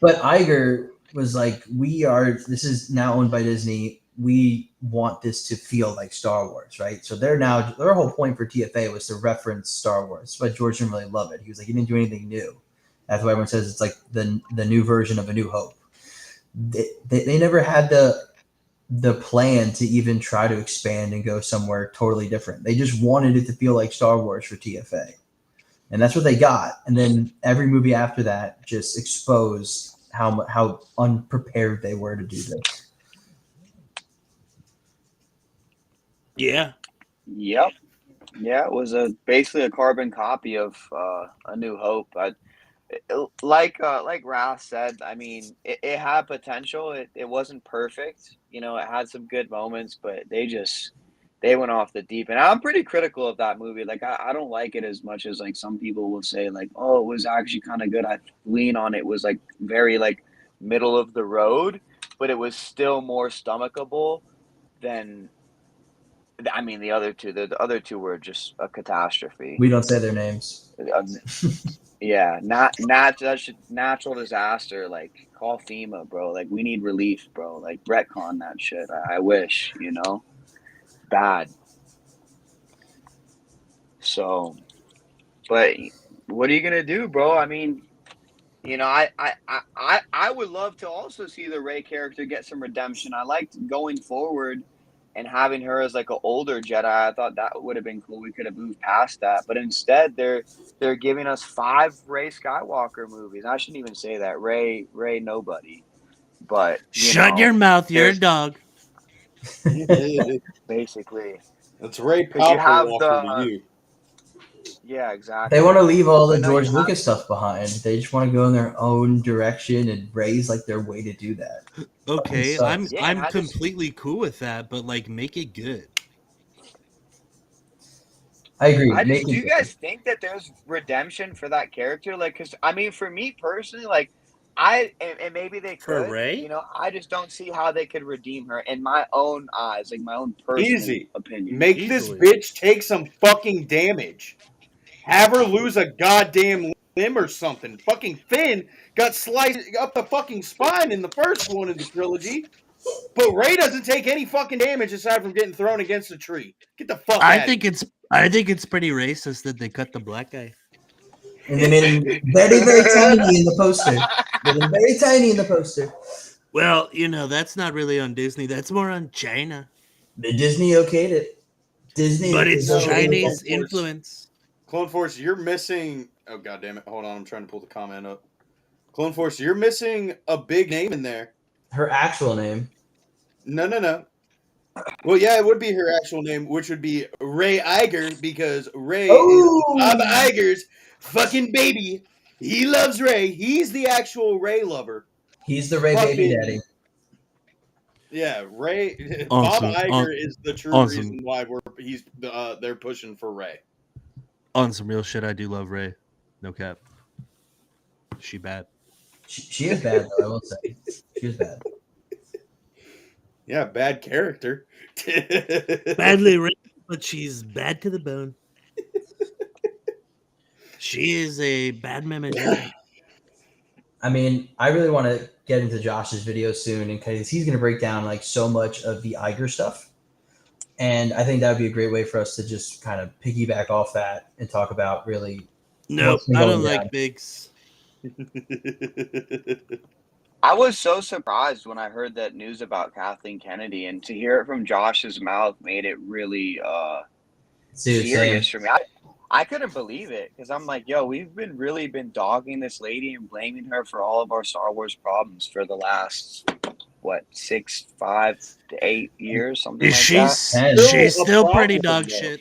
But Iger was like, this is now owned by Disney. We want this to feel like Star Wars, right? So their whole point for TFA was to reference Star Wars, but George didn't really love it. He was like, he didn't do anything new. That's why everyone says it's like the new version of A New Hope. They never had the plan to even try to expand and go somewhere totally different. They just wanted it to feel like Star Wars for TFA. And that's what they got. And then every movie after that just exposed how unprepared they were to do this. Yeah. Yep. Yeah, it was basically a carbon copy of A New Hope. Like Ras said, I mean, it had potential. It wasn't perfect. It had some good moments, but they went off the deep end. I'm pretty critical of that movie. Like, I don't like it as much as like some people will say, like, oh, it was actually kind of good. I lean on it was like very like middle of the road, but it was still more stomachable than. I mean, the other two were just a catastrophe. We don't say their names. Yeah, natural disaster. Like, call FEMA, bro. Like, we need relief, bro. Like, retcon that shit. I wish, bad. So, but what are you gonna do, bro? I mean, I would love to also see the Rey character get some redemption. I liked going forward and having her as like an older Jedi. I thought that would have been cool. We could have moved past that, but instead they're giving us 5 Rey Skywalker movies. I shouldn't even say that. Rey nobody. But Shut your mouth, you're a dog. Basically. That's Ray Because you have Walker to you. Yeah, exactly. They want to leave all the But no, George Lucas stuff behind. They just want to go in their own direction, and Rey's like their way to do that. Okay, I'm Yeah, and completely cool with that, but like make it good. I agree. Do you guys think that there's redemption for that character? Like, because I mean, for me personally, like, and maybe they could. For Rey? I just don't see how they could redeem her in my own eyes, like my own personal opinion. Make Easily. this bitch take some fucking damage. Have her lose a goddamn limb or something. Fucking Finn got sliced up the fucking spine in the first one of the trilogy. But Rey doesn't take any fucking damage aside from getting thrown against a tree. Get the fuck out. I think it's pretty racist that they cut the black guy. And they made him very, very tiny in the poster. Made him very tiny in the poster. Well, that's not really on Disney. That's more on China. The Disney okayed it. Disney, but it's Chinese Clone influence. Clone Force, you're missing. Oh god damn it! Hold on, I'm trying to pull the comment up. Clone Force, you're missing a big name in there. Her actual name. No. Well, yeah, it would be her actual name, which would be Ray Iger, because Ray is Bob Iger's fucking baby. He loves Ray. He's the actual Ray lover. He's the Ray baby daddy. Yeah, Ray. Awesome. Bob Iger is the true reason why they're pushing for Ray. On some real shit, I do love Ray. No cap. She bad. She is bad, though, I will say. She is bad. Yeah, bad character. Badly written, but she's bad to the bone. She is a bad mama. I mean, I really want to get into Josh's video soon, because he's going to break down like so much of the Iger stuff. And I think that would be a great way for us to just kind of piggyback off that and talk about really. No, I don't like bigs. I was so surprised when I heard that news about Kathleen Kennedy, and to hear it from Josh's mouth made it really Dude, serious same. for me. I couldn't believe it because I'm like, yo, we've been really been dogging this lady and blaming her for all of our Star Wars problems for the last what 6, 5 to 8 years, something like that. Ten. She's a still pretty problem, dog though. shit.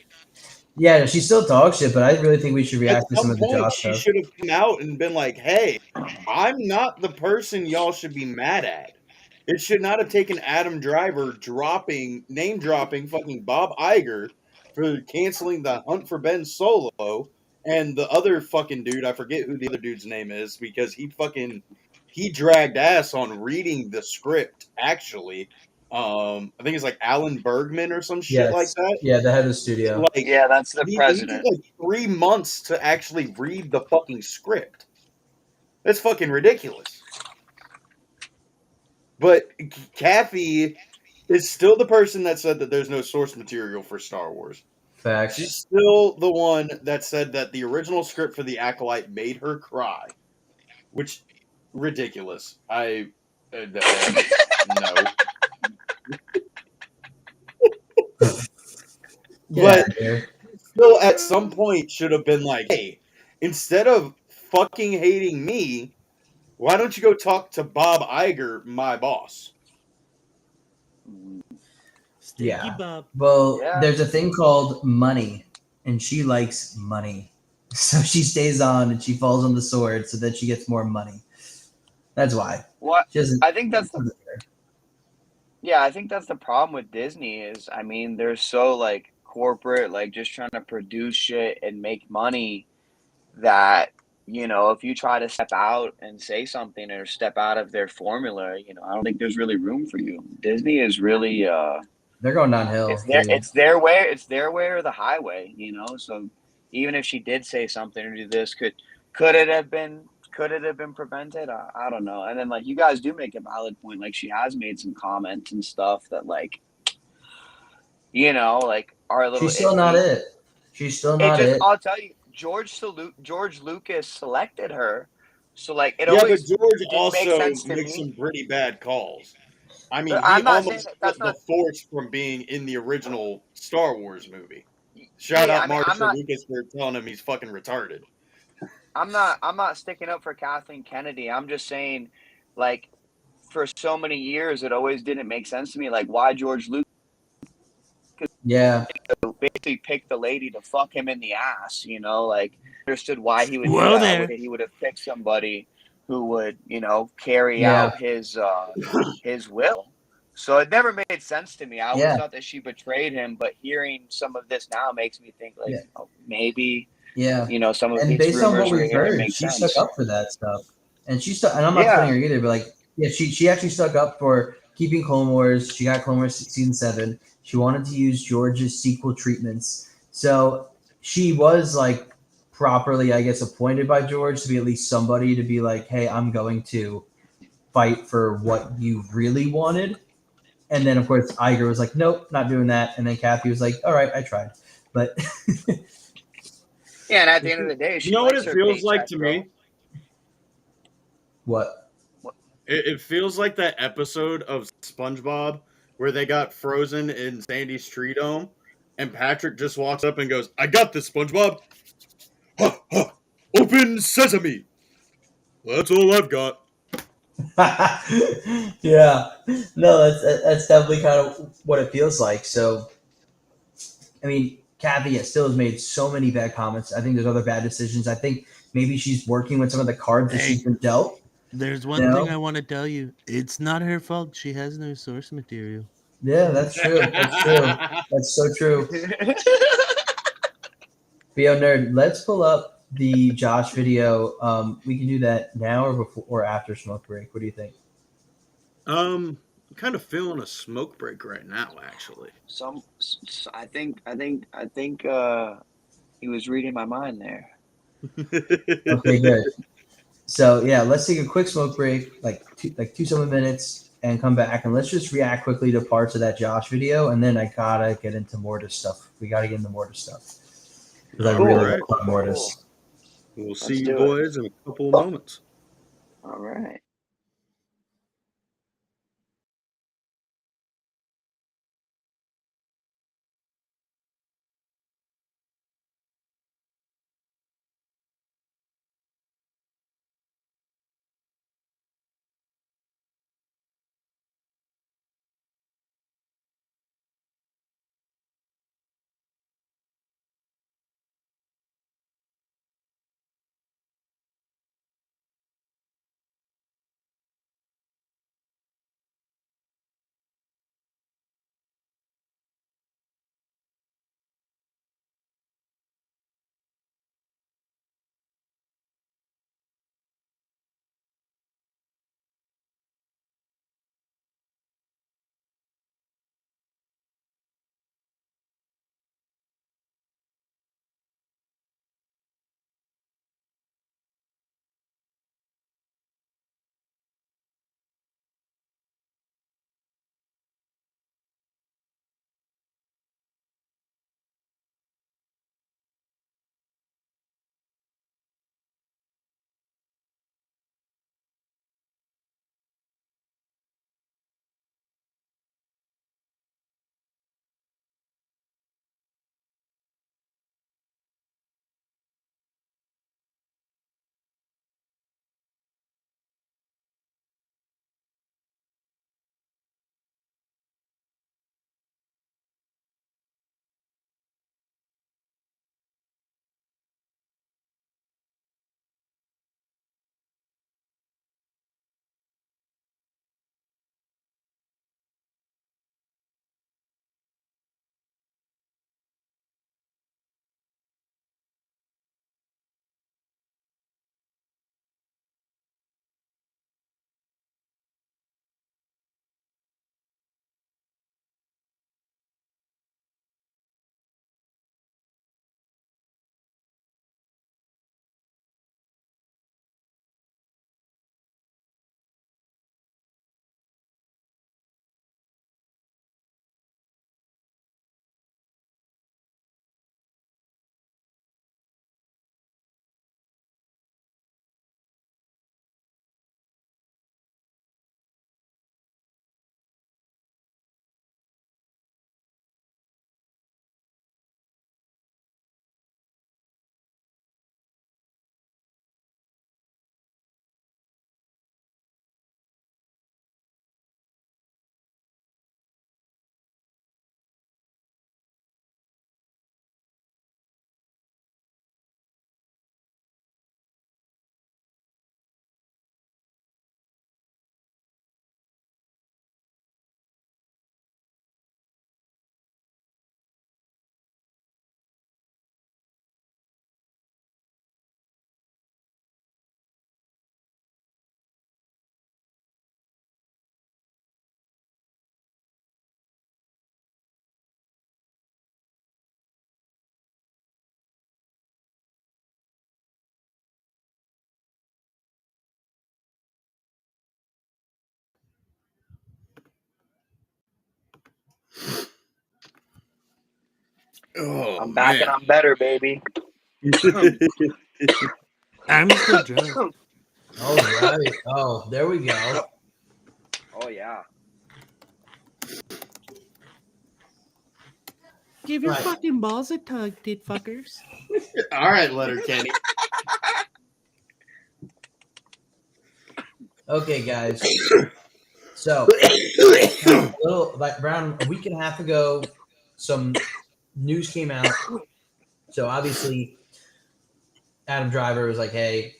Yeah, she's still dog shit, but I really think we should At react to some some of the point, Josh she stuff. should have come out and been like, "Hey, I'm not the person y'all should be mad at." It should not have taken Adam Driver name dropping fucking Bob Iger for canceling the Hunt for Ben Solo and the other fucking dude. I forget who the other dude's name is because he dragged ass on reading the script. Actually, I think it's like Alan Bergman or some shit like Yes. that. Yeah, the head of the studio. Like Yeah, that's the he took president. like 3 months to actually read the fucking script. That's fucking ridiculous. But Kathy is still the person that said that there's no source material for Star Wars. Facts. She's still the one that said that the original script for The Acolyte made her cry, which ridiculous. No. Get out But of here. still at some point should have been like, hey, instead of fucking hating me, why don't you go talk to Bob Iger, my boss? Stinky Yeah. Bob. Well, Yeah. there's a thing called money, and she likes money. So she stays on and she falls on the sword so that she gets more money. That's why. What She doesn't. I think that's the Yeah, I think that's the problem with Disney is, I mean, they're so like corporate, like just trying to produce shit and make money that, if you try to step out and say something or step out of their formula, I don't think there's really room for you. Disney is really They're going downhill, dude. it's their way or the highway. So even if she did say something or do this, could it have been prevented? I don't know. And then like you guys do make a valid point. Like she has made some comments and stuff that like like are a little She's still iffy. not it. She's still It not just it. I'll tell you, George Lucas selected her, so like it Yeah, but always George didn't make also sense to makes me. some pretty bad calls. I mean, But he I'm not saying almost that cut that's the not. Force from being in the original Star Wars movie. Shout Yeah, out I mean, I'm Marsha not. Lucas for telling him he's fucking retarded. I'm not sticking up for Kathleen Kennedy. I'm just saying, like, for so many years, it always didn't make sense to me. Like, why George Lucas Yeah. basically picked the lady to fuck him in the ass? Like, understood why he would do Whoa that. there. He would have picked somebody who would, carry Yeah. out his will. So it never made sense to me. I always Yeah. thought that she betrayed him, but hearing some of this now makes me think like, Yeah. maybe Yeah. some of And these based on what rumors we're we've hearing heard, make she stuck sense. up for that stuff. And she stuck, and I'm not Yeah. defending her either, but like, yeah, she actually stuck up for keeping Clone Wars. She got Clone Wars season 7. She wanted to use George's sequel treatments. So she was like properly, I guess, appointed by George to be at least somebody to be like, hey, I'm going to fight for what you really wanted. And then of course Iger was like, nope, not doing that. And then Kathy was like, all right, I tried. But Yeah, and at the end of the day, You she know what likes it her feels like paycheck, to bro. me? what? It feels like that episode of SpongeBob where they got frozen in Sandy's tree dome, and Patrick just walks up and goes, "I got this, SpongeBob. Ha, ha. Open sesame." That's all I've got. Yeah, no, that's definitely kind of what it feels like. So, I mean, Kathy still has made so many bad comments. I think there's other bad decisions. I think maybe she's working with some of the cards that Hey. she's been dealt. There's one thing I want to tell you. It's not her fault. She has no source material. Yeah, that's true. That's true. That's so true. Bio Nerd, let's pull up the Josh video. We can do that now or before or after smoke break. What do you think? I'm kind of feeling a smoke break right now, actually. I think he was reading my mind there. Okay, good. So yeah, let's take a quick smoke break, like 2 minutes, and come back and let's just react quickly to parts of that Josh video, and then I gotta get into Mortis stuff. We gotta get into Mortis stuff because I really Alright. love Mortis. We'll see Let's you do it. boys in a couple of moments. All right. Oh, I'm back and I'm better, baby. I'm still drunk. All right. Oh, there we go. Oh yeah. Give your Right. fucking balls a tug, tit fuckers. All right, Letterkenny. Okay, guys. So, a little like around a week and a half ago, some news came out. So obviously, Adam Driver was like, "Hey,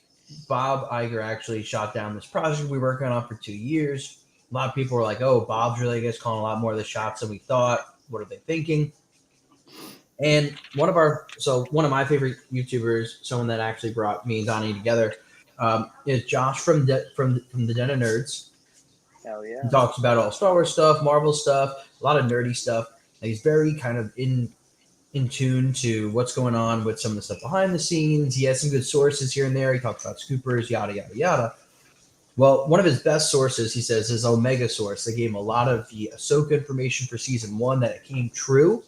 Bob Iger actually shot down this project we were working on for 2 years." A lot of people were like, "Oh, Bob's really, I guess, calling a lot more of the shots than we thought. What are they thinking?" And one of my favorite YouTubers, someone that actually brought me and Donnie together, is Josh from the Den of Nerds. Hell He yeah. talks about all Star Wars stuff, Marvel stuff, a lot of nerdy stuff. And he's very kind of in tune to what's going on with some of the stuff behind the scenes. He has some good sources here and there. He talks about scoopers, yada yada yada. Well, one of his best sources, he says, is Omega Source. They gave him a lot of the Ahsoka information for season 1 that it came true,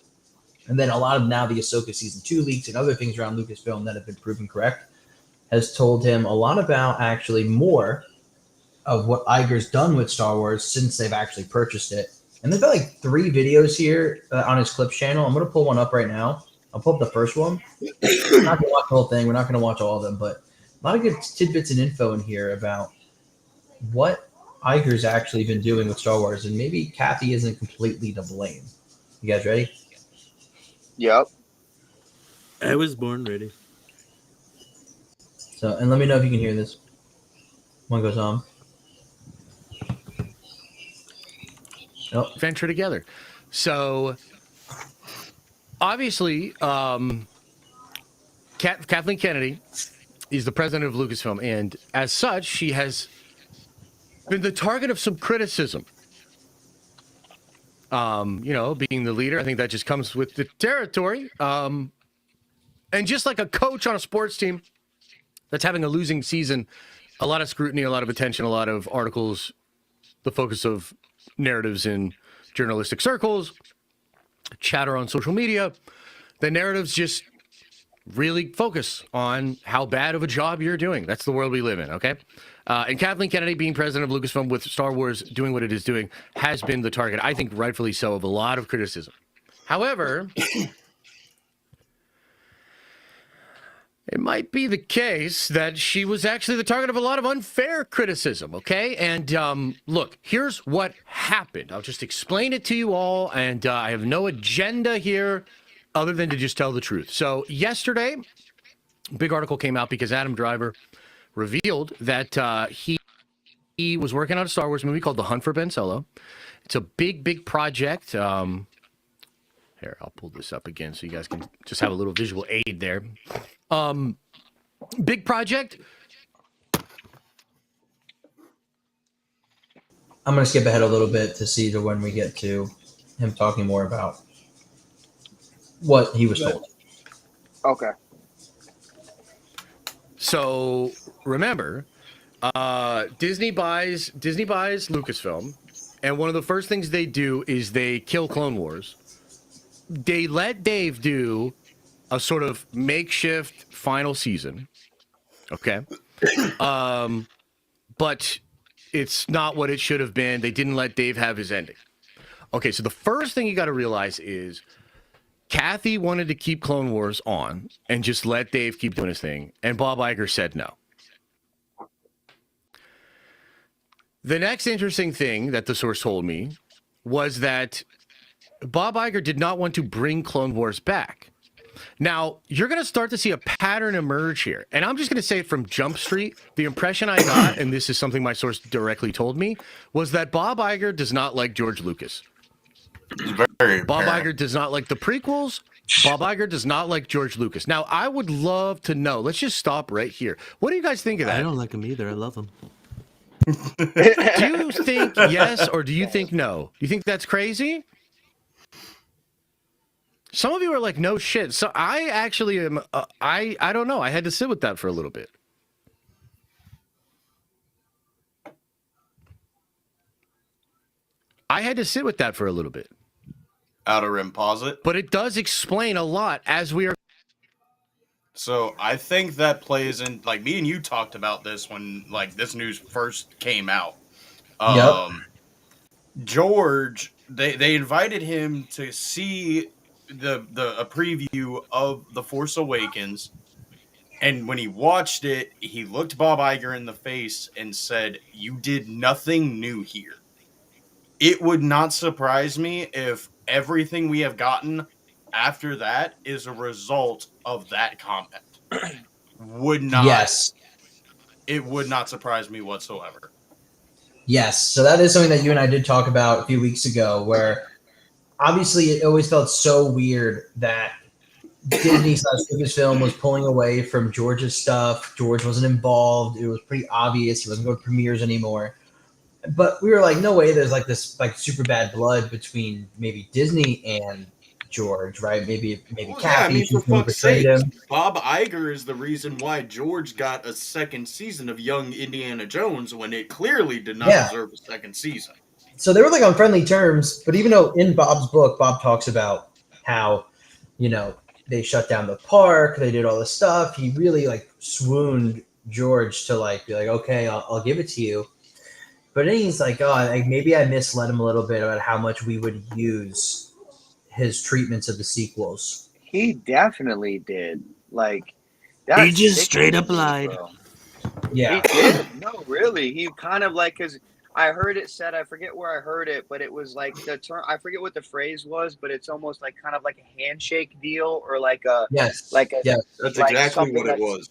and then a lot of now the Ahsoka season 2 leaks and other things around Lucasfilm that have been proven correct has told him a lot about actually more of what Iger's done with Star Wars since they've actually purchased it. And there's got like 3 videos here on his clips channel. I'm going to pull one up right now. I'll pull up the first one. We're not going to watch the whole thing. We're not going to watch all of them, but a lot of good tidbits and info in here about what Iger's actually been doing with Star Wars, and maybe Kathy isn't completely to blame. You guys ready? Yep. I was born ready. So, and let me know if you can hear this. One goes on. Nope. Venture together. So obviously, Kathleen Kennedy is the president of Lucasfilm, and as such, she has been the target of some criticism. Being the leader, I think that just comes with the territory. And just like a coach on a sports team that's having a losing season, a lot of scrutiny, a lot of attention, a lot of articles, the focus of narratives in journalistic circles, chatter on social media. The narratives just really focus on how bad of a job you're doing. That's the world we live in, okay? And Kathleen Kennedy, being president of Lucasfilm with Star Wars doing what it is doing, has been the target, I think rightfully so, of a lot of criticism. However, it might be the case that she was actually the target of a lot of unfair criticism, okay? And look, here's what happened. I'll just explain it to you all, and I have no agenda here other than to just tell the truth. So yesterday, a big article came out because Adam Driver revealed that he was working on a Star Wars movie called The Hunt for Ben Solo. It's a big project. Here, I'll pull this up again so you guys can just have a little visual aid there. Big project. I'm going to skip ahead a little bit to see to when we get to him talking more about what he was told. Okay. So remember, Disney buys Lucasfilm, and one of the first things they do is they kill Clone Wars. They let Dave do a sort of makeshift final season, okay? But it's not what it should have been. They didn't let Dave have his ending. Okay, so the first thing you got to realize is Kathy wanted to keep Clone Wars on and just let Dave keep doing his thing, and Bob Iger said no. The next interesting thing that the source told me was that Bob Iger did not want to bring Clone Wars back. Now, you're going to start to see a pattern emerge here. And I'm just going to say it from Jump Street. The impression I got, and this is something my source directly told me, was that Bob Iger does not like George Lucas. Bob Iger does not like the prequels. Bob Iger does not like George Lucas. Now, I would love to know. Let's just stop right here. What do you guys think of that? I don't like him either. I love him. Do you think yes or do you think no? Do you think that's crazy? Some of you are like, no shit. So I actually am, I don't know. I had to sit with that for a little bit. Outer Rim Posit. but it does explain a lot as we are. So I think that plays in, like, me and you talked about this when, like, this news first came out. Yep. George, they invited him to see a preview of The Force Awakens, and when he watched it, he looked Bob Iger in the face and said, "You did nothing new here." It would not surprise me if everything we have gotten after that is a result of that comment. Would not. Yes. It would not surprise me whatsoever. Yes. So that is something that you and I did talk about a few weeks ago, where obviously it always felt so weird that Disney / Lucasfilm was pulling away from George's stuff. George wasn't involved. It was pretty obvious he wasn't going to premieres anymore. But we were like, no way. There's like this like super bad blood between maybe Disney and George, right? Maybe Well, Kathy. for fuck's betrayed sake, him. Bob Iger is the reason why George got a second season of Young Indiana Jones when it clearly did not deserve a second season. So they were like on friendly terms, but even though in Bob's book, Bob talks about how, they shut down the park, they did all this stuff. He really like swooned George to like be like, okay, I'll give it to you. But then he's like, oh, like maybe I misled him a little bit about how much we would use his treatments of the sequels. He definitely did. Like, he just straight up lied. Bro. Yeah. He did. No, really. He kind of like, because I heard it said, I forget where I heard it, but it was like the term, I forget what the phrase was, but it's almost like kind of like a handshake deal or like a, yes. like a, yes. That's like exactly what it was.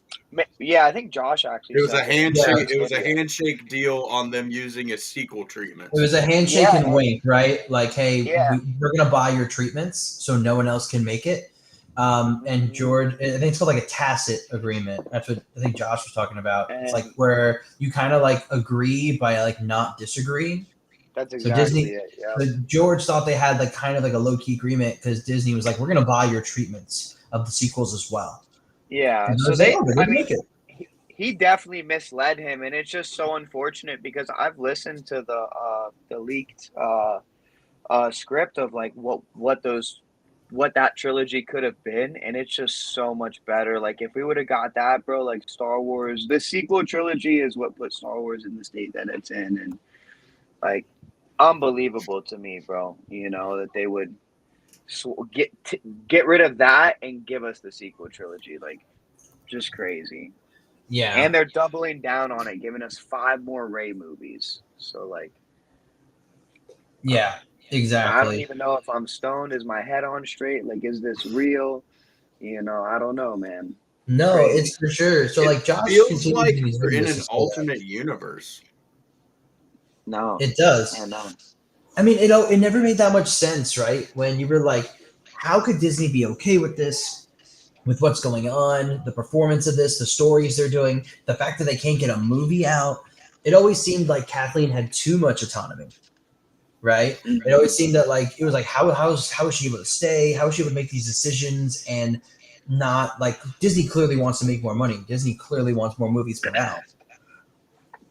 Yeah, I think Josh actually. It was a handshake. Yeah. It was a handshake deal on them using a sequel treatment. It was a handshake and wink, right? Like, hey, we're going to buy your treatments so no one else can make it. And George, I think it's called like a tacit agreement. That's what I think Josh was talking about. It's like where you kind of like agree by like not disagreeing. That's exactly so Disney, it. Yeah. So George thought they had like kind of like a low key agreement because Disney was like, we're going to buy your treatments of the sequels as well. Yeah. So he definitely misled him, and it's just so unfortunate because I've listened to the leaked script of like what that trilogy could have been, and it's just so much better. Like if we would have got that, bro, like Star Wars, the sequel trilogy is what put Star Wars in the state that it's in, and like unbelievable to me, bro. That they would get rid of that and give us the sequel trilogy, like just crazy. Yeah, and they're doubling down on it, giving us 5 more Rey movies. So like, yeah. Exactly. I don't even know if I'm stoned. Is my head on straight? Like, is this real? I don't know, man. No, it's for sure. So, like, Josh feels like we're in an alternate universe. No, it does. I know. I mean, it never made that much sense, right? When you were like, how could Disney be okay with this, with what's going on, the performance of this, the stories they're doing, the fact that they can't get a movie out? It always seemed like Kathleen had too much autonomy. Right. Mm-hmm. It always seemed that like it was like how is she able to stay? How is she able to make these decisions and not like Disney clearly wants to make more money. Disney clearly wants more movies put out.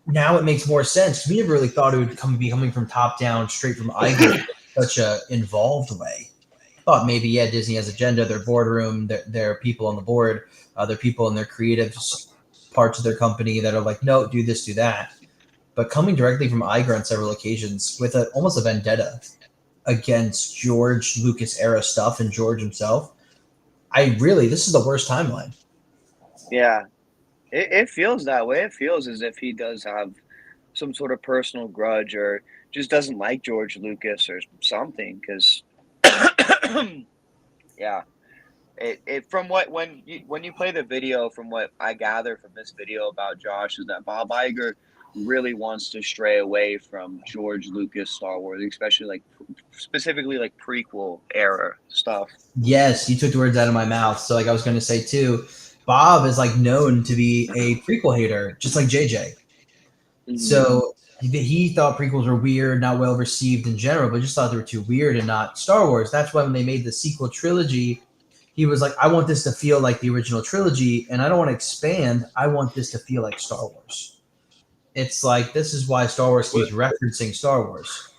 Now it makes more sense. We never really thought it would be coming from top down, straight from Iger, in such a involved way. Thought maybe Disney has agenda, their boardroom, their people on the board, their people in their creative parts of their company that are like, no, do this, do that. But coming directly from Iger on several occasions with almost a vendetta against George Lucas era stuff and George himself, this is the worst timeline. Yeah, it feels that way. It feels as if he does have some sort of personal grudge or just doesn't like George Lucas or something. Because, yeah, it from when you play the video, from what I gather from this video about Josh, is that Bob Iger really wants to stray away from George Lucas Star Wars, especially like specifically like prequel era stuff. Yes, you took the words out of my mouth. So like I was going to say too, Bob is like known to be a prequel hater, just like JJ. Mm-hmm. So he thought prequels were weird, not well received in general, but just thought they were too weird and not Star Wars. That's why when they made the sequel trilogy, he was like, I want this to feel like the original trilogy, and I don't want to expand. I want this to feel like Star Wars. It's like, this is why Star Wars keeps referencing Star Wars.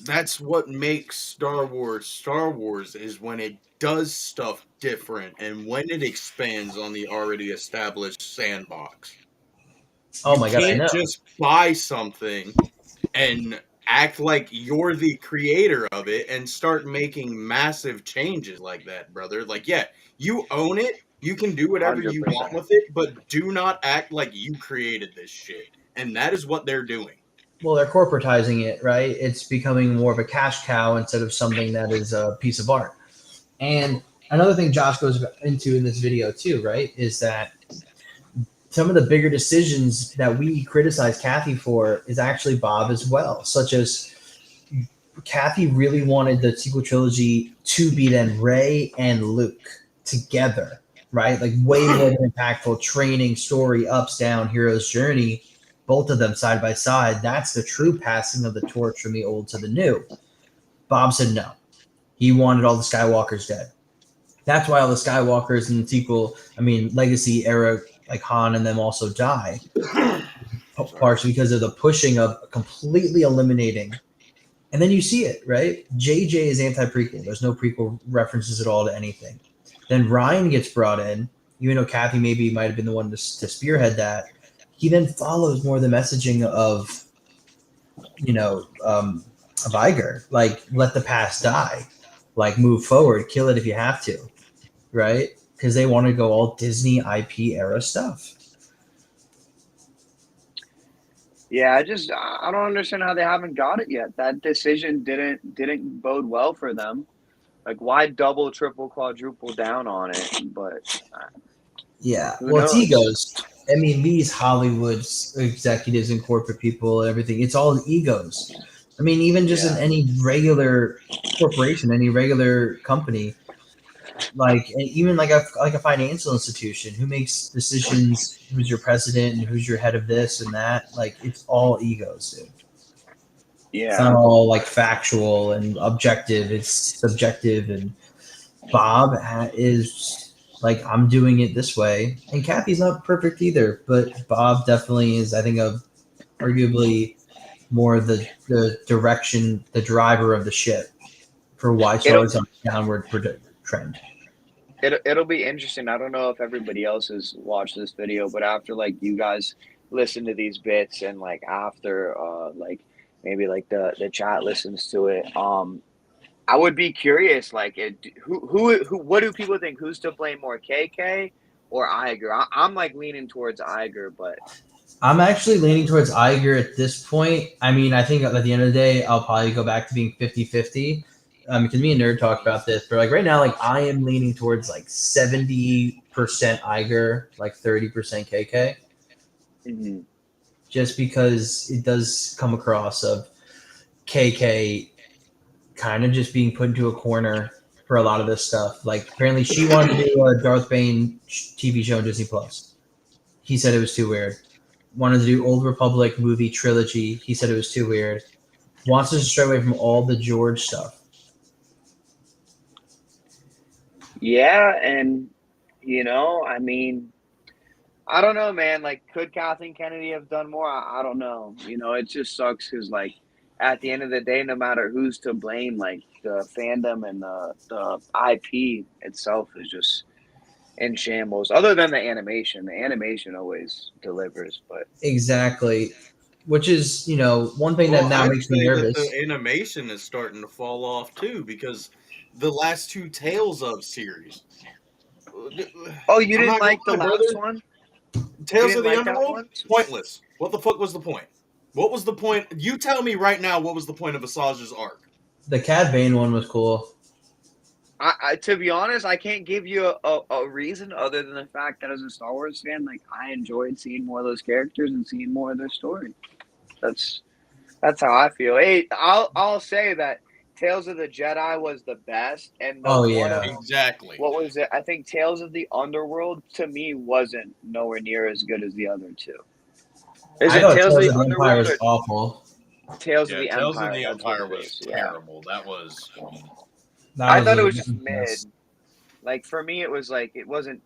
that's what makes Star Wars is when it does stuff different and when it expands on the already established sandbox. Oh You my god, I can't know. just buy something and act like you're the creator of it and start making massive changes like that, brother. Like, yeah, you own it. You can do whatever you want 100%. with it, but do not act like you created this shit. And that is what they're doing. Well, they're corporatizing it, right? It's becoming more of a cash cow instead of something that is a piece of art. And another thing Josh goes into in this video too, right, is that some of the bigger decisions that we criticize Kathy for is actually Bob as well, such as Kathy really wanted the sequel trilogy to be then Rey and Luke together, right? Like way more than impactful training, story, ups, down, hero's journey, both of them side by side. That's the true passing of the torch from the old to the new. Bob said no. He wanted all the Skywalkers dead. That's why all the Skywalkers in the sequel, Legacy era, like Han and them also die. Partially because of the pushing of completely eliminating. And then you see it, right? JJ is anti-prequel. There's no prequel references at all to anything. Then Ryan gets brought in, even though Kathy maybe might have been the one to spearhead that. He then follows more the messaging of, of Iger, like let the past die, like move forward, kill it if you have to, right? Because they want to go all Disney IP era stuff. Yeah, I don't understand how they haven't got it yet. That decision didn't bode well for them. Like, why double, triple, quadruple down on it? But Yeah, who well, it's knows? egos. These Hollywood executives and corporate people and everything, it's all egos. Even just in any regular corporation, any regular company, like even like a financial institution, who makes decisions, who's your president and who's your head of this and that, like it's all egos, dude. It's not Yeah, all like factual and objective, it's subjective. And Bob is like, I'm doing it this way, and Kathy's not perfect either, but Bob definitely is, I think, of arguably more the direction, the driver of the ship for why Star Wars on a downward trend. it'll be interesting. I don't know if everybody else has watched this video, but after like you guys listen to these bits and like after like maybe like the chat listens to it, I would be curious, like, who, what do people think? Who's to blame more, KK or Iger? I'm like leaning towards Iger, but I'm actually leaning towards Iger at this point. I think at the end of the day, I'll probably go back to being 50-50. Because me and Nerd talked about this, but like right now, like I am leaning towards like 70% Iger, like 30% KK, just because it does come across of KK kind of just being put into a corner for a lot of this stuff. Like apparently she wanted to do a Darth Bane TV show on Disney Plus. He said it was too weird. Wanted to do Old Republic movie trilogy. He said it was too weird. Wants us to stray away from all the George stuff. yeah, and I don't know, man. Like, could Kathleen Kennedy have done more? I don't know. It just sucks because, like, at the end of the day, no matter who's to blame, like the fandom and the IP itself is just in shambles. Other than the animation always delivers. But Exactly. Which is, one thing that now I'd makes me say that nervous. the animation is starting to fall off too because the last two Tales of series. oh, you I'm didn't not gonna like the lie, last brother. one? Tales You of didn't the like that Underworld? one? Pointless. What the fuck was the point? What was the point? You tell me right now what was the point of Asajj's arc? The Cad Bane one was cool. I to be honest, I can't give you a reason other than the fact that as a Star Wars fan, like I enjoyed seeing more of those characters and seeing more of their story. That's how I feel. Hey, I'll say that Tales of the Jedi was the best, and the Oh one of yeah. Exactly. what was it? I think Tales of the Underworld to me wasn't nowhere near as good as the other two. Is I it thought Tales of Tales the of the Empire Underworld was or awful. Tales of Yeah, the Tales of Empire? the That's what Empire it was is. Yeah, terrible. That was I thought it was That just was mid. mess. Like for me, it was like it wasn't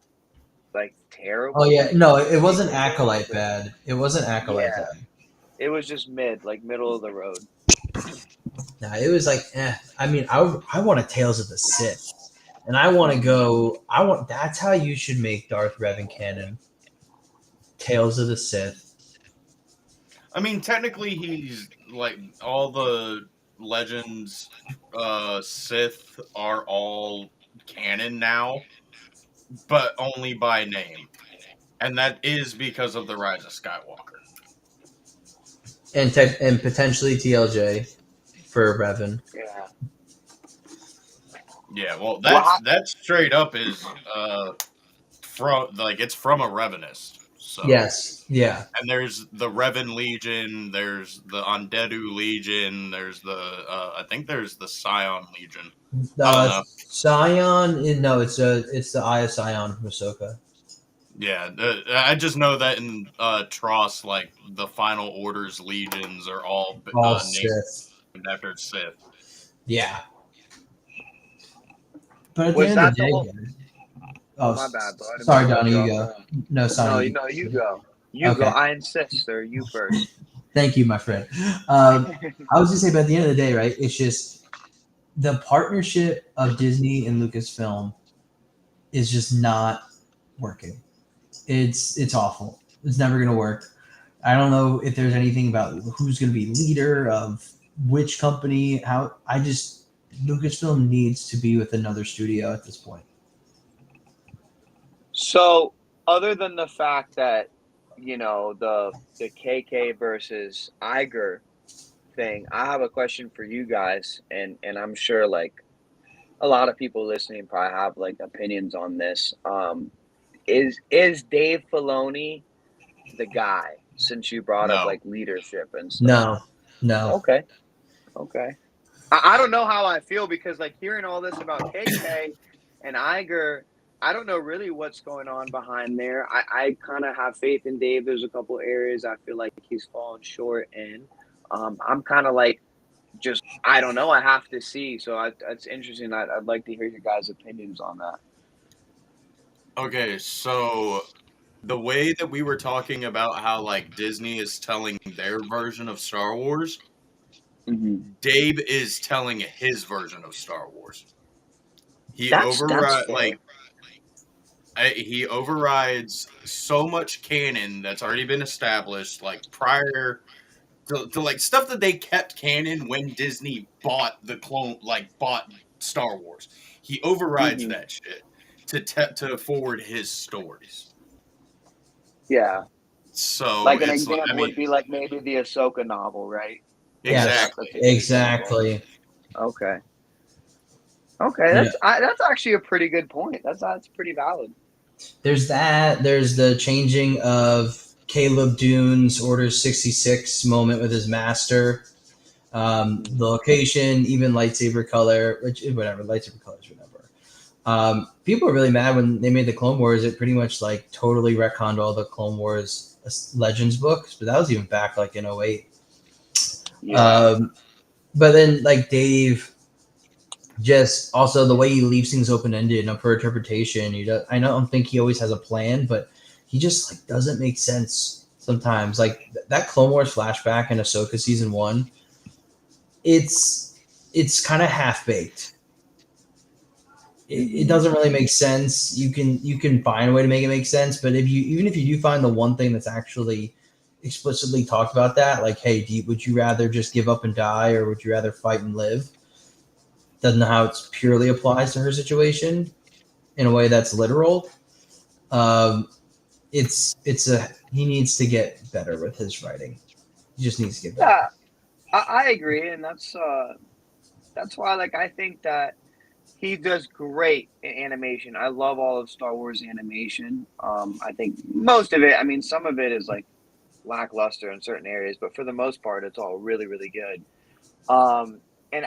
like Oh terrible. yeah, no, it wasn't Equal bad, Acolyte but bad. It wasn't Acolyte yeah, bad. it was just mid, like middle of the road. Nah, it was like, I mean, I want a Tales of the Sith, and I want to go. I want. That's how you should make Darth Revan canon. Tales of the Sith. I mean, technically, he's like all the legends. Sith are all canon now, but only by name, and that is because of the Rise of Skywalker. And potentially TLJ for Revan. Yeah. Yeah, well, Well, that straight up is from like it's from a Revanist. So Yes. Yeah. and there's the Revan Legion, there's the Undeadu Legion, there's the I think there's the Scion Legion. I don't know. Scion. No, it's the Eye of Scion, Ahsoka. Yeah, I just know that in Tross, like the Final Order's legions are all All named Sith. after Sith. Yeah. But at the was end of that the the day, whole? guys. Oh, my bad, bro. I didn't Sorry, mean to cut Donnie, you you off. go. No, Sonny. No, you go. You go. Okay. I insist, sir. You first. Thank you, my friend. I was just saying, but at the end of the day, right? It's just the partnership of Disney and Lucasfilm is just not working. It's awful. It's never going to work. I don't know if there's anything about who's going to be leader of which company. How I just Lucasfilm needs to be with another studio at this point. So, other than the fact that the KK versus Iger thing, I have a question for you guys, and I'm sure like a lot of people listening probably have like opinions on this. Is Dave Filoni the guy? Since you brought up No. like leadership and stuff. No. Okay. I don't know how I feel because like hearing all this about KK and Iger, I don't know really what's going on behind there. I kind of have faith in Dave. There's a couple areas I feel like he's fallen short in. I'm kind of like just I don't know. I have to see. So it's interesting. I'd like to hear your guys' opinions on that. Okay, so the way that we were talking about how like Disney is telling their version of Star Wars, Dave is telling his version of Star Wars. He That's fair. he overrides so much canon that's already been established, like prior to like stuff that they kept canon when Disney bought bought Star Wars. He overrides that shit to forward his stories. Yeah. So Like an it's example would be like maybe the Ahsoka novel, right? Exactly. Exactly. Okay. That's actually a pretty good point. That's pretty valid. There's that. There's the changing of Caleb Dune's Order 66 moment with his master. The location, even lightsaber color, which whatever, lightsaber colors, whatever. People are really mad when they made the Clone Wars. It pretty much like totally retconned all the Clone Wars Legends books, but that was even back like in 08. Yeah. But then like Dave, just also the way he leaves things open ended and up for interpretation. I don't think he always has a plan, but he just like doesn't make sense sometimes. Like that Clone Wars flashback in Ahsoka season 1, it's kind of half baked. It doesn't really make sense. You can find a way to make it make sense, but even if you do find the one thing that's actually explicitly talked about that, like, hey, would you rather just give up and die, or would you rather fight and live? Doesn't know how it purely applies to her situation in a way that's literal. He needs to get better with his writing. He just needs to get better. Yeah, I agree, and that's why like I think that he does great in animation. I love all of Star Wars animation. I think most of it. I mean, some of it is like lackluster in certain areas, but for the most part, it's all really, really good. And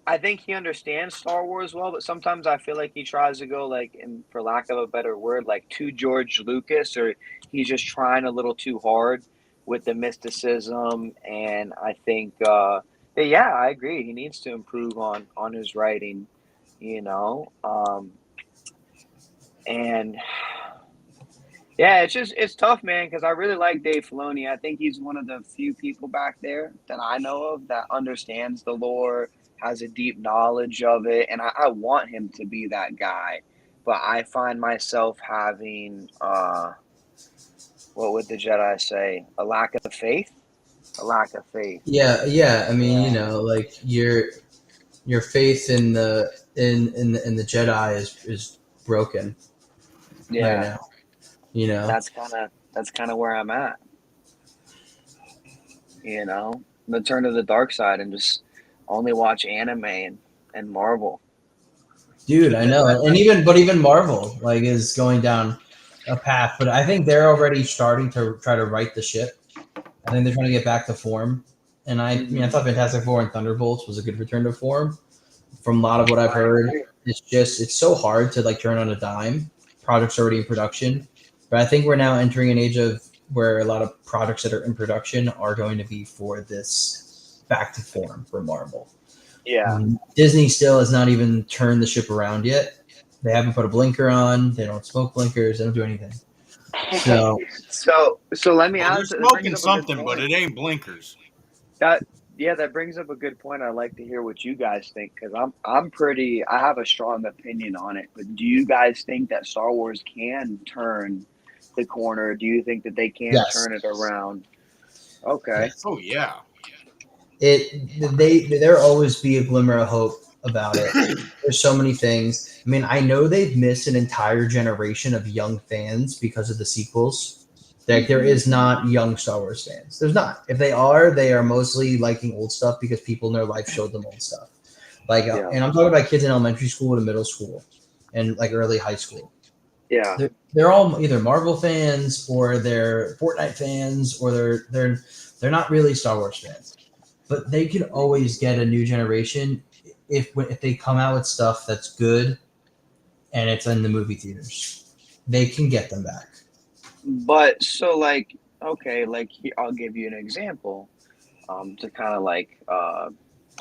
I think he understands Star Wars well, but sometimes I feel like he tries to go like, and for lack of a better word, like too George Lucas, or he's just trying a little too hard with the mysticism. And I think, yeah, I agree. He needs to improve on his writing, and Yeah, it's tough, man, because I really like Dave Filoni. I think he's one of the few people back there that I know of that understands the lore, has a deep knowledge of it, and I want him to be that guy. But I find myself having what would the Jedi say? A lack of faith? A lack of faith. Yeah. I mean, Yeah. like your faith in the Jedi is broken right Yeah. now. You know, That's kind of where I'm at, you know. The turn to the dark side and just only watch anime and Marvel. dude, Keep I it know, that and way. even Marvel like is going down a path, but I think they're already starting to try to right the ship. I think they're trying to get back to form, and I mean, I Hmm. thought Fantastic Four and Thunderbolts was a good return to form. From a lot of what I've I heard, agree. it's so hard to like turn on a dime. Projects already in production, but I think we're now entering an age of where a lot of projects that are in production are going to be for this back to form for Marvel. Yeah. Disney still has not even turned the ship around yet. They haven't put a blinker on. They don't smoke blinkers. They don't do anything. So So let me Well, they're ask. That brings smoking up a good something, but point. it ain't blinkers. That Yeah, that brings up a good point. I'd like to hear what you guys think because I'm pretty. I have a strong opinion on it. But do you guys think that Star Wars can turn the corner? Do you think that they can yes, turn it around? Okay. yes. Oh yeah. There always be a glimmer of hope about it. There's so many things. I mean, I know they've missed an entire generation of young fans because of the sequels. Like there Hmm. is not young Star Wars fans. There's not. If they are mostly liking old stuff because people in their life showed them old stuff. Like, Yeah. and I'm talking about kids in elementary school to middle school, and like early high school. Yeah. They're all either Marvel fans or they're Fortnite fans or they're not really Star Wars fans. But they can always get a new generation if they come out with stuff that's good and it's in the movie theaters. They can get them back. But so like okay, like I'll give you an example. To kind of like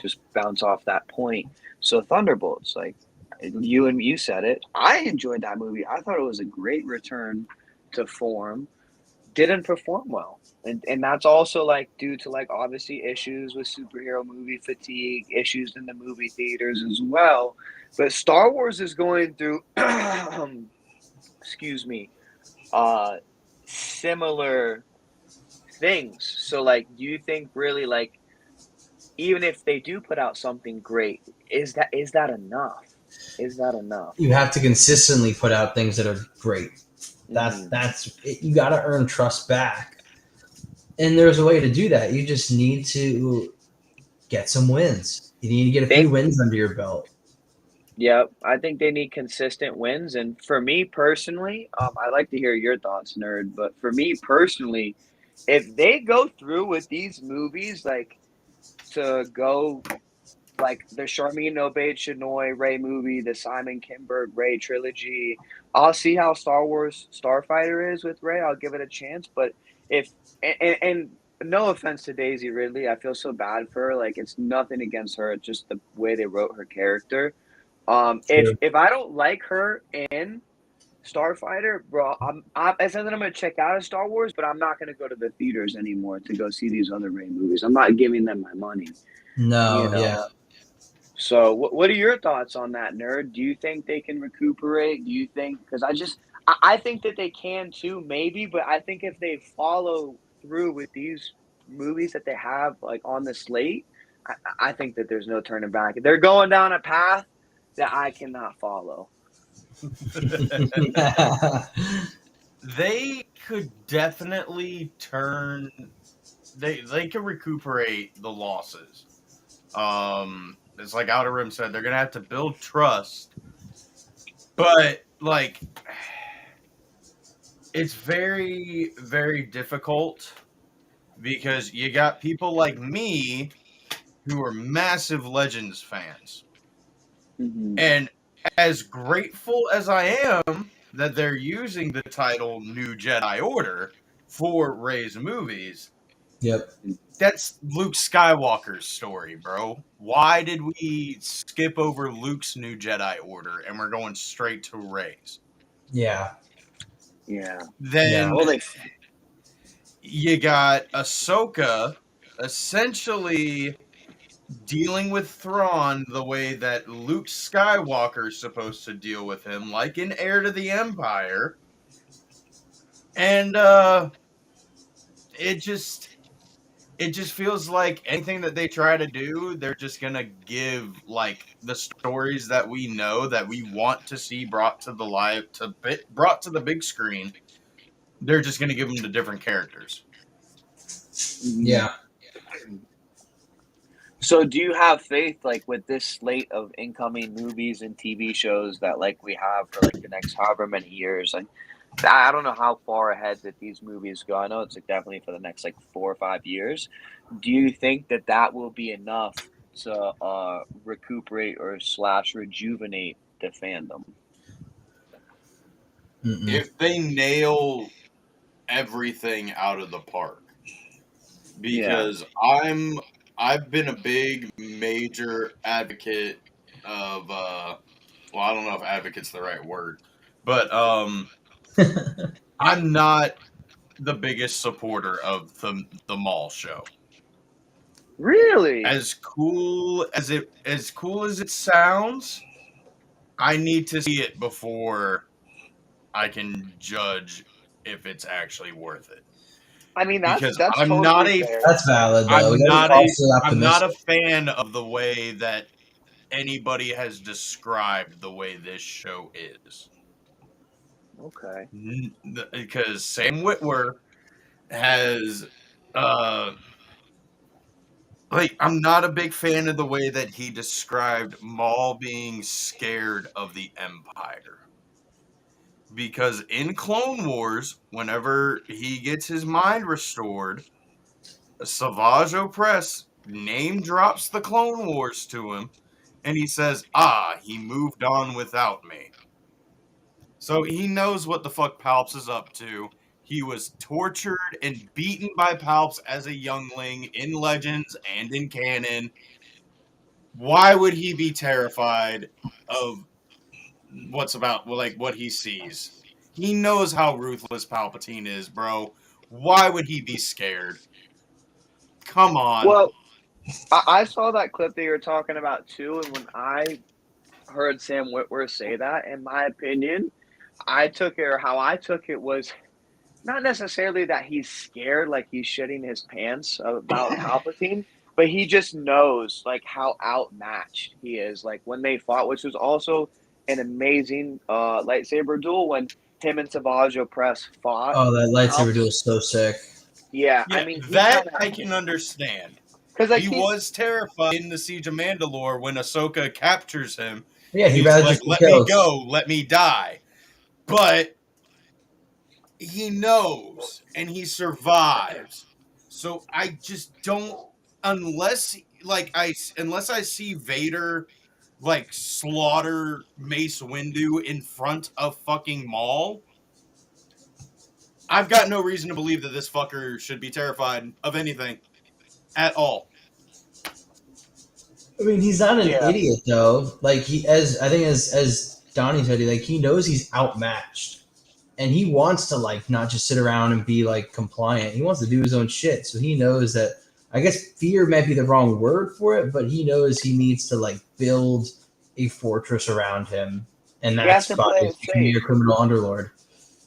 just bounce off that point. So Thunderbolts, like you said it. I enjoyed that movie. I thought it was a great return to form. Didn't perform well. And that's also like due to like obviously issues with superhero movie fatigue, issues in the movie theaters as well. But Star Wars is going through excuse me, uh similar things. So like do you think really like even if they do put out something great, is that enough? Is that enough? You have to consistently put out things that are great. Hmm. You got to earn trust back, and there's a way to do that. You just need to get some wins. You need to get a few They, wins under your belt. yeah, I think they need consistent wins. And for me personally, I'd like to hear your thoughts, nerd. But for me personally, if they go through with these movies, like to go like the Charmin Obaid Chinoy Ray movie, the Simon Kinberg Ray trilogy. I'll see how Star Wars Starfighter is with Ray. I'll give it a chance. But if and no offense to Daisy Ridley, I feel so bad for her. Like it's nothing against her, it's just the way they wrote her character. If True. if I don't like her in Starfighter, bro, it's not that I'm gonna check out of Star Wars, but I'm not gonna go to the theaters anymore to go see these other Ray movies. I'm not giving them my money. You No, know. yeah. So, what are your thoughts on that, nerd? Do you think they can recuperate? Do you think because I think that they can too, maybe, but I think if they follow through with these movies that they have like on the slate, I think that there's no turning back. They're going down a path that I cannot follow. They could definitely turn. They could recuperate the losses. It's like Outer Rim said, they're gonna have to build trust, but like it's very very difficult because you got people like me who are massive Legends fans, Hmm. and as grateful as I am that they're using the title New Jedi Order for Rey's movies, Yep. that's Luke Skywalker's story, bro. Why did we skip over Luke's New Jedi Order and we're going straight to Rey's? Yeah. Yeah. Then Well, you got Ahsoka essentially dealing with Thrawn the way that Luke Skywalker is supposed to deal with him, like in Heir to the Empire. And it just feels like anything that they try to do, they're just gonna give like the stories that we know that we want to see brought to the big screen. They're just gonna give them to different characters. Yeah. So do you have faith, like, with this slate of incoming movies and TV shows that, like, we have for, like, the next however many years? Like, I don't know how far ahead that these movies go. I know it's, like, definitely for the next, like, 4 or 5 years. Do you think that that will be enough to recuperate or slash rejuvenate the fandom? Mm-mm. If they nail everything out of the park, because I've been a big major advocate of well, I don't know if advocate's the right word, but I'm not the biggest supporter of the mall show. Really? As cool as it sounds, I need to see it before I can judge if it's actually worth it. I mean, Because that's I'm not totally a fair. That's valid though. We gotta be cautiously I'm not a optimistic. fan of the way that anybody has described the way this show is. Okay. Because Sam Witwer has like, I'm not a big fan of the way that he described Maul being scared of the Empire. Because in Clone Wars, whenever he gets his mind restored, Savage Opress name drops the Clone Wars to him, and he says, he moved on without me. So he knows what the fuck Palps is up to. He was tortured and beaten by Palps as a youngling in Legends and in canon. Why would he be terrified of what he sees? He knows how ruthless Palpatine is, bro. Why would he be scared? Come on. Well, I saw that clip that you're talking about too, and when I heard Sam Witwer say that, in my opinion, I took it, or how I took it was not necessarily that he's scared, like he's shitting his pants about Palpatine, but he just knows like how outmatched he is. Like when they fought, which was also an amazing lightsaber duel when him and Savage Opress fought. Oh, that lightsaber Palps, duel is so sick. yeah, I Yeah, mean he that kind of I can understand. because like He was terrified in the Siege of Mandalore when Ahsoka captures him, Yeah, and he'd he's rather like, just be "Let me killed. go, let me die." But he knows, and he survives. So I just don't, unless I see Vader like slaughter Mace Windu in front of fucking Maul. I've got no reason to believe that this fucker should be terrified of anything at all. I mean, he's not an yeah. idiot though. Like he, as I think, as Donnie said, like he knows he's outmatched, and he wants to like not just sit around and be like compliant. He wants to do his own shit. So he knows that. I guess fear might be the wrong word for it, but he knows he needs to like build a fortress around him, and He has that's to by play it becoming safe. a criminal underlord.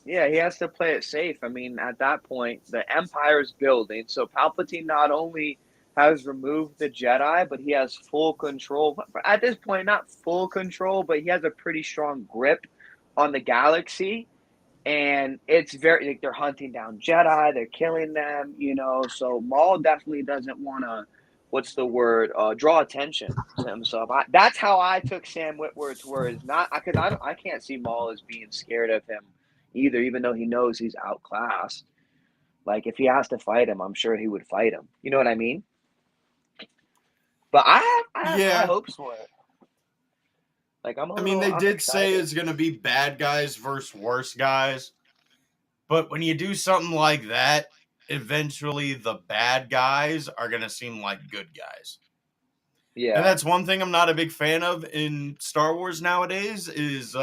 Yeah, he has to play it safe. I mean, at that point, the Empire's building. So Palpatine not only has removed the Jedi, but he has full control. At this point, not full control, but he has a pretty strong grip on the galaxy. And it's very, like, they're hunting down Jedi, they're killing them, So Maul definitely doesn't want to, what's the word, draw attention to himself. That's how I took Sam Witwer's words. Not because I can't see Maul as being scared of him either, even though he knows he's outclassed. Like if he has to fight him, I'm sure he would fight him. You know what I mean? But I have high Yeah, hopes for it. Like I mean, they I'm did say excited. it's going to be bad guys versus worse guys. But when you do something like that, eventually the bad guys are going to seem like good guys. And Yeah. that's one thing I'm not a big fan of in Star Wars nowadays is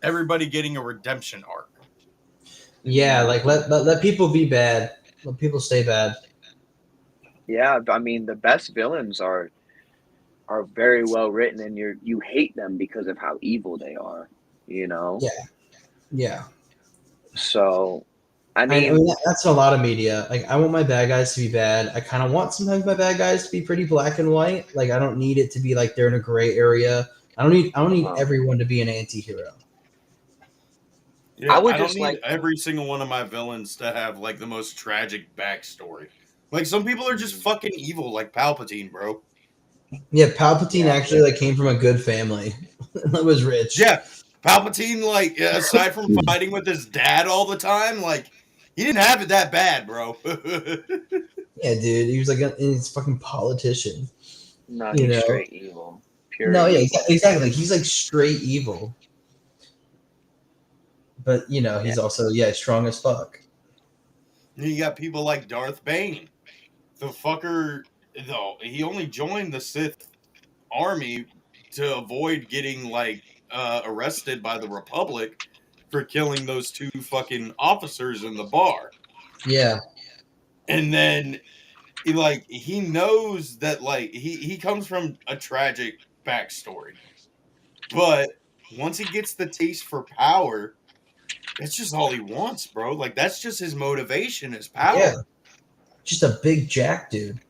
everybody getting a redemption arc. Yeah, like let people be bad. Let people stay bad. Yeah, I mean the best villains are very well written, and you hate them because of how evil they are. You know, Yeah, yeah. so I I mean, mean that's in a lot of media. Like I want my bad guys to be bad. I kind of want sometimes my bad guys to be pretty black and white. Like I don't need it to be like they're in a gray area. I don't need everyone to be an anti-hero. I Yeah, would I don't just need like. every single one of my villains to have like the most tragic backstory. Like some people are just fucking evil, like Palpatine, bro. Yeah, Palpatine Yeah. actually like came from a good family. That was rich. Yeah, Palpatine, like aside from fighting with his dad all the time, like he didn't have it that bad, bro. Yeah, dude. He was like he's a fucking politician. No, You he's know. straight evil, pure No, yeah, evil. exactly. He's like straight evil. But Yeah. he's also strong as fuck. You got people like Darth Bane. The fucker, though, he only joined the Sith army to avoid getting like arrested by the Republic for killing those two fucking officers in the bar. Yeah, And then he knows that like he comes from a tragic backstory. But once he gets the taste for power, that's just all he wants, bro. Like that's just his motivation is yeah. power. Just a big jack dude,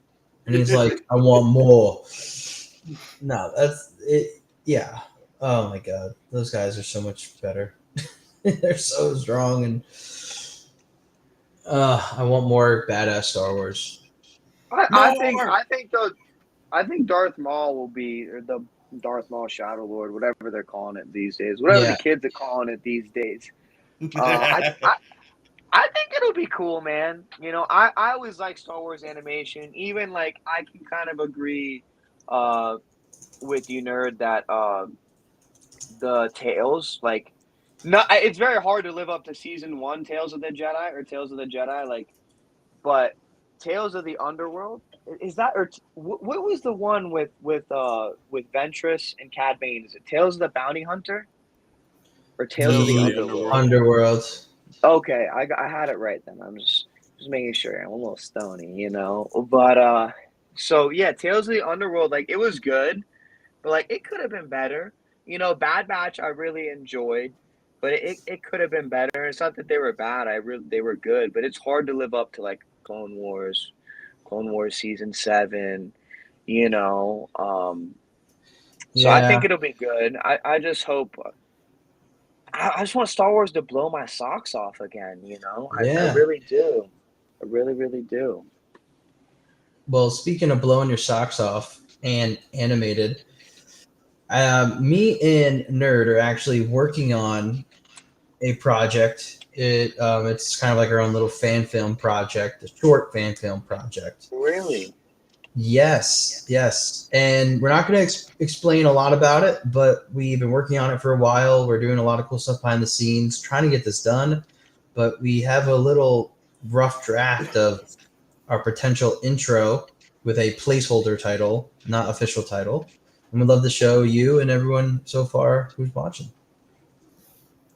and he's like, I want more. No, that's it. Yeah. Oh my god, those guys are so much better. They're so strong, and I want more badass Star Wars. More. I think Darth Maul will be, or the Darth Maul Shadow Lord, whatever they're calling it these days, whatever the Yeah, kids are calling it these days. I think it'll be cool, man. You know, I always like Star Wars animation. Even like I can kind of agree uh with you, nerd, that the Tales, like, no, it's very hard to live up to season one Tales of the Jedi or Tales of the Jedi, like, but Tales of the Underworld, is that, or what was the one with Ventress and Cad Bane? Is it Tales of the Bounty Hunter or Tales of Tales the of the the Underworld? Underworld. Underworld. Okay, I had it right then. I'm just making sure. I'm a little stony, you know. But so yeah, Tales of the Underworld, like it was good, but like it could have been better. You know, Bad Batch I really enjoyed, but it could have been better. It's not that they were bad. They were good, but it's hard to live up to like Clone Wars season 7, you know. So I Yeah, think it'll be good. I just hope I just want Star Wars to blow my socks off again, you know? I yeah. really do. I really, really do. Well, speaking of blowing your socks off and animated, me and Nerd are actually working on a project. It's kind of like our own little fan film project, a short fan film project. Really? Yes, yes. And we're not going to explain a lot about it, but we've been working on it for a while. We're doing a lot of cool stuff behind the scenes, trying to get this done. But we have a little rough draft of our potential intro with a placeholder title, not official title. And we'd love to show you and everyone so far who's watching.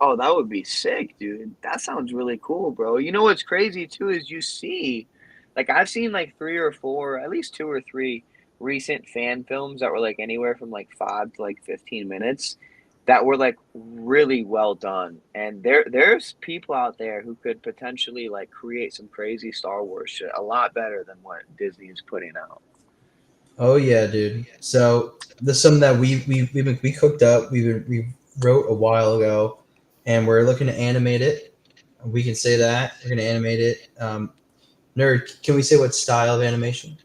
Oh, that would be sick, dude. That sounds really cool, bro. You know what's crazy too is you see, like I've seen like 3 or 4, at least 2 or 3 recent fan films that were like anywhere from like 5 to like 15 minutes that were like really well done. And there's people out there who could potentially like create some crazy Star Wars shit a lot better than what Disney is putting out. Oh yeah, dude. So this is something that we cooked up. We wrote a while ago, and we're looking to animate it. We can say that we're going to animate it. Nerd, can we say what style of animation?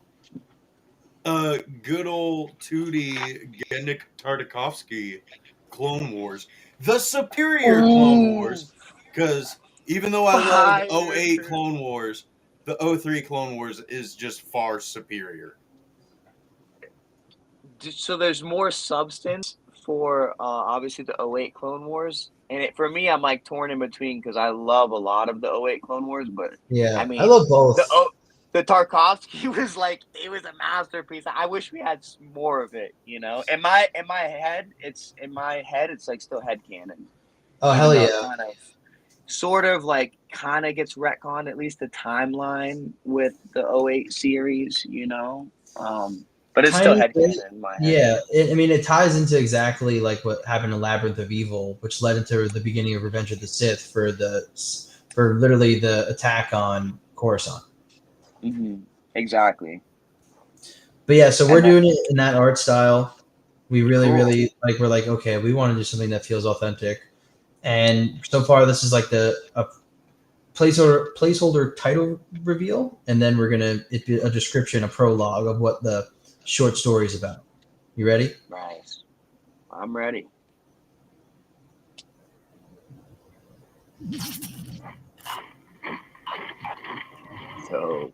Good old 2D Gendik Tartakovsky Clone Wars, the superior Clone Ooh, Wars, because even though I love fire! '08 Clone Wars, the '03 Clone Wars is just far superior. So there's more substance for obviously the '08 Clone Wars, and for me, I'm like torn in between because I love a lot of the '08 Clone Wars, but I Yeah, I mean love both. the Tarkovsky was like it was a masterpiece. I wish we had more of it, you know. In my head, it's like still headcanon, Oh even hell though it yeah! kind of sort of like kind of gets retconned, at least the timeline with the '08 series, you know. But it's still Tiny bit. headcanon in my head. Yeah, I mean, it ties into exactly like what happened in Labyrinth of Evil, which led into the beginning of Revenge of the Sith for literally the attack on Coruscant. Exactly. But yeah, so we're And then, doing it in that art style. We really, Cool. really like. We're like, okay, we want to do something that feels authentic. And so far, this is like a placeholder title reveal, and then we're gonna a description, a prologue of what the short story is about. You ready? nice. I'm ready. So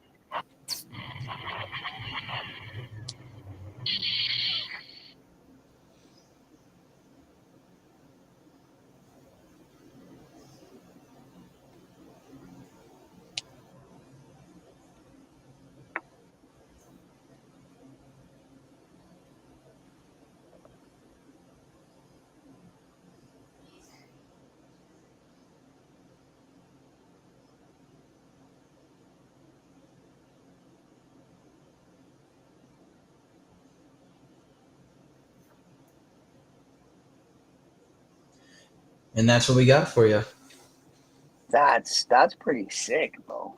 And that's what we got for you. that's pretty sick, bro.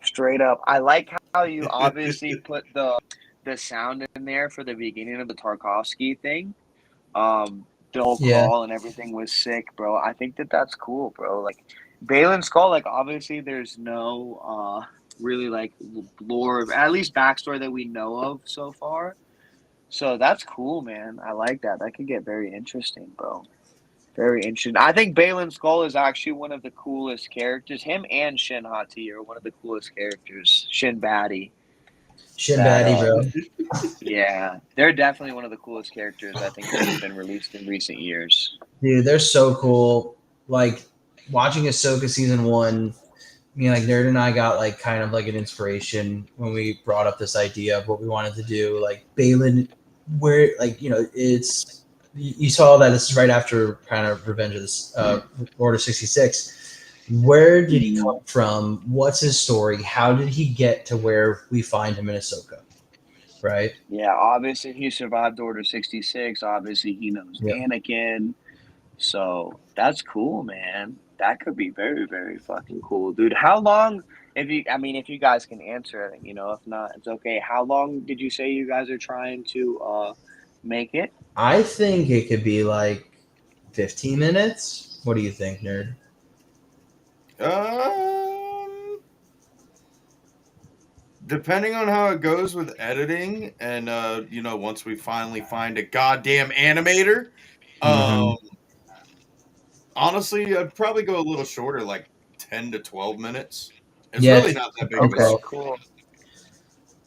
Straight up. I like how you obviously put the sound in there for the beginning of the Tarkovsky thing. The whole Yeah. crawl and everything was sick, bro. I think that's cool, bro. Like Balin's Skull, like obviously there's no really like lore, at least backstory that we know of so far. So that's cool, man. I like that. That could get very interesting, bro. Very interesting. I think Balin Skull is actually one of the coolest characters. Him and Shin Hati are one of the coolest characters. Shin Batty. Shin That, Batty, bro. Yeah, they're definitely one of the coolest characters I think that have been released in recent years. Dude, they're so cool. Like watching Ahsoka season 1. Like Nerd and I got like kind of like an inspiration when we brought up this idea of what we wanted to do. Like Balin, where like it's you saw that this is right after kind of Revenge of this Order 66. Where did he come from? What's his story? How did he get to where we find him in Ahsoka? Right? Yeah, obviously he survived Order 66. Obviously he knows Yep. Anakin. So that's cool, man. That could be very, very fucking cool, dude. How long, if you guys can answer it, if not, it's okay. How long did you say you guys are trying to make it? I think it could be like 15 minutes. What do you think, Nerd? Depending on how it goes with editing, and once we finally find a goddamn animator, honestly, I'd probably go a little shorter, like 10 to 12 minutes. It's really not that big of a Okay, story. cool.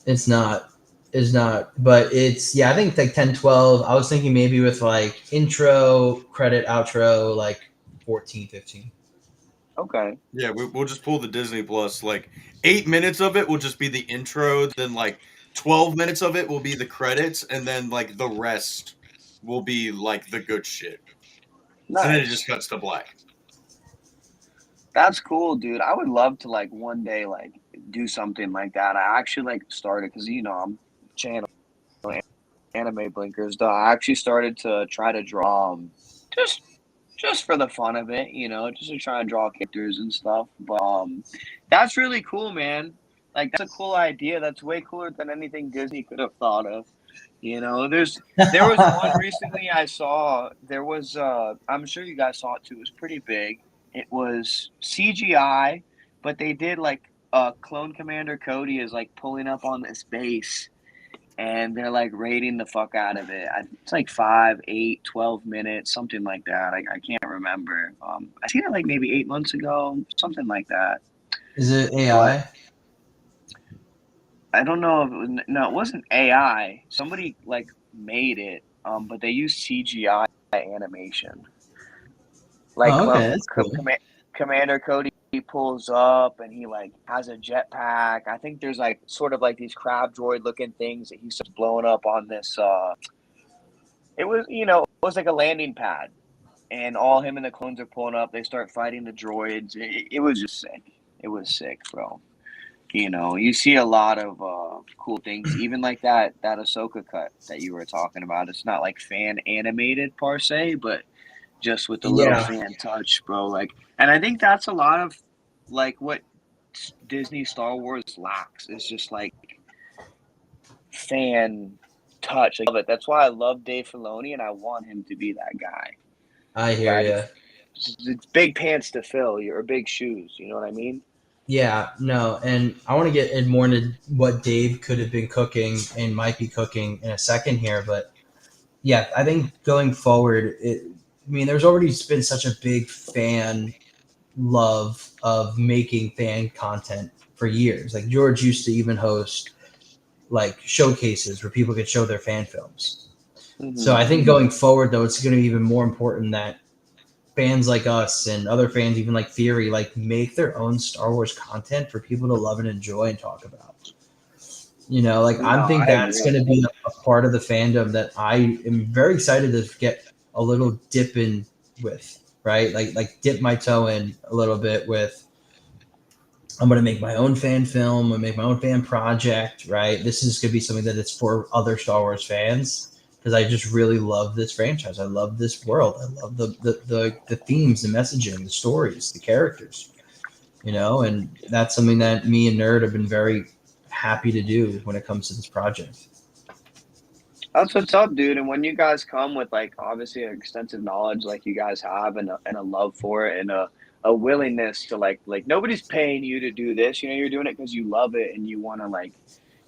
It's not. It's not. But it's, yeah, I think like 10, 12. I was thinking maybe with like intro, credit, outro, like 14, 15. Okay. Yeah, we'll just pull the Disney Plus. Like 8 minutes of it will just be the intro, then like 12 minutes of it will be the credits, and then like the rest will be like the good shit. Nice. And then it just cuts to black. That's cool, dude. I would love to like one day like do something like that. I actually like started because I'm channel anime blinkers. Though I actually started to try to draw just for the fun of it, just to try and draw characters and stuff. But that's really cool, man. Like that's a cool idea. That's way cooler than anything Disney could have thought of. There was one recently I saw. There was I'm sure you guys saw it too. It was pretty big. It was CGI, but they did like Clone Commander Cody is like pulling up on this base and they're like raiding the fuck out of it. It's like 5, 8, 12 minutes, something like that. I can't remember. I seen it like maybe 8 months ago, something like that. Is it AI? But I don't know if it was, no, it wasn't AI. Somebody like made it, but they used CGI animation. Like Okay, that's cool. Commander Cody pulls up and he like has a jetpack. I think there's like sort of like these crab droid looking things that he's just blowing up on this. It was like a landing pad, and all him and the clones are pulling up. They start fighting the droids. It was just sick. It was sick, bro. You know, you see a lot of cool things, even like that Ahsoka cut that you were talking about. It's not like fan animated per se, but just with the little Yeah. fan touch, bro. Like, and I think that's a lot of like what Disney Star Wars lacks is just like fan touch. Like, but that's why I love Dave Filoni, and I want him to be that guy. I hear Right? you. It's big pants to fill, or big shoes. You know what I mean? Yeah, no, and I want to get in more into what Dave could have been cooking and might be cooking in a second here, but yeah, I think going forward, there's already been such a big fan love of making fan content for years. Like George used to even host like showcases where people could show their fan films. Mm-hmm. So I think going forward, though, it's going to be even more important that fans like us and other fans, even like Theory, like make their own Star Wars content for people to love and enjoy and talk about. You know, like I think that's going to be a part of the fandom that I am very excited to get a little dip in with, right? Like dip my toe in a little bit with. I'm going to make my own fan film. I'm going to make my own fan project, right? This is going to be something that it's for other Star Wars fans because I just really love this franchise. I love this world. I love the themes, the messaging, the stories, the characters, you know, and that's something that me and Nerd have been very happy to do when it comes to this project. That's what's up, dude. And when you guys come with like obviously an extensive knowledge like you guys have and a love for it and a willingness to like nobody's paying you to do this, you know, you're doing it because you love it and you want to like,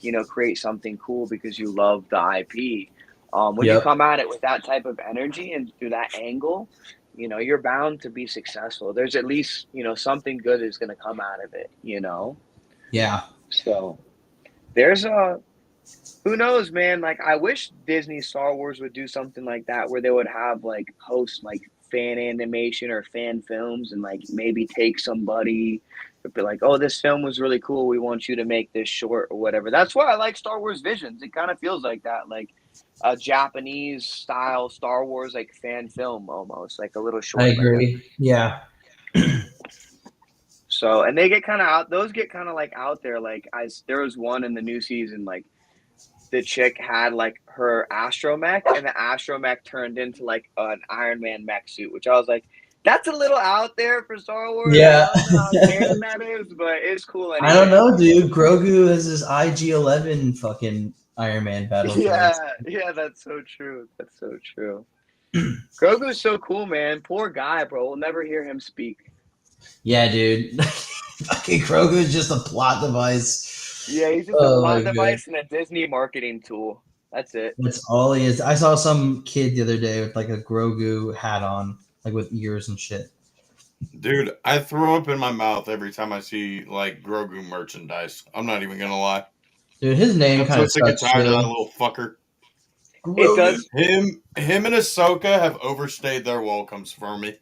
you know, create something cool because you love the IP. When you come at it with that type of energy and through that angle, you know, you're bound to be successful. There's at least, you know, something good is going to come out of it, you know? Yeah. So there's who knows, man? Like, I wish Disney Star Wars would do something like that where they would have like host like fan animation or fan films and like maybe take somebody be like, oh, this film was really cool. We want you to make this short or whatever. That's why I like Star Wars Visions. It kind of feels like that, like a Japanese style Star Wars like fan film almost, like a little short. I agree. Yeah. So, and they get kind of out. Those get kind of like out there. Like, there was one in the new season, like the chick had like her astromech, and the astromech turned into like an Iron Man mech suit, which I was like, that's a little out there for Star Wars. Yeah. I don't know how canon that is, but it's cool anyway. I don't know, dude. Grogu has his IG-11 fucking Iron Man battle. Yeah, that's so true. That's so true. Grogu's so cool, man. Poor guy, bro. We'll never hear him speak. Yeah, dude. Fucking Grogu is just a plot device. Yeah, he's just a plot device and a Disney marketing tool. That's it. That's all he is. I saw some kid the other day with like a Grogu hat on, like with ears and shit. Dude, I throw up in my mouth every time I see like Grogu merchandise. I'm not even gonna lie. Dude, his name kind of sick and tired of that little fucker. Grogu. It does. Him and Ahsoka have overstayed their welcomes for me.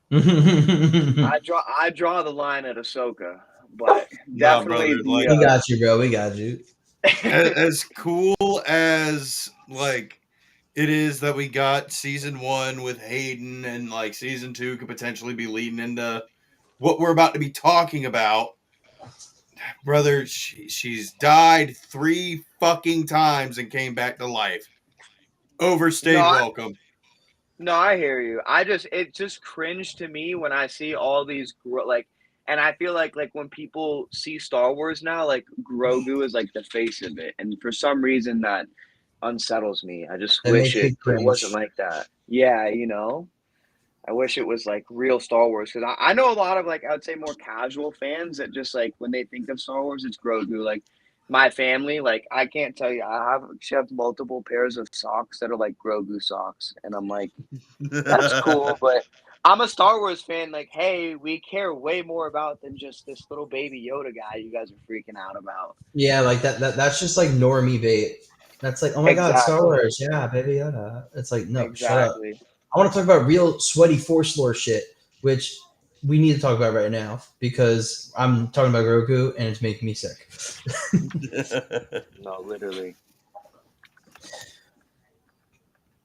I draw the line at Ahsoka, but definitely we got you, bro. We got you. As cool as like it is that we got season 1 with Hayden and like season 2 could potentially be leading into what we're about to be talking about. Brother, she's died 3 fucking times and came back to life. Overstayed welcome. No, I hear you. It just cringe to me when I see all these and I feel like when people see Star Wars now, like Grogu is like the face of it, and for some reason that unsettles me. I just wish it wasn't like that. Yeah, you know, I wish it was like real Star Wars because I know a lot of like I would say more casual fans that just like when they think of Star Wars, it's Grogu. Like my family, like I can't tell you, she has multiple pairs of socks that are like Grogu socks, and I'm like, that's cool, but I'm a Star Wars fan. Like, hey, we care way more about than just this little baby Yoda guy you guys are freaking out about. Yeah, like that's just like normie bait. That's like, oh my god, Star Wars, yeah, baby Yoda. It's like, no, shut up. I want to talk about real sweaty Force lore shit, which we need to talk about right now because I'm talking about Grogu and it's making me sick. No, literally.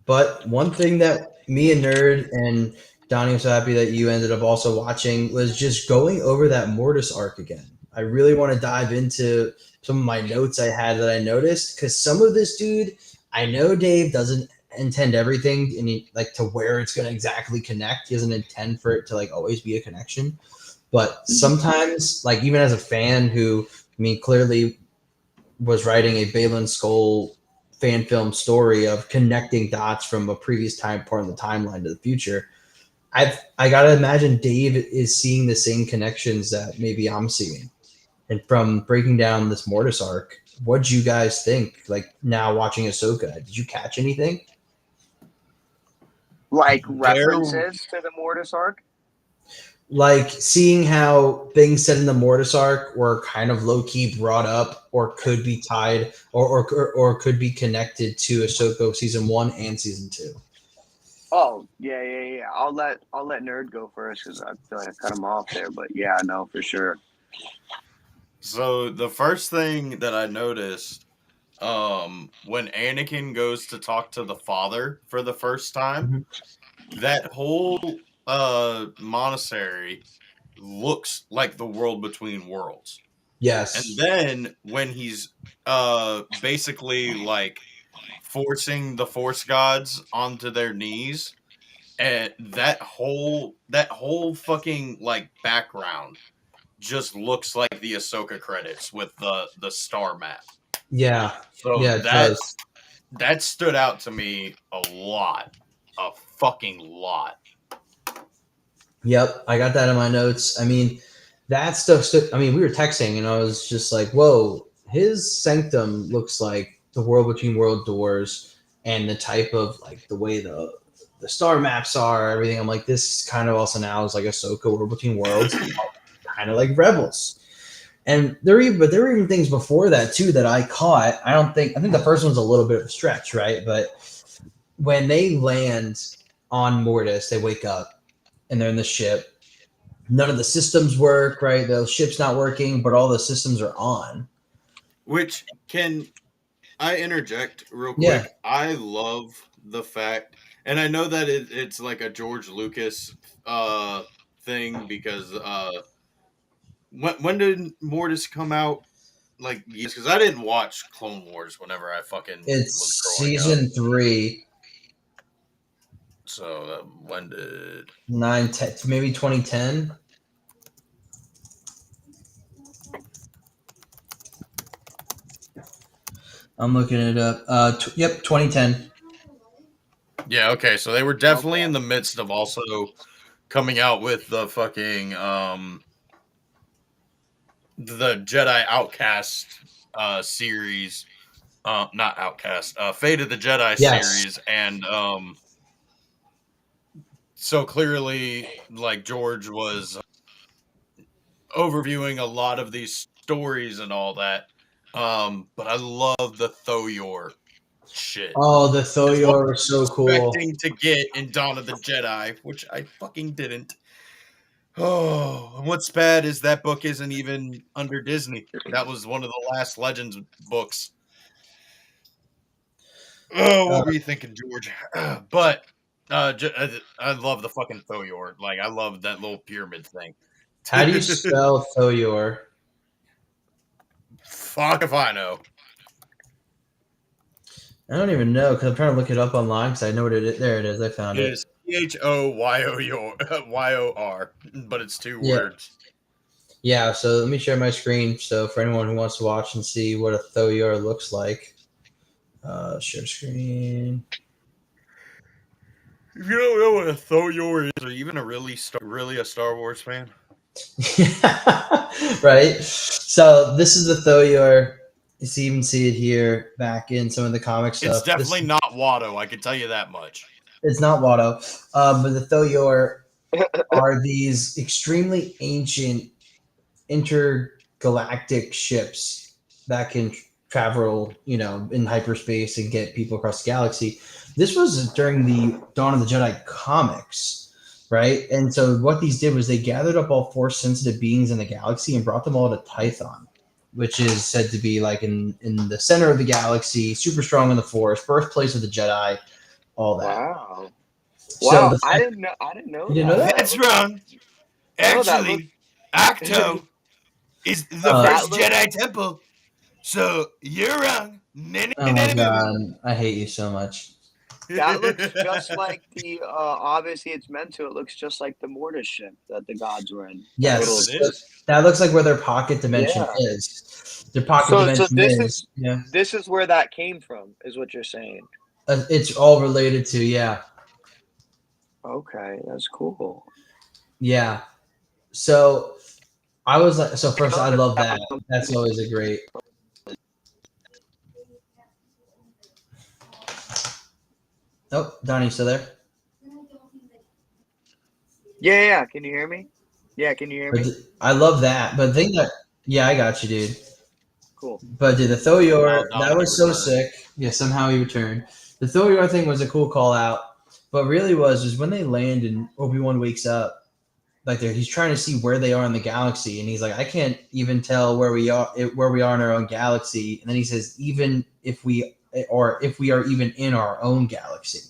But one thing that me and Nerd and Donnie, I'm so happy that you ended up also watching, was just going over that Mortis arc again. I really want to dive into some of my notes I had that I noticed because some of this dude, I know Dave doesn't intend everything and he, like to where it's going to exactly connect. He doesn't intend for it to like always be a connection. But sometimes, like even as a fan who, I mean, clearly was writing a Balin Skull fan film story of connecting dots from a previous time part of the timeline to the future. I gotta imagine Dave is seeing the same connections that maybe I'm seeing. And from breaking down this Mortis arc, what'd you guys think? Like now watching Ahsoka, did you catch anything? Like There, references to the Mortis arc. Like seeing how things said in the Mortis arc were kind of low key brought up, or could be tied, or could be connected to Ahsoka season 1 and season 2. Oh yeah. I'll let Nerd go first because I feel like I cut him off there. But yeah, no, for sure. so the first thing that I noticed, when Anakin goes to talk to the father for the first time, that whole monastery looks like the world between worlds. Yes. And then when he's basically like forcing the force gods onto their knees, and that whole fucking like background just looks like the Ahsoka credits with the star map. Yeah. So Yeah, it does. that stood out to me a lot. A fucking lot. Yep, I got that in my notes. I mean, that stuff stood. I mean, we were texting, and I was just like, "Whoa, his sanctum looks like the world between world doors, and the type of like the way the star maps are, everything." I'm like, this kind of also now is like Ahsoka World Between Worlds, kind of like Rebels. And there were even things before that too that I caught. I think the first one's a little bit of a stretch, right? But when they land on Mortis, they wake up and they're in the ship. None of the systems work, right? The ship's not working, but all the systems are on. Which, can I interject real Yeah. quick? I love the fact, and I know that it's like a George Lucas thing because when did Mortis come out? Like years, because I didn't watch Clone Wars whenever I fucking was It's growing up. season 3, So when did 9, 10, maybe 2010. I'm looking it up. Yep, 2010. Yeah, okay, so they were definitely in the midst of also coming out with the fucking the Jedi Outcast series, not Outcast, Fate of the Jedi Yes. series, and so clearly like George was overviewing a lot of these stories and all that. But I love the Thoyor shit. Oh, the Is what Thoyor I was was so cool. expecting to get in Dawn of the Jedi, which I fucking didn't. Oh, and what's bad is that book isn't even under Disney. That was one of the last Legends books. Oh, what were you thinking, George? But I love the fucking Thoyor. Like, I love that little pyramid thing. How do you spell Thoyor? Fuck if I know. I don't even know because I'm trying to look it up online because I know what it is. There it is. I found It it. is Choyoyor, but it's two Yeah. words. Yeah, so let me share my screen. So for anyone who wants to watch and see what a Thoyor looks like, share screen. If you don't know what a Thoyor is, are you even really a Star Wars fan? Right. So this is the Thoyor. You even see it here back in some of the comic stuff. It's definitely not Watto. I can tell you that much. It's not Watto, but the Thoyor are these extremely ancient intergalactic ships that can travel, in hyperspace and get people across the galaxy. This was during the Dawn of the Jedi comics, right? And so what these did was they gathered up all force sensitive beings in the galaxy and brought them all to Tython, which is said to be like in the center of the galaxy, super strong in the force, birthplace of the Jedi, all that. Wow. So Wow, the fact I didn't know you didn't know that. that? That's wrong. No, that looks Actually, Octo is the Uh, that first looks Jedi temple. So you're wrong. oh my god, I hate you so much. that looks just like the obviously it's meant to. It looks just like the Mortis ship that the gods were in. That Yes, little Yes, it is. that looks like where their pocket dimension yeah. is. Their pocket So dimension is, yeah. this is where that came from, is what you're saying. It's all related to, yeah, Okay, that's cool. yeah. So I was like, so I first, know I that love that that. was something. That's always a great. Oh, Donnie, you still there? Yeah. Can you hear me? Yeah, can you hear But me? I love that. But the thing that, yeah, I got you, dude. Cool. But dude, the Somehow Thoyor, that Donnie was so returned. sick. Yeah, somehow he returned. The Thoyor thing was a cool call out. But really was when they land and Obi-Wan wakes up, like he's trying to see where they are in the galaxy, and he's like, I can't even tell where we are in our own galaxy. And then he says, even if we are even in our own galaxy.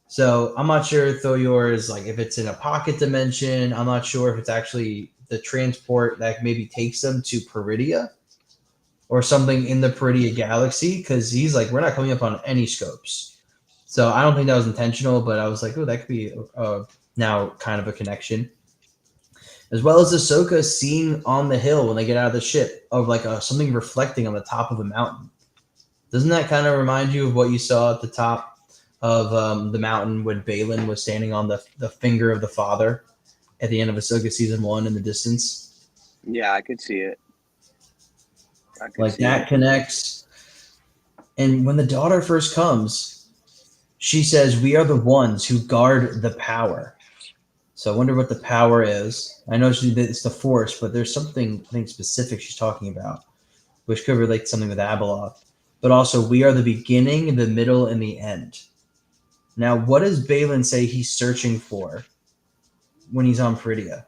So I'm not sure Thoyor is like if it's in a pocket dimension. I'm not sure if it's actually the transport that maybe takes them to Peridia or something in the Peridia galaxy, because he's like, we're not coming up on any scopes. So I don't think that was intentional, but I was like, oh, that could be now kind of a connection. As well as Ahsoka seeing on the hill when they get out of the ship of like something reflecting on the top of a mountain. Doesn't that kind of remind you of what you saw at the top of the mountain when Balin was standing on the finger of the father at the end of Ahsoka season 1 in the distance? Yeah, I could see it. I could Like see that it. connects. And when the daughter first comes, she says, "We are the ones who guard the power." So I wonder what the power is. I know it's the Force, but there's something I think specific she's talking about, which could relate to something with Abeloth. But also, we are the beginning, the middle, and the end. Now, what does Balin say he's searching for when he's on Peridia?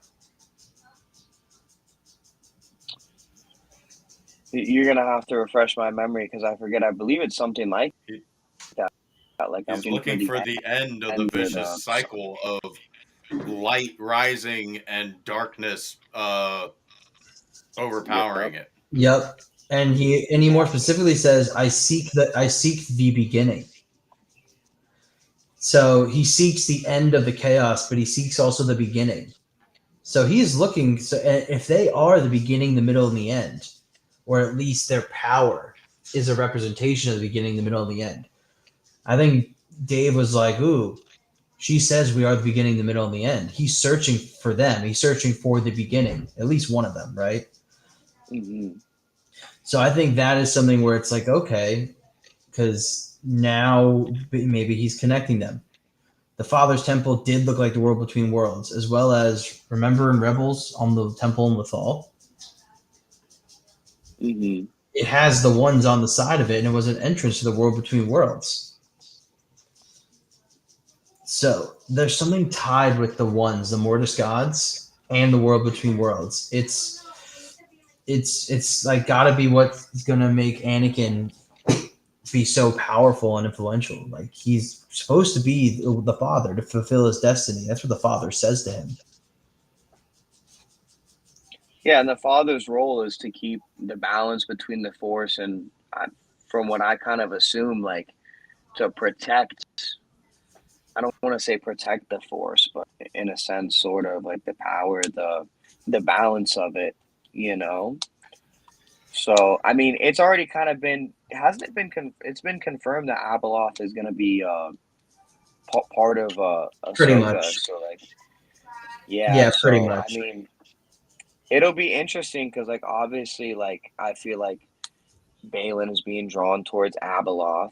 You're gonna have to refresh my memory because I forget. I believe it's something like He- that. Like I'm He's looking for looking the for the end of the end or vicious the cycle of light rising and darkness overpowering Yep. it. Yep. And he more specifically says, I seek the beginning. So he seeks the end of the chaos, but he seeks also the beginning. So he's looking. So if they are the beginning, the middle, and the end, or at least their power is a representation of the beginning, the middle, and the end. I think Dave was like, "Ooh, she says we are the beginning, the middle, and the end." He's searching for them. He's searching for the beginning, at least one of them, right? Mm-hmm. So I think that is something where it's like, okay, because now maybe he's connecting them. The Father's Temple did look like the world between worlds, as well as remember in Rebels on the temple in Lothal, Mm-hmm. it has the ones on the side of it, and it was an entrance to the world between worlds. So there's something tied with the ones, the Mortis gods, and the world between worlds. It's like gotta be what's gonna make Anakin be so powerful and influential. Like he's supposed to be the father to fulfill his destiny. That's what the father says to him. Yeah, and the father's role is to keep the balance between the force and, from what I kind of assume, like to protect. I don't want to say protect the force, but in a sense, sort of like the power, the balance of it. You know. So I mean, it's already kind of been hasn't it been it's been confirmed that Abeloth is going to be part of Pretty Ahsoka. much. So like, yeah. Yeah, pretty So I much. mean, it'll be interesting because like obviously like I feel like Balin is being drawn towards Abeloth.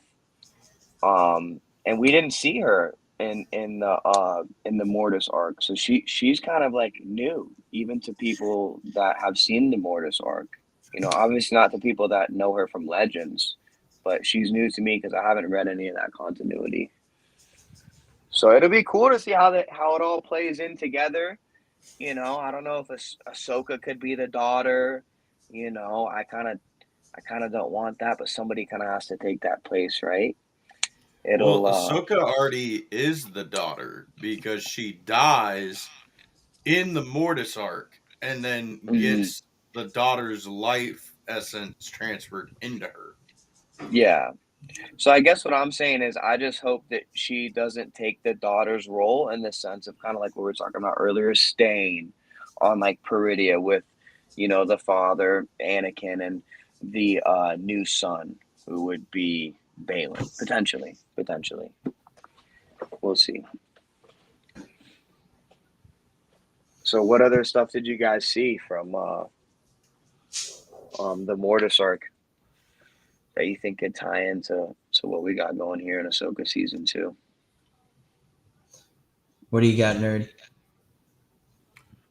And we didn't see her in the Mortis arc, so she's kind of like new, even to people that have seen the Mortis arc. You know, obviously not the people that know her from Legends, but she's new to me because I haven't read any of that continuity. So it'll be cool to see how it all plays in together. You know, I don't know if Ahsoka could be the daughter. You know, I kind of don't want that, but somebody kind of has to take that place, right? it'll. Ahsoka already is the daughter because she dies in the Mortis arc and then gets the daughter's life essence transferred into her. Yeah. So I guess what I'm saying is I just hope that she doesn't take the daughter's role in the sense of kind of like what we were talking about earlier, staying on like Peridia with, the father, Anakin, and the new son, who would be Balin, potentially. We'll see. So what other stuff did you guys see from the Mortis arc that you think could tie into what we got going here in Ahsoka season 2? What do you got, nerd?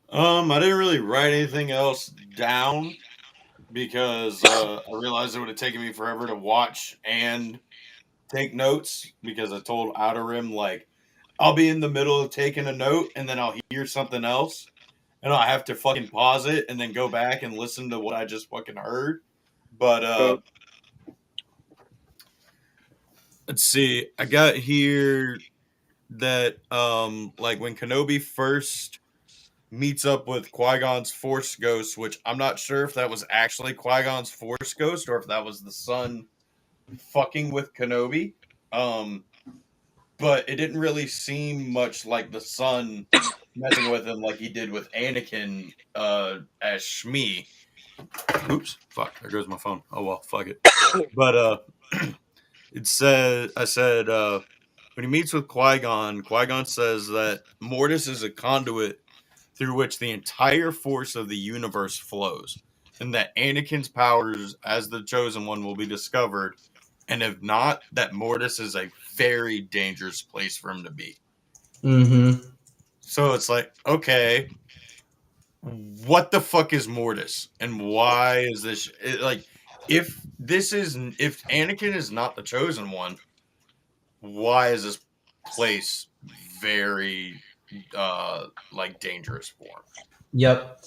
I didn't really write anything else down because I realized it would have taken me forever to watch and take notes because I told Outer Rim, like, I'll be in the middle of taking a note and then I'll hear something else and I have to fucking pause it and then go back and listen to what I just fucking heard. But let's see. I got here that like when Kenobi first meets up with Qui-Gon's Force Ghost, which I'm not sure if that was actually Qui-Gon's Force Ghost or if that was the son fucking with Kenobi. But it didn't really seem much like the son messing with him like he did with Anakin as Shmi. Oops, fuck, there goes my phone. Oh well, fuck it. But it said when he meets with Qui-Gon, Qui-Gon says that Mortis is a conduit through which the entire force of the universe flows, and that Anakin's powers as the Chosen One will be discovered, and if not, that Mortis is a very dangerous place for him to be. Mm-hmm. So it's like, okay, what the fuck is Mortis, and why is this like? If Anakin is not the Chosen One, why is this place very like dangerous for him? Yep.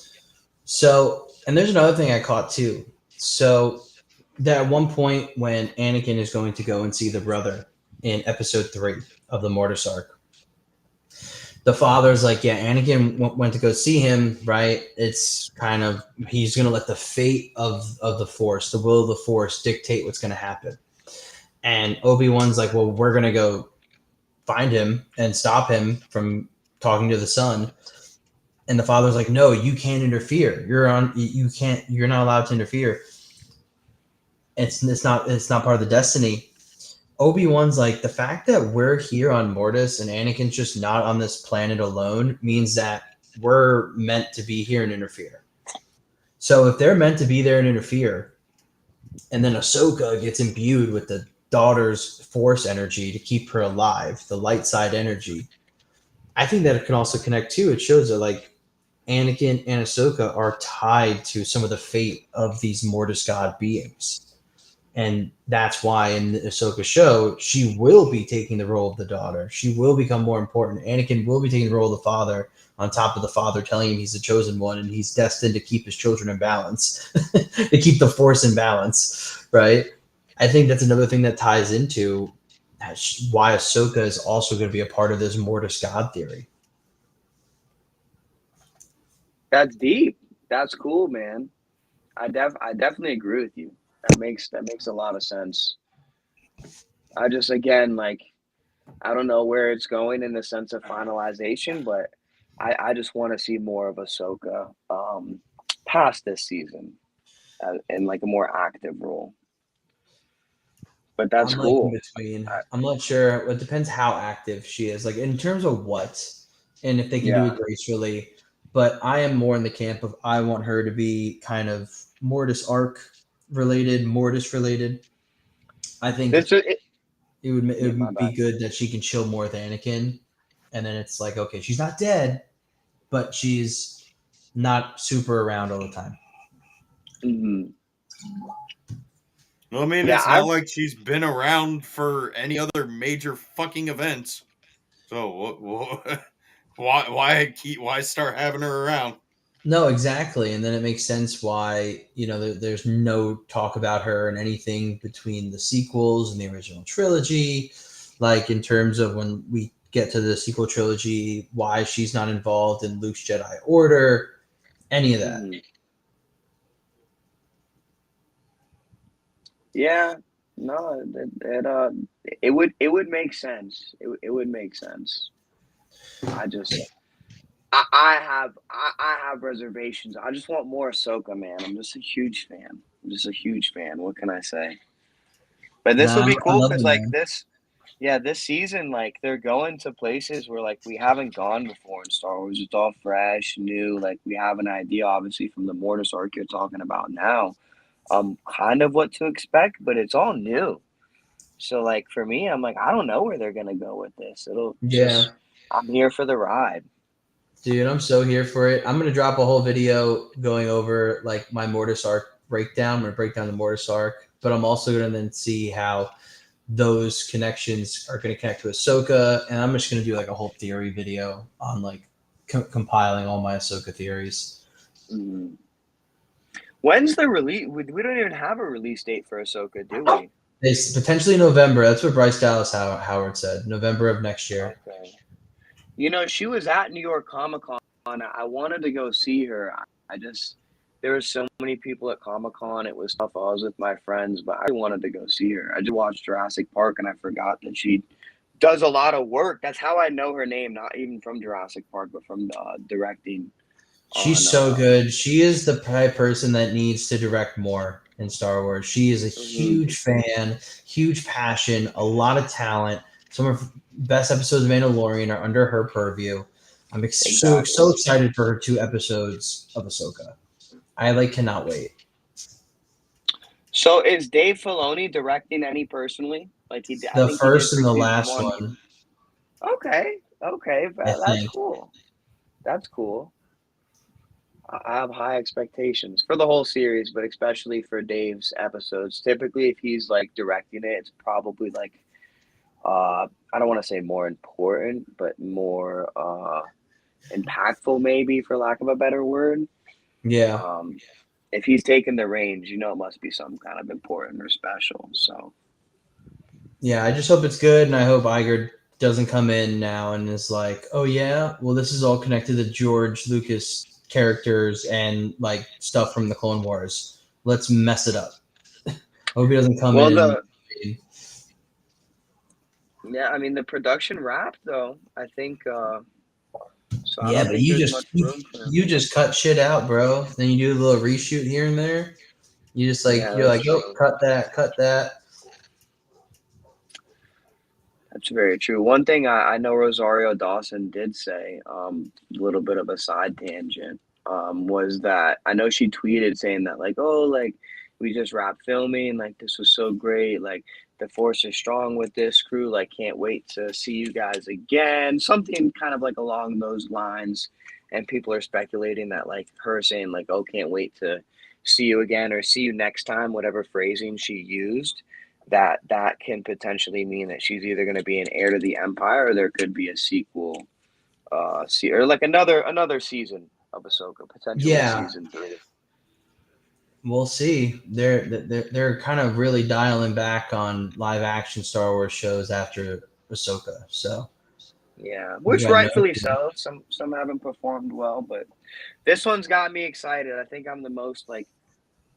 So, and there's another thing I caught too. So, that at one point when Anakin is going to go and see the brother in episode 3 of the Mortis arc, the father's like, yeah, Anakin went to go see him, right? It's kind of, he's going to let the fate of the Force, the will of the Force dictate what's going to happen. And Obi-Wan's like, well, we're going to go find him and stop him from talking to the son. And the father's like, no, you can't interfere. You're not allowed to interfere. It's not part of the destiny. Obi-Wan's like, the fact that we're here on Mortis and Anakin's just not on this planet alone means that we're meant to be here and interfere. So if they're meant to be there and interfere, and then Ahsoka gets imbued with the daughter's force energy to keep her alive, the light side energy, I think that it can also connect too. It shows that like Anakin and Ahsoka are tied to some of the fate of these Mortis God beings. And that's why in the Ahsoka show, she will be taking the role of the daughter. She will become more important. Anakin will be taking the role of the father on top of the father telling him he's the chosen one and he's destined to keep his children in balance, to keep the force in balance, right? I think that's another thing that ties into why Ahsoka is also going to be a part of this Mortis God theory. That's deep. That's cool, man. I definitely agree with you. That makes a lot of sense. I just, again, like, I don't know where it's going in the sense of finalization, but I just want to see more of Ahsoka past this season in like a more active role. But that's cool. Like in between. I'm not sure. It depends how active she is, like in terms of what, and if they can do it gracefully. But I am more in the camp of I want her to be kind of Mortis arc related, Mortis related. I think it would be good that she can chill more with Anakin, and then it's like, okay, she's not dead, but she's not super around all the time. Mm-hmm. Well, I mean, it's not like she's been around for any other major fucking events. So why start having her around? No, exactly. And then it makes sense why, there's no talk about her and anything between the sequels and the original trilogy. like in terms of when we get to the sequel trilogy, why she's not involved in Luke's Jedi Order, any of that. Mhm. Yeah, no, it would make sense. It would make sense. I just I have reservations. I just want more Ahsoka, man. I'm just a huge fan. I'm just a huge fan. What can I say? But this will Nah, be I cool love because it, like man. this season, like they're going to places where like we haven't gone before in Star Wars. It's all fresh, new. Like we have an idea, obviously, from the Mortis arc you're talking about now. Kind of what to expect, but it's all new. So like for me, I'm like I don't know where they're gonna go with this. It'll Yeah. just I'm here for the ride. Dude, I'm so here for it. I'm gonna drop a whole video going over like my Mortis arc breakdown. I'm gonna break down the Mortis arc, but I'm also gonna then see how those connections are gonna connect to Ahsoka, and I'm just gonna do like a whole theory video on like compiling all my Ahsoka theories. Mhm. When's the release? We don't even have a release date for Ahsoka, do we? It's potentially November. That's what Bryce Dallas Howard said. November of next year. Okay. You know, she was at New York Comic Con. I wanted to go see her. I just there were so many people at Comic Con. It was tough. I was with my friends, but I really wanted to go see her. I just watched Jurassic Park, and I forgot that she does a lot of work. That's how I know her name, not even from Jurassic Park, but from directing on. She's so good. She is the type of person that needs to direct more in Star Wars. She is a Mhm. huge fan, huge passion, a lot of talent. Some of her best episodes of Mandalorian are under her purview. I'm so Exactly. excited for her 2 episodes of Ahsoka. I like cannot wait. So is Dave Filoni directing any personally? Like I The think he did first for and the season last one. one, Okay, okay, I that's think. cool. That's cool. I have high expectations for the whole series, but especially for Dave's episodes. Typically, if he's like directing it, it's probably like I don't want to say more important, but more impactful, maybe for lack of a better word. Yeah. Um, if he's taking the reins, you know, it must be something kind of important or special. So. Yeah, I just hope it's good, and I hope Iger doesn't come in now and is like, "Oh yeah, well this is all connected to George Lucas characters and like stuff from the Clone Wars. Let's mess it up." I hope he doesn't come Well, in and. yeah, I mean the production wrapped though. I think so. I Yeah, don't but think you there's just much room for him. you just cut shit out, bro. Then you do a little reshoot here and there. You just like Yeah, you're that's like, "Oh, true. cut that, cut that." That's very true. One thing I know Rosario Dawson did say, a little bit of a side tangent, was that I know she tweeted saying that like, oh, like we just wrapped filming, like this was so great, like the force is strong with this crew, like can't wait to see you guys again. Something kind of like along those lines. And people are speculating that like her saying like, oh, can't wait to see you again or see you next time, whatever phrasing she used that can potentially mean that she's either going to be an heir to the empire or there could be a sequel or like another season of Ahsoka, potentially Yeah, season 3. we'll see. They're kind of really dialing back on live action Star Wars shows after Ahsoka. So Yeah, we which got no rightfully idea. so. Some haven't performed well, but this one's got me excited. I think I'm the most like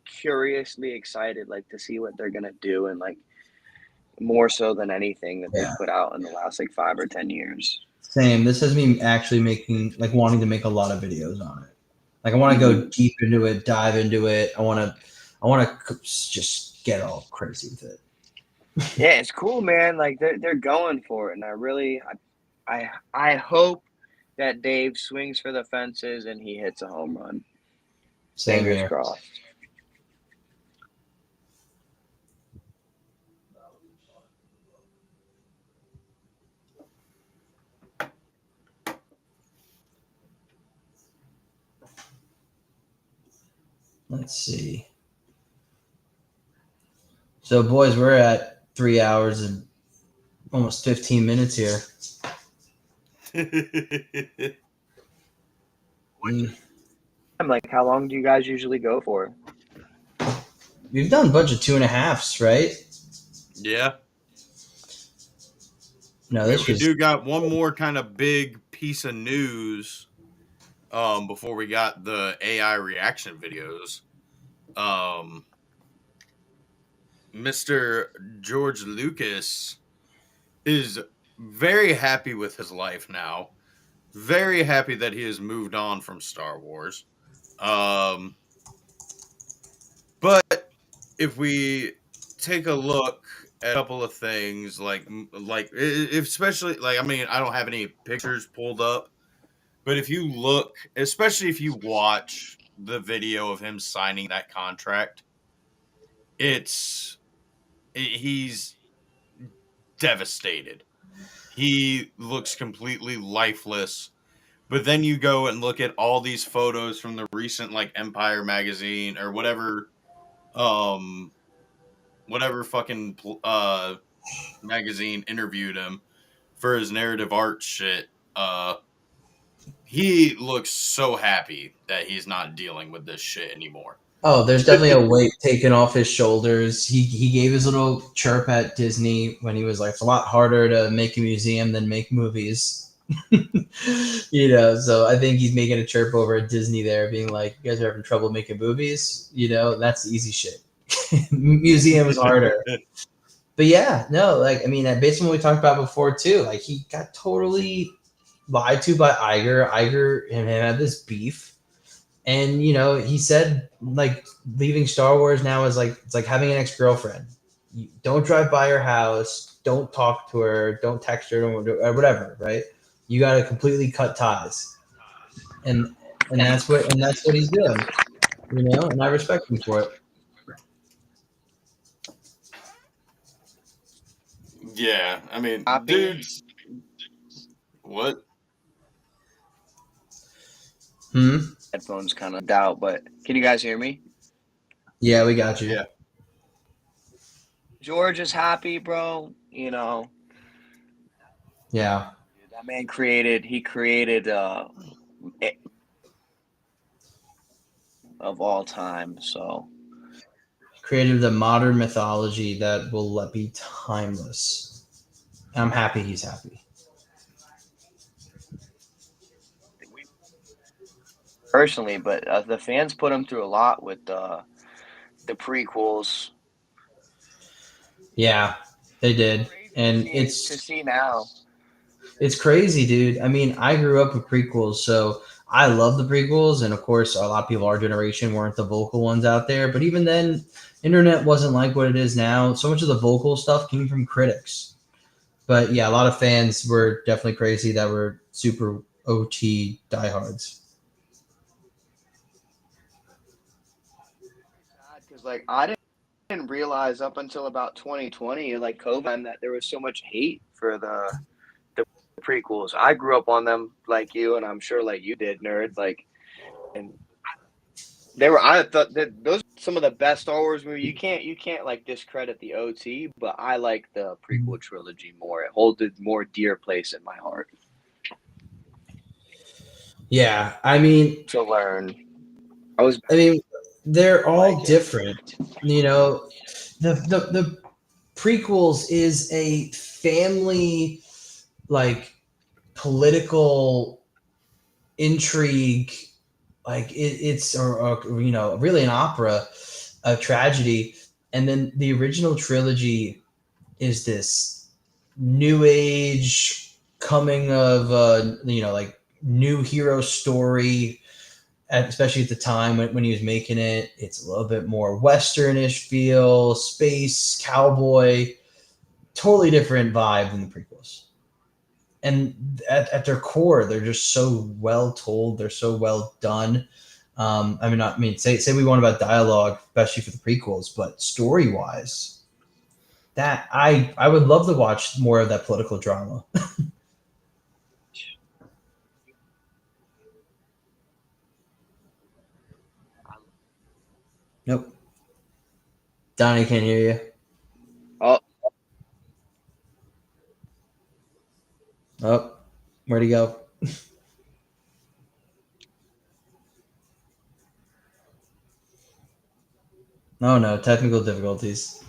curiously excited like to see what they're going to do, and like more so than anything that Yeah, they've put out in the last like 5 or 10 years. same. This has me actually making like wanting to make a lot of videos on it. Like I want to go Mhm. deep into it, dive into it. I want to just get all crazy with it. Yeah, it's cool, man. Like they're going for it, and I hope that Dave swings for the fences and he hits a home run. Same Fingers here. crossed. Let's see. So, boys, we're at 3 hours and almost 15 minutes here. Mm. I'm like, how long do you guys usually go for? We've done a bunch of 2.5s, right? Yeah. No, We, this we was do got one more kind of big piece of news before we got the AI reaction videos. Mr. George Lucas is very happy with his life now. Very happy that he has moved on from Star Wars. But if we take a look at a couple of things, especially like, I mean, I don't have any pictures pulled up, but if you look, especially if you watch the video of him signing that contract, he's devastated. He looks completely lifeless. But then you go and look at all these photos from the recent like Empire magazine or whatever fucking magazine interviewed him for his narrative art shit. He looks so happy that he's not dealing with this shit anymore. Oh, there's definitely a weight taken off his shoulders. He gave his little chirp at Disney when he was like, it's a lot harder to make a museum than make movies. So I think he's making a chirp over at Disney there, being like, you guys are having trouble making movies, that's the easy shit. Museum is harder. But yeah, no, like, I mean, based on what we talked about before too, like he got totally lied to by Iger. Iger and him had this beef. And he said like leaving Star Wars now is like it's like having an ex-girlfriend. You don't drive by her house, don't talk to her, don't text her, or whatever, right? You got to completely cut ties, and that's what he's doing, and I respect him for it. Yeah, I mean, dudes, what? Headphones kind of doubt, but can you guys hear me? Yeah, we got you. Yeah. George is happy, bro. Yeah. That man created of all time. So Created the modern mythology that will be timeless. I'm happy he's happy. personally, but the fans put him through a lot with the prequels. Yeah, they did, and to see now. It's crazy, dude. I mean, I grew up with prequels, so I love the prequels, and of course, a lot of people our generation weren't the vocal ones out there. But even then, internet wasn't like what it is now. So much of the vocal stuff came from critics. But yeah, a lot of fans were definitely crazy that were super OT diehards. Because like I didn't realize up until about 2020, like COVID, that there was so much hate for the prequels. I grew up on them like you, and I'm sure like you did, nerd. Like, and I thought that those are some of the best Star Wars movies. You can't like discredit the OT, but I like the prequel trilogy more. It holds a more dear place in my heart. Yeah, I mean, to learn. they're all different. The prequels is a family like political intrigue, like it's really an opera, a tragedy, and then the original trilogy is this new age coming of like new hero story, especially at the time when he was making it. It's a little bit more westernish feel, space cowboy, totally different vibe than the prequels. And at their core, they're just so well told. They're so well done. Say we want about dialogue, especially for the prequels, but story wise, that I would love to watch more of that political drama. Nope. Donnie can't hear you. Oh, where'd he go? Oh no, technical difficulties.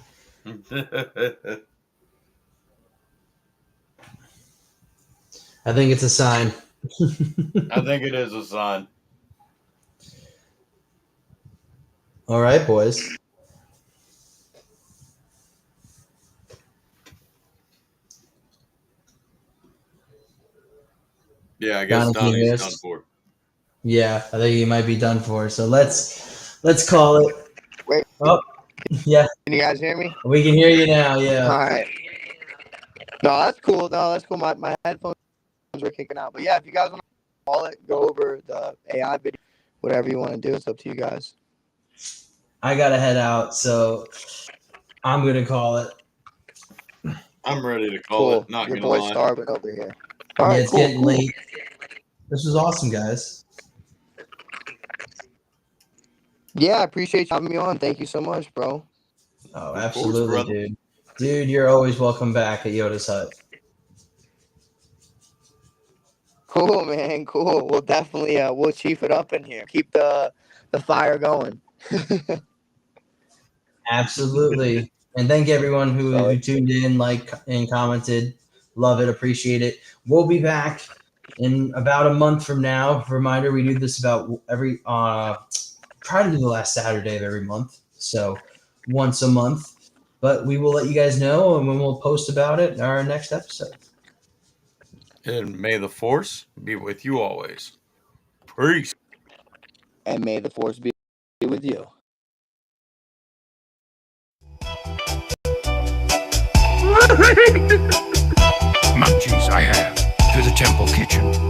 I think it's a sign. I think it is a sign. All right, boys. Yeah, I guess Donnie, can you hear Donnie's us? done for. Yeah, I think he might be done for. So let's call it. Wait. Oh, yeah, Can you guys hear me? we can hear you now. Yeah. All right. No, that's cool. No, that's cool. My headphones were kicking out. But yeah, if you guys want to call it, go over the AI video, whatever you want to do. It's up to you guys. I gotta head out, so I'm gonna call it. I'm ready to call Cool. it. Not Your gonna boy lie. starving over here. All Yeah, right, it's cool. getting late. This was awesome, guys. Yeah, I appreciate you having me on. Thank you so much, bro. Oh, Of course, absolutely, brother. dude. Dude, you're always welcome back at Yoda's Hut. Cool, man. Cool. We'll definitely we'll chief it up in here. Keep the fire going. Absolutely. And thank everyone who So- tuned in, and commented. Love it, appreciate it. We'll be back in about a month from now. Reminder, we do this about every try to do the last Saturday of every month. So once a month. But we will let you guys know and when we'll post about it in our next episode. And may the force be with you always. Peace. And may the force be with you. Munchies I have to the temple kitchen.